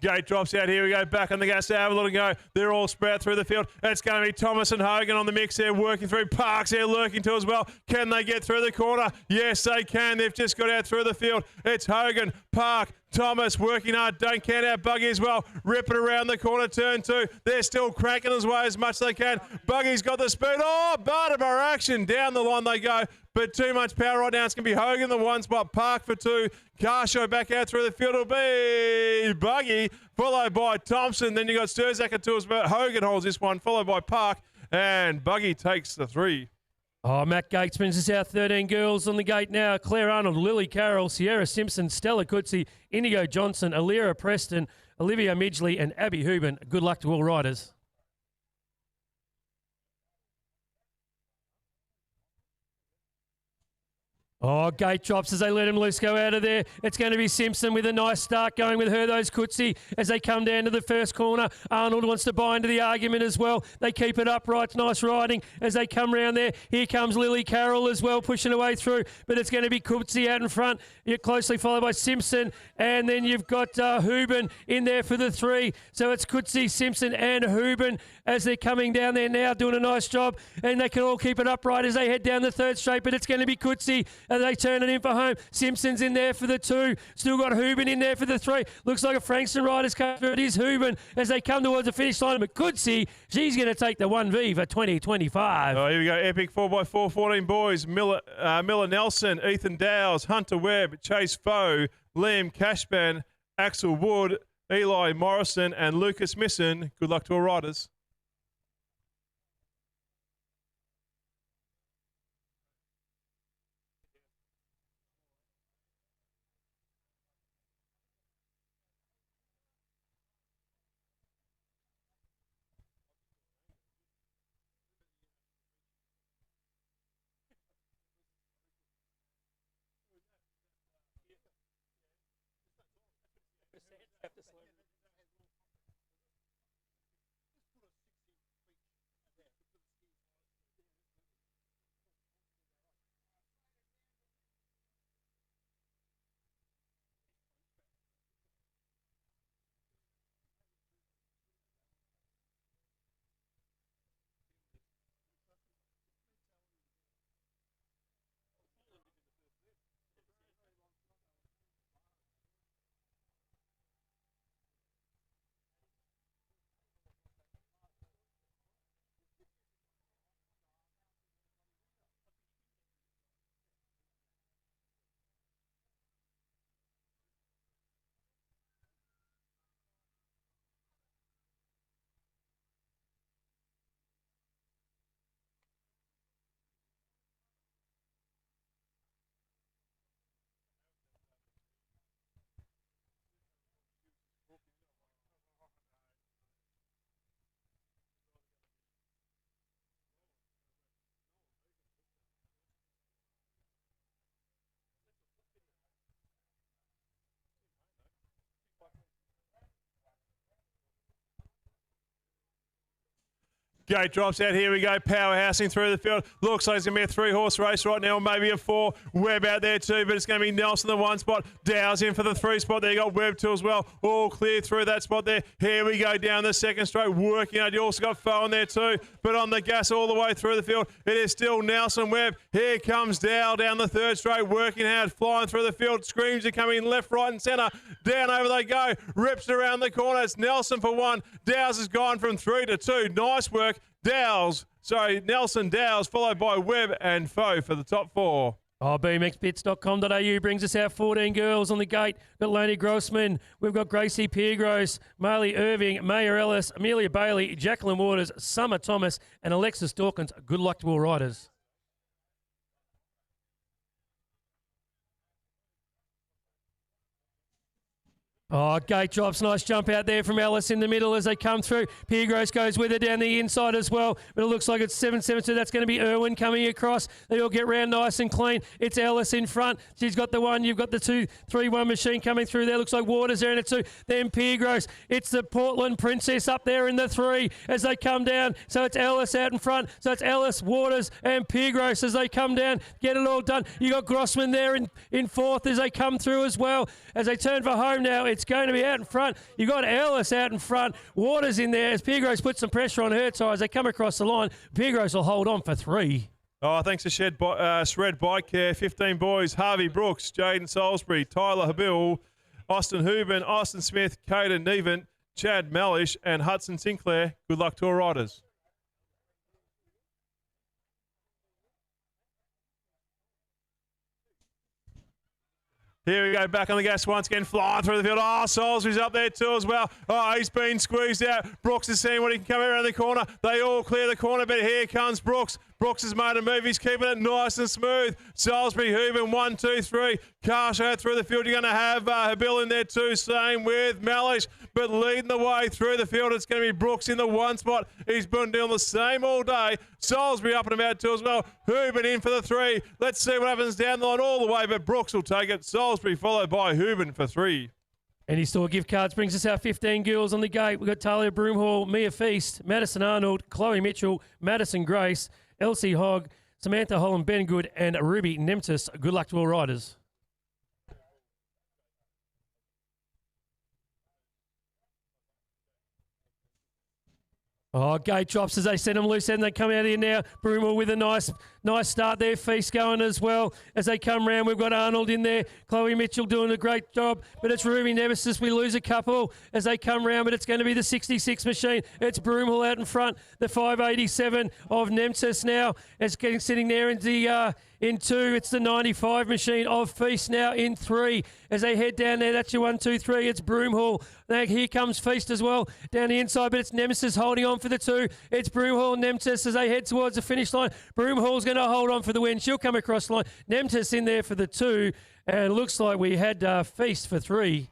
Gate drops out. Here we go. Back on the gas. Have a little go. They're all spread out through the field. It's going to be Thomas and Hogan on the mix there, working through. Parks there lurking too as well. Can they get through the corner? Yes, they can. They've just got out through the field. It's Hogan, Park, Thomas working hard. Don't count out Buggy as well. Rip it around the corner, turn 2. They're still cranking as way as much as they can. Buggy's got the speed. Oh, Barterbar action. Down the line they go. But too much power right now. It's going to be Hogan the 1 spot, Park for 2. Carshow back out through the field. It'll be Buggy, followed by Thompson. Then you got Sturzak at 2, but Hogan holds this one, followed by Park. And Buggy takes the 3. Matt Gates brings us out 13 girls on the gate now. Claire Arnold, Lily Carroll, Sierra Simpson, Stella Coetzee, Indigo Johnson, Alira Preston, Olivia Midgley, and Abby Hubin. Good luck to all riders. Oh, gate drops as they let him loose go out of there. It's going to be Simpson with a nice start going with her, those Coetzee, as they come down to the first corner. Arnold wants to buy into the argument as well. They keep it upright. Nice riding as they come round there. Here comes Lily Carroll as well, pushing her way through. But it's going to be Coetzee out in front. You're closely followed by Simpson. And then you've got Hooben in there for the 3. So it's Coetzee, Simpson and Hooben as they're coming down there now, doing a nice job. And they can all keep it upright as they head down the 3rd straight. But it's going to be Coetzee. And they turn it in for home. Simpson's in there for the 2. Still got Hooben in there for the 3. Looks like a Frankston rider's come through. It is Hooben as they come towards the finish line. But Coetzee, she's going to take the 1V for 2025. Oh, here we go. Epic 4x4, 14 boys. Miller Nelson, Ethan Dowes, Hunter Webb, Chase Foe, Liam Cashman, Axel Wood, Eli Morrison, and Lucas Misson. Good luck to our riders. Gate drops out. Here we go. Powerhousing through the field. Looks like it's going to be a 3-horse race right now, or maybe a 4. Webb out there too, but it's going to be Nelson the 1 spot. Dow's in for the 3 spot. There you got Webb too as well. All clear through that spot there. Here we go down the 2nd straight. Working out. You also got Foe in there too, but on the gas all the way through the field. It is still Nelson Webb. Here comes Dow down the 3rd straight. Working hard. Flying through the field. Screams are coming left, right and centre. Down over they go. Rips around the corner. It's Nelson for 1. Dow's has gone from 3 to 2. Nice work. Nelson Dowes, followed by Webb and Foe for the top 4. Oh, bmxbits.com.au brings us out 14 girls on the gate. We've got Lani Grossman. We've got Gracie Piergross, Marley Irving, Maya Ellis, Amelia Bailey, Jacqueline Waters, Summer Thomas, and Alexis Dawkins. Good luck to all riders. Oh, gate drops. Nice jump out there from Ellis in the middle as they come through. Piergross goes with her down the inside as well. But it looks like it's 7-7-2. That's going to be Irwin coming across. They all get round nice and clean. It's Ellis in front. She's got the 1. You've got the 2-3-1 machine coming through there. Looks like Waters there in it 2. Then Piergross. It's the Portland Princess up there in the 3 as they come down. So it's Ellis out in front. So it's Ellis, Waters and Piergross as they come down. Get it all done. You got Grossman there in 4th as they come through as well. As they turn for home now, it's going to be out in front. You got Ellis out in front. Waters in there as Piergross puts some pressure on her tyres. They come across the line. Piergross will hold on for 3. Oh, thanks to Shred Bike Care. 15 boys. Harvey Brooks, Jaden Salisbury, Tyler Habil, Austin Hooben, Austin Smith, Caden Nevant, Chad Malish, and Hudson Sinclair. Good luck to our riders. Here we go, back on the gas once again, flying through the field. Oh, Salisbury's up there too as well. Oh, he's been squeezed out. Brooks is seeing what he can come around the corner. They all clear the corner, but here comes Brooks. Brooks has made a move. He's keeping it nice and smooth. Salisbury, Hooven, 1, 2, 3. Carshow through the field. You're going to have Habil in there too. Same with Malish. But leading the way through the field, it's going to be Brooks in the one spot. He's been doing the same all day. Salisbury up and about two as well. Hooven in for the 3. Let's see what happens down the line all the way. But Brooks will take it. Salisbury followed by Hooven for 3. Any store gift cards brings us our 15 girls on the gate. We've got Talia Broomhall, Mia Feast, Madison Arnold, Chloe Mitchell, Madison Grace, Elsie Hogg, Samantha Holland Bengood, and Ruby Nemtis. Good luck to all riders. Oh, gate drops as they send them loose and they come out here now. Broomhall with a nice start there. Feast going as well as they come round. We've got Arnold in there. Chloe Mitchell doing a great job. But it's Ruby Nemesis. We lose a couple as they come round, but it's going to be the 66 machine. It's Broomhall out in front. The 587 of Nemesis now. It's sitting there in two. It's the 95 machine of Feast now in 3. As they head down there, that's your 1, 2, 3. It's Broomhall. Now here comes Feast as well down the inside, but it's Nemesis holding on for the 2. It's Broomhall and Nemesis as they head towards the finish line. Broomhall's going to hold on for the win. She'll come across the line. Nemesis in there for the 2, and it looks like we had Feast for 3.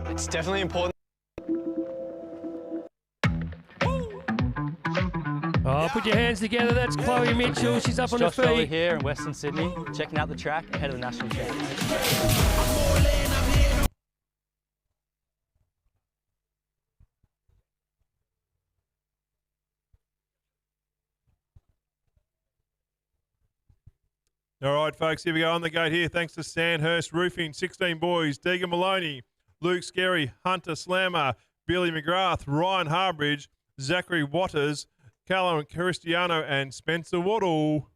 It's definitely important. Oh, put your hands together. That's Chloe Mitchell. She's up on her Josh Foley feet. here in Western Sydney, checking out the track ahead of the National Championship. All right, folks, here we go on the gate here. Thanks to Sandhurst Roofing, 16 boys, Deegan Maloney, Luke Scarry, Hunter Slammer, Billy McGrath, Ryan Harbridge, Zachary Waters, Callum Cristiano, and Spencer Waddle.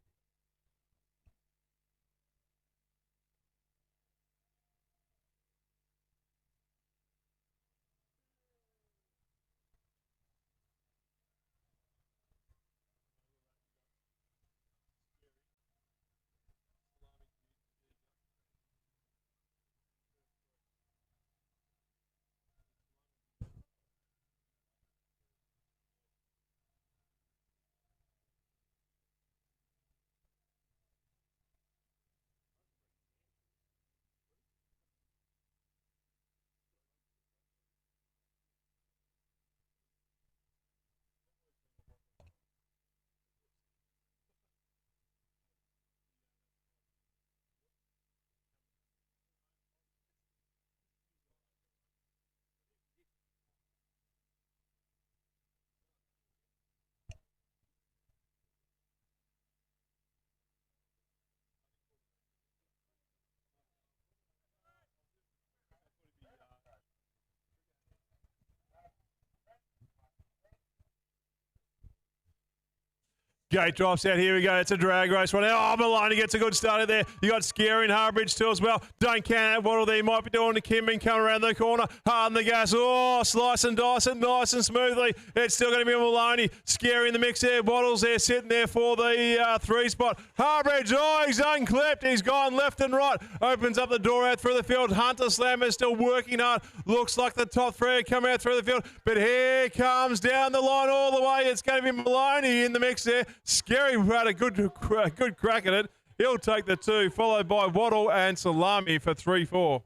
Gate drops out. Here we go. It's a drag race right now. Oh, Maloney gets a good start there. You got Scary and Harbridge too as well. Don't count out Waddle there. You might be doing the Kimben coming around the corner. Hard on the gas. Oh, slice and dice it nice and smoothly. It's still going to be Maloney. Scary in the mix there. Waddle's there sitting there for the 3 spot. Harbridge, oh, he's unclipped. He's gone left and right. Opens up the door out through the field. Hunter Slammer is still working hard. Looks like the top 3 are coming out through the field. But here comes down the line all the way. It's going to be Maloney in the mix there. Scary had a good crack at it. He'll take the 2, followed by Waddle and Salami for 3-4.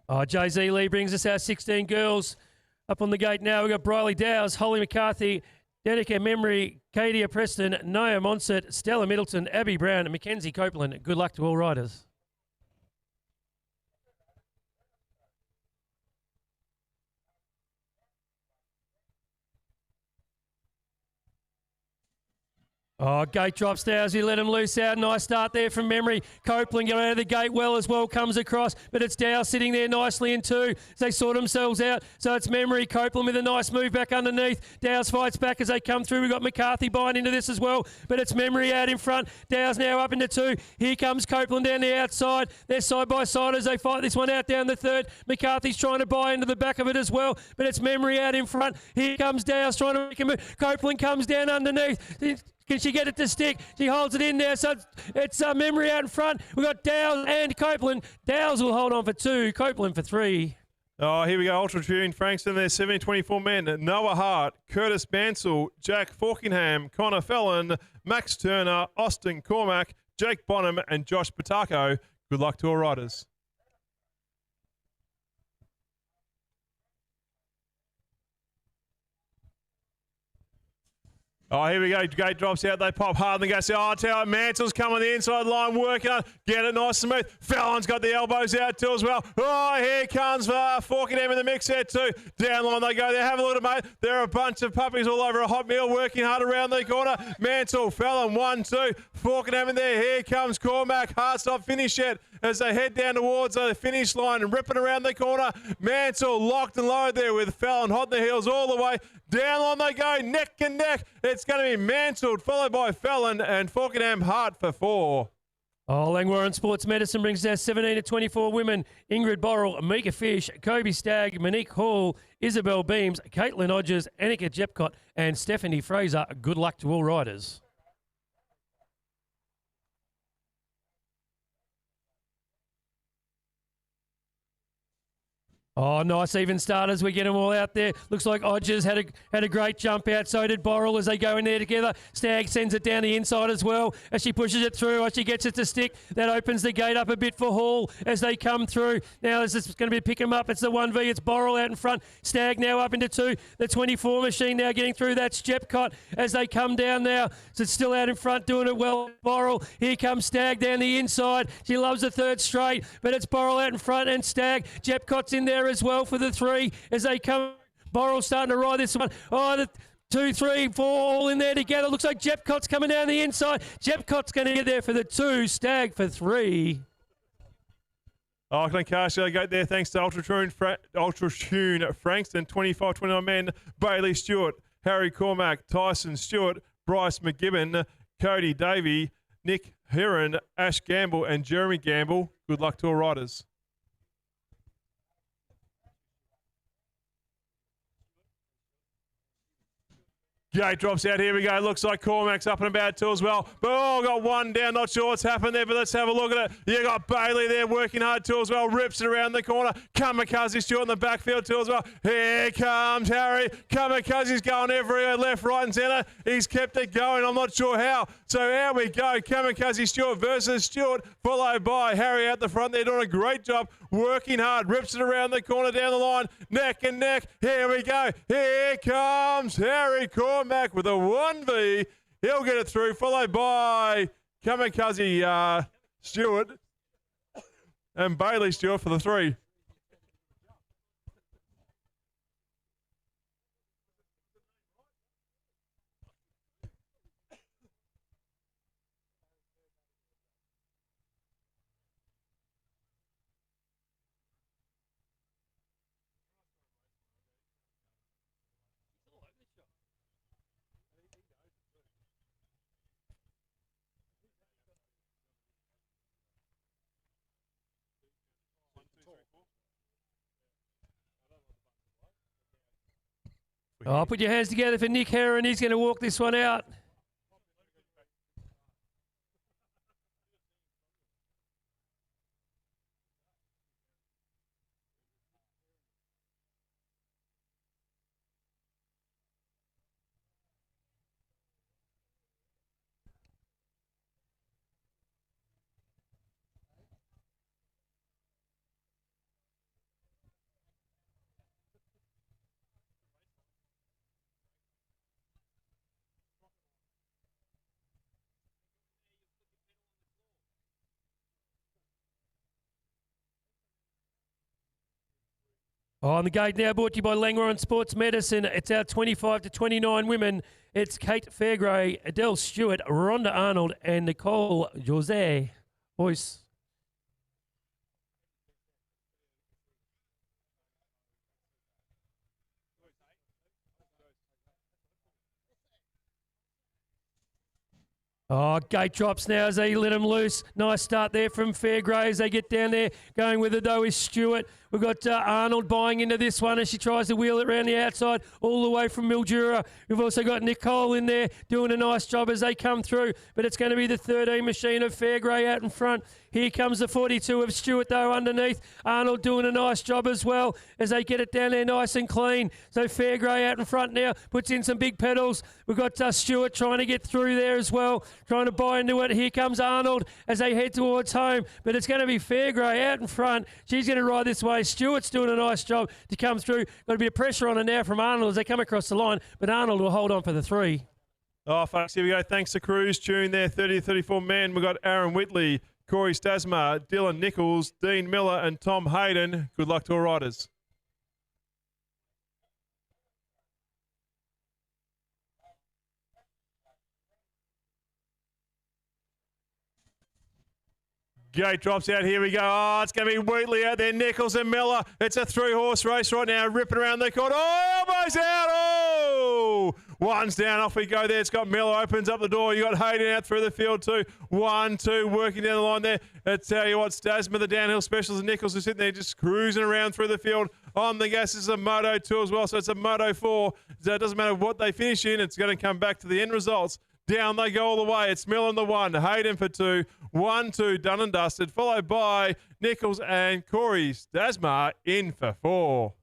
Oh, Jay-Z Lee brings us our 16 girls up on the gate now. We've got Briley Dowes, Holly McCarthy, Danica Memory, Kadia Preston, Noah Monset, Stella Middleton, Abby Brown, and Mackenzie Copeland. Good luck to all riders. Oh, gate drops now as we let him loose out. Nice start there from Memory. Copeland got out of the gate well as well, comes across, but it's Dow sitting there nicely in two as they sort themselves out. So it's Memory, Copeland with a nice move back underneath. Dow's fights back as they come through. We've got McCarthy buying into this as well, but it's Memory out in front. Dow's now up into two. Here comes Copeland down the outside. They're side by side as they fight this one out down the third. McCarthy's trying to buy into the back of it as well, but it's Memory out in front. Here comes Dow's trying to make a move. Copeland comes down underneath. Can she get it to stick? She holds it in there, so it's Memory out in front. We've got Dow's and Copeland. Dow's will hold on for two, Copeland for three. Oh, here we go. Ultra Tune, Frankston there, 724 men. Noah Hart, Curtis Bansell, Jack Falkingham, Connor Fallon, Max Turner, Austin Cormack, Jake Bonham, and Josh Patako. Good luck to all riders. Oh, here we go. Gate drops out. They pop hard on the gas. Oh, Tower Mansell's coming the inside line, working on. Get it nice and smooth. Fallon's got the elbows out too as well. Oh, here comes Falkingham in the mix there too. Down line they go. They're having a look at mate. There are a bunch of puppies all over a hot meal, working hard around the corner. Mansell, Fallon, 1-2. Falkingham in there. Here comes Cormac. Hart's not finished yet as they head down towards the finish line and ripping around the corner. Mansell locked and loaded there with Fallon hot in the heels all the way. Down line they go, neck and neck. It's going to be Mansell, followed by Fallon and Falkingham Hart for 4. Oh, Langwarrin Sports Medicine brings our 17 to 24 women. Ingrid Borrell, Mika Fish, Kobe Stagg, Monique Hall, Isabel Beams, Caitlin Hodges, Annika Jepcott, and Stephanie Fraser. Good luck to all riders. Oh, nice even starters. We get them all out there. Looks like Hodges had a great jump out. So did Borrell as they go in there together. Stagg sends it down the inside as well as she pushes it through. As she gets it to stick, that opens the gate up a bit for Hall as they come through. Now this is going to be pick them up. It's the 1V. It's Borrell out in front. Stagg now up into 2. The 24 machine now getting through. That's Jepcott as they come down now. So it's still out in front doing it well. Borrell. Here comes Stagg down the inside. She loves the third straight, but it's Borrell out in front and Stagg. Jepcott's in there as well for the 3 as they come. Borrell starting to ride this one. Oh, the 2, 3, 4 all in there together. Looks like Jepcott's coming down the inside. Jepcott's going to get there for the 2. Stagg for 3. Oh, Glencaster go there thanks to Ultra Tune Frankston, 25-29 men. Bailey Stewart, Harry Cormack, Tyson Stewart, Bryce McGibbon, Cody Davey, Nick Heron, Ash Gamble, and Jeremy Gamble. Good luck to all riders. Gate drops out. Here we go. Looks like Cormac's up and about too as well. But got one down. Not sure what's happened there, but let's have a look at it. You got Bailey there working hard too as well. Rips it around the corner. Kamikaze Stewart in the backfield too as well. Here comes Harry. Kamikaze's going everywhere, left, right, and centre. He's kept it going. I'm not sure how. So here we go. Kamikaze Stewart versus Stewart, followed by Harry out the front. They're doing a great job, working hard. Rips it around the corner, down the line, neck and neck. Here we go. Here comes Harry Cormack with a 1V. He'll get it through, followed by Kamikaze Stewart and Bailey Stewart for the 3. Oh, put your hands together for Nick Heron. He's going to walk this one out. On the gate now, brought to you by Langwarrin Sports Medicine. It's our 25 to 29 women. It's Kate Fairgray, Adele Stewart, Rhonda Arnold, and Nicole Jose. Boys. Oh, gate drops now as they let them loose. Nice start there from Fairgray as they get down there. Going with it, though, is Stewart. We've got Arnold buying into this one as she tries to wheel it around the outside all the way from Mildura. We've also got Nicole in there doing a nice job as they come through. But it's going to be the 13 machine of Fairgray out in front. Here comes the 42 of Stewart, though, underneath. Arnold doing a nice job as well as they get it down there nice and clean. So Fairgray out in front now, puts in some big pedals. We've got Stewart trying to get through there as well, trying to buy into it. Here comes Arnold as they head towards home. But it's going to be Fairgray out in front. She's going to ride this way. Stewart's doing a nice job to come through. Got a bit of pressure on her now from Arnold as they come across the line, but Arnold will hold on for the 3. Oh, folks, here we go. Thanks to Cruise Tune there, 30 to 34 men. We've got Aaron Whitley, Corey Stasma, Dylan Nichols, Dean Miller and Tom Hayden. Good luck to our riders. Gate drops out. Here we go. Oh, it's going to be Wheatley out there. Nichols and Miller. It's a 3-horse race right now. Ripping around the corner. Oh, almost out. Oh! One's down. Off we go there. It's got Miller. Opens up the door. You got Hayden out through the field too. 1, 2. Working down the line there. I tell you what, Stasma, the downhill specialist, and Nichols are sitting there just cruising around through the field. On the gas is a Moto 2 as well. So it's a Moto 4. So it doesn't matter what they finish in. It's going to come back to the end results. Down they go all the way. It's Miller in the 1, Hayden for 2, 1, 2, done and dusted, followed by Nichols and Corey Stasma in for 4.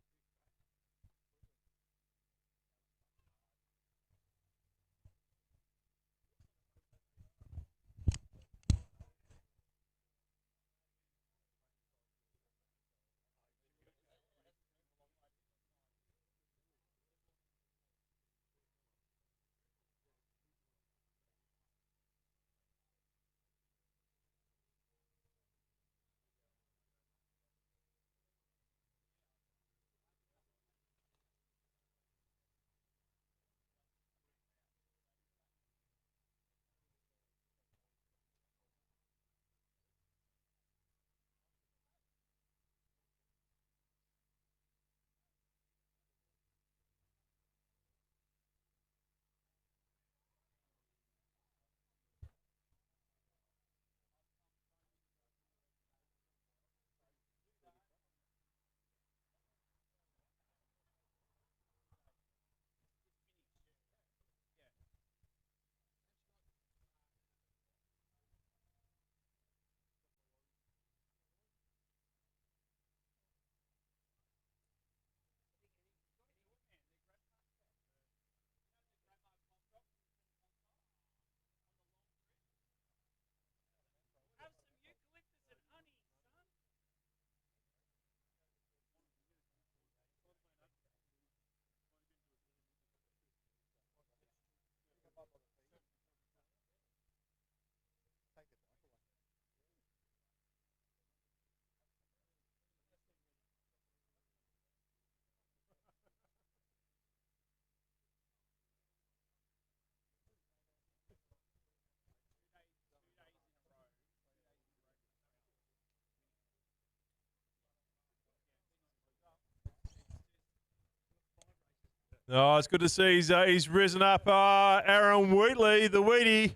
Oh, it's good to see he's risen up. Aaron Wheatley, the Wheatie.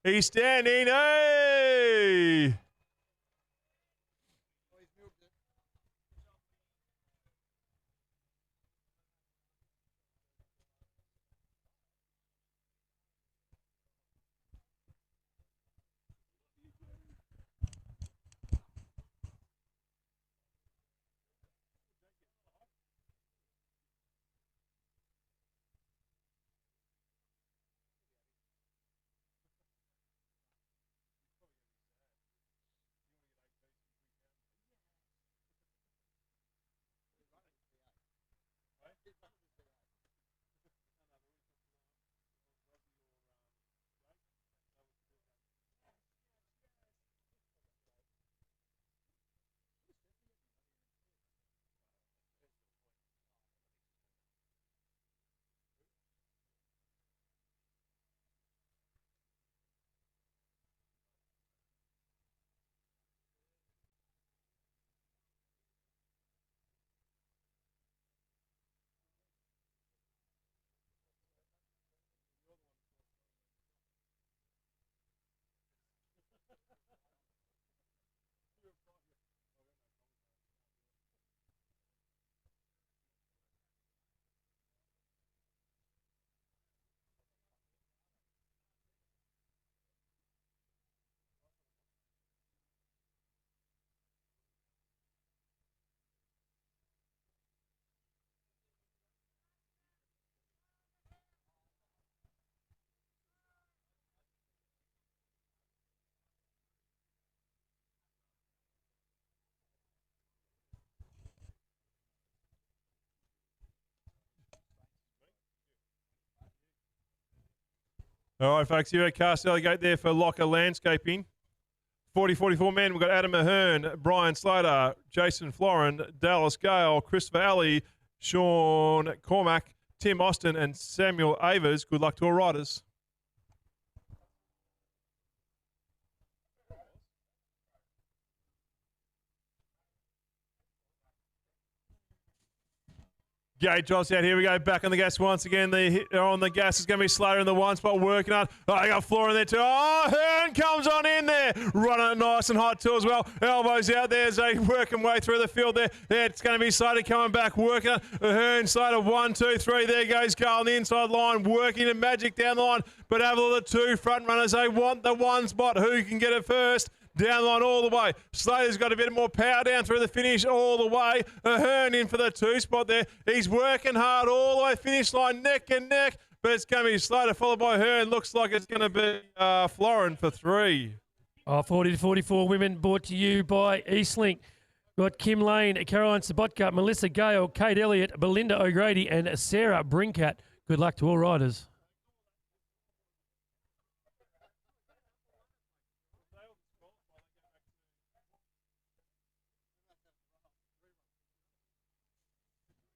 He's standing. Hey! All right, folks, here at Castell Gate there for Locker Landscaping. 40-44 men, we've got Adam Ahern, Brian Slater, Jason Florin, Dallas Gale, Christopher Alley, Sean Cormack, Tim Austin and Samuel Avers. Good luck to all riders. Gate drops out. Here we go. Back on the gas once again. On the gas is going to be Slater in the one spot working on. Oh, I got Floor in there too. Oh, Hearn comes on in there. Running it nice and hot too as well. Elbows out there as they working way through the field there. It's going to be Slater coming back working on. Hearn, Slater, 1, 2, 3. There goes Carl on the inside line. Working and Magic down the line. But have a look at the two front runners. They want the one spot. Who can get it first? Down the line all the way. Slater's got a bit more power down through the finish all the way. Ahern in for the 2 spot there. He's working hard all the way finish line, neck and neck. But it's going to be Slater followed by Ahern. Looks like it's going to be Florin for 3. 40-44 women brought to you by Eastlink. Got Kim Lane, Caroline Sabotka, Melissa Gale, Kate Elliott, Belinda O'Grady and Sarah Brinkat. Good luck to all riders.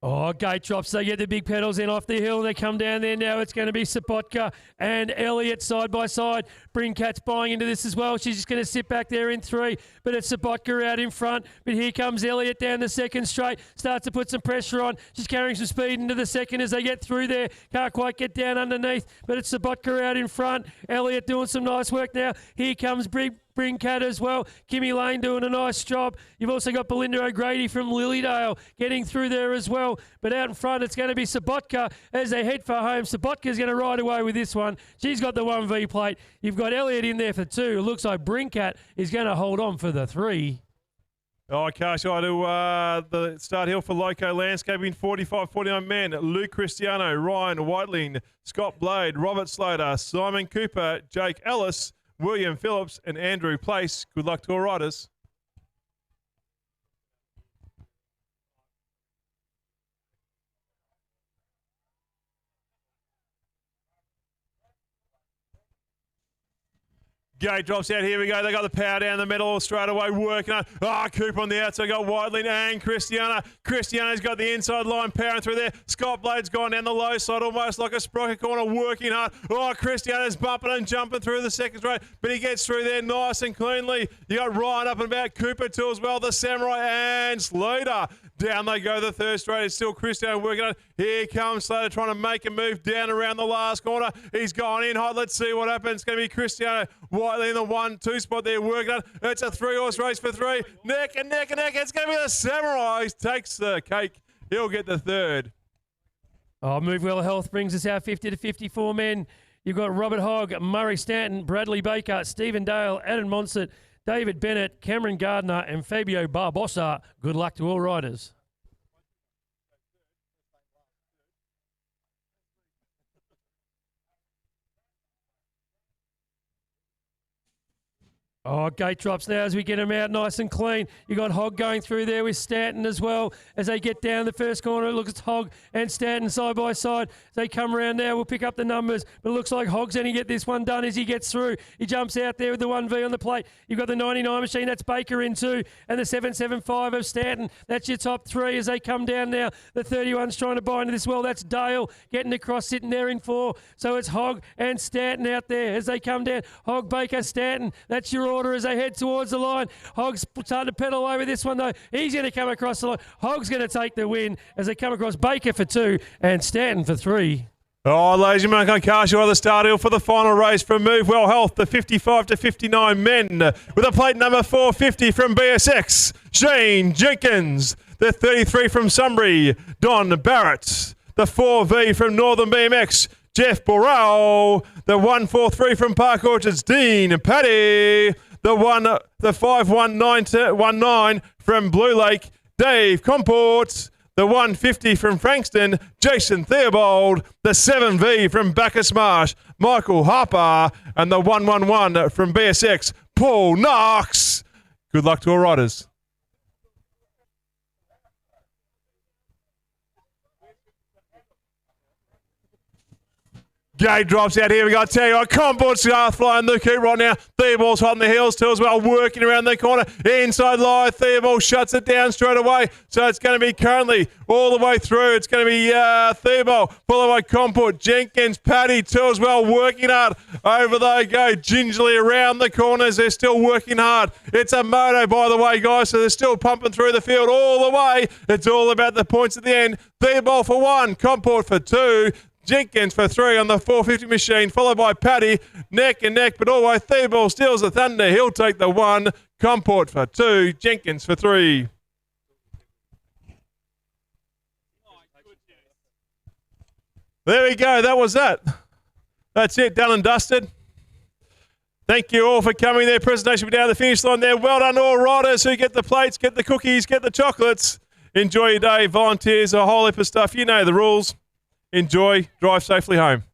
Oh, gate drops. They get the big pedals in off the hill. They come down there now. It's going to be Sabotka and Elliott side by side. Brinkat's buying into this as well. She's just going to sit back there in 3. But it's Sabotka out in front. But here comes Elliott down the second straight. Starts to put some pressure on. She's carrying some speed into the second as they get through there. Can't quite get down underneath. But it's Sabotka out in front. Elliott doing some nice work now. Here comes Brinkat as well. Kimmy Lane doing a nice job. You've also got Belinda O'Grady from Lilydale getting through there as well. But out in front, it's going to be Sabotka as they head for home. Sabotka's going to ride away with this one. She's got the 1V plate. You've got Elliott in there for 2. It looks like Brinkat is going to hold on for the 3. Oh, Cash, I do the start hill for Loco Landscaping, 45-49 men. Luke Cristiano, Ryan Whiteling, Scott Blade, Robert Slater, Simon Cooper, Jake Ellis, William Phillips and Andrew Place. Good luck to all riders. Gate drops out. Here we go. They got the power down the middle straight away. Working on. Oh, Cooper on the outside. Got Whiteling and Cristiano. Cristiano's got the inside line powering through there. Scott Blade's gone down the low side almost like a sprocket corner. Working hard. Oh, Cristiano's bumping and jumping through the second straight. But he gets through there nice and cleanly. You got Ryan up and about. Cooper too as well. The Samurai and Slater. Down they go the third straight. It's still Cristiano working on. Here comes Slater trying to make a move down around the last corner. He's gone in hot. Let's see what happens. It's going to be Cristiano Whiteley in the 1-2 spot there working on. It's a 3-horse race for 3. Neck and neck and neck. It's going to be the Samurai. He takes the cake. He'll get the 3rd. Oh, Move Well Health brings us our 50-54 men. You've got Robert Hogg, Murray Stanton, Bradley Baker, Stephen Dale, Adam Monsett, David Bennett, Cameron Gardner and Fabio Barbosa. Good luck to all riders. Oh, gate drops now as we get them out nice and clean. You got Hogg going through there with Stanton as well. As they get down the first corner, it looks at Hogg and Stanton side by side. As they come around now, we'll pick up the numbers. But it looks like Hogg's going to get this one done as he gets through. He jumps out there with the 1V on the plate. You've got the 99 machine, that's Baker in 2. And the 775 of Stanton. That's your top 3 as they come down now. The 31's trying to buy into this well. That's Dale getting across, sitting there in 4. So it's Hogg and Stanton out there as they come down. Hogg, Baker, Stanton. That's your order as they head towards the line. Hogg's starting to pedal over this one though. He's going to come across the line. Hogg's going to take the win as they come across. Baker for 2 and Stanton for 3. Oh, ladies and gentlemen, Cash, the start hill for the final race from Move Well Health, the 55-59 men, with a plate number 450 from BSX, Shane Jenkins, the 33 from Sunbury, Don Barrett, the 4V from Northern BMX, Jeff Borrell, the 143 from Park Orchards, Dean Paddy, the 519 from Blue Lake, Dave Comport, the 150 from Frankston, Jason Theobald, the 7V from Bacchus Marsh, Michael Harper, and the 111 from BSX, Paul Knox. Good luck to all riders. Gate drops out here. We got to tell you what, Comport's flying the coop right now. Theobald's hot on the heels too as well, working around the corner. Inside line, Theobald shuts it down straight away. So it's going to be currently all the way through. It's going to be Theobald, followed by Comport, Jenkins, Paddy too as well, working hard. Over they go, gingerly around the corners. They're still working hard. It's a moto, by the way, guys, so they're still pumping through the field all the way. It's all about the points at the end. Theobald for 1, Comport for 2. Jenkins for 3 on the 450 machine, followed by Paddy, neck and neck, but always Theobald steals the thunder. He'll take the 1, Comport for 2, Jenkins for 3. There we go, that was that. That's it, done and dusted. Thank you all for coming. Their presentation will be down the finish line there. Well done, all riders who get the plates, get the cookies, get the chocolates. Enjoy your day. Volunteers, a whole heap of stuff. You know the rules. Enjoy. Drive safely home.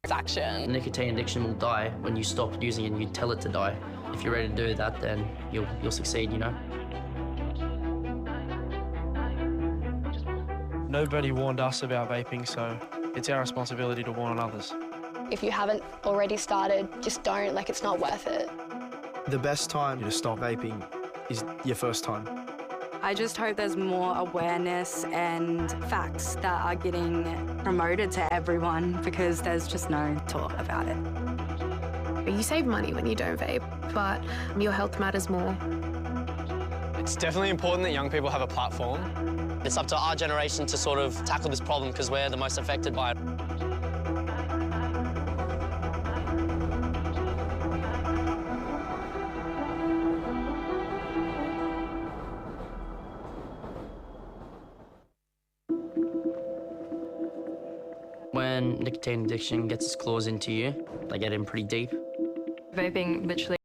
Action. Nicotine addiction will die when you stop using it and you tell it to die. If you're ready to do that, then you'll succeed, you know. Nobody warned us about vaping, so it's our responsibility to warn others. If you haven't already started, just don't, like it's not worth it. The best time to stop vaping is your first time. I just hope there's more awareness and facts that are getting promoted to everyone because there's just no talk about it. You save money when you don't vape, but your health matters more. It's definitely important that young people have a platform. It's up to our generation to sort of tackle this problem because we're the most affected by it. When nicotine addiction gets its claws into you, they get in pretty deep. Vaping literally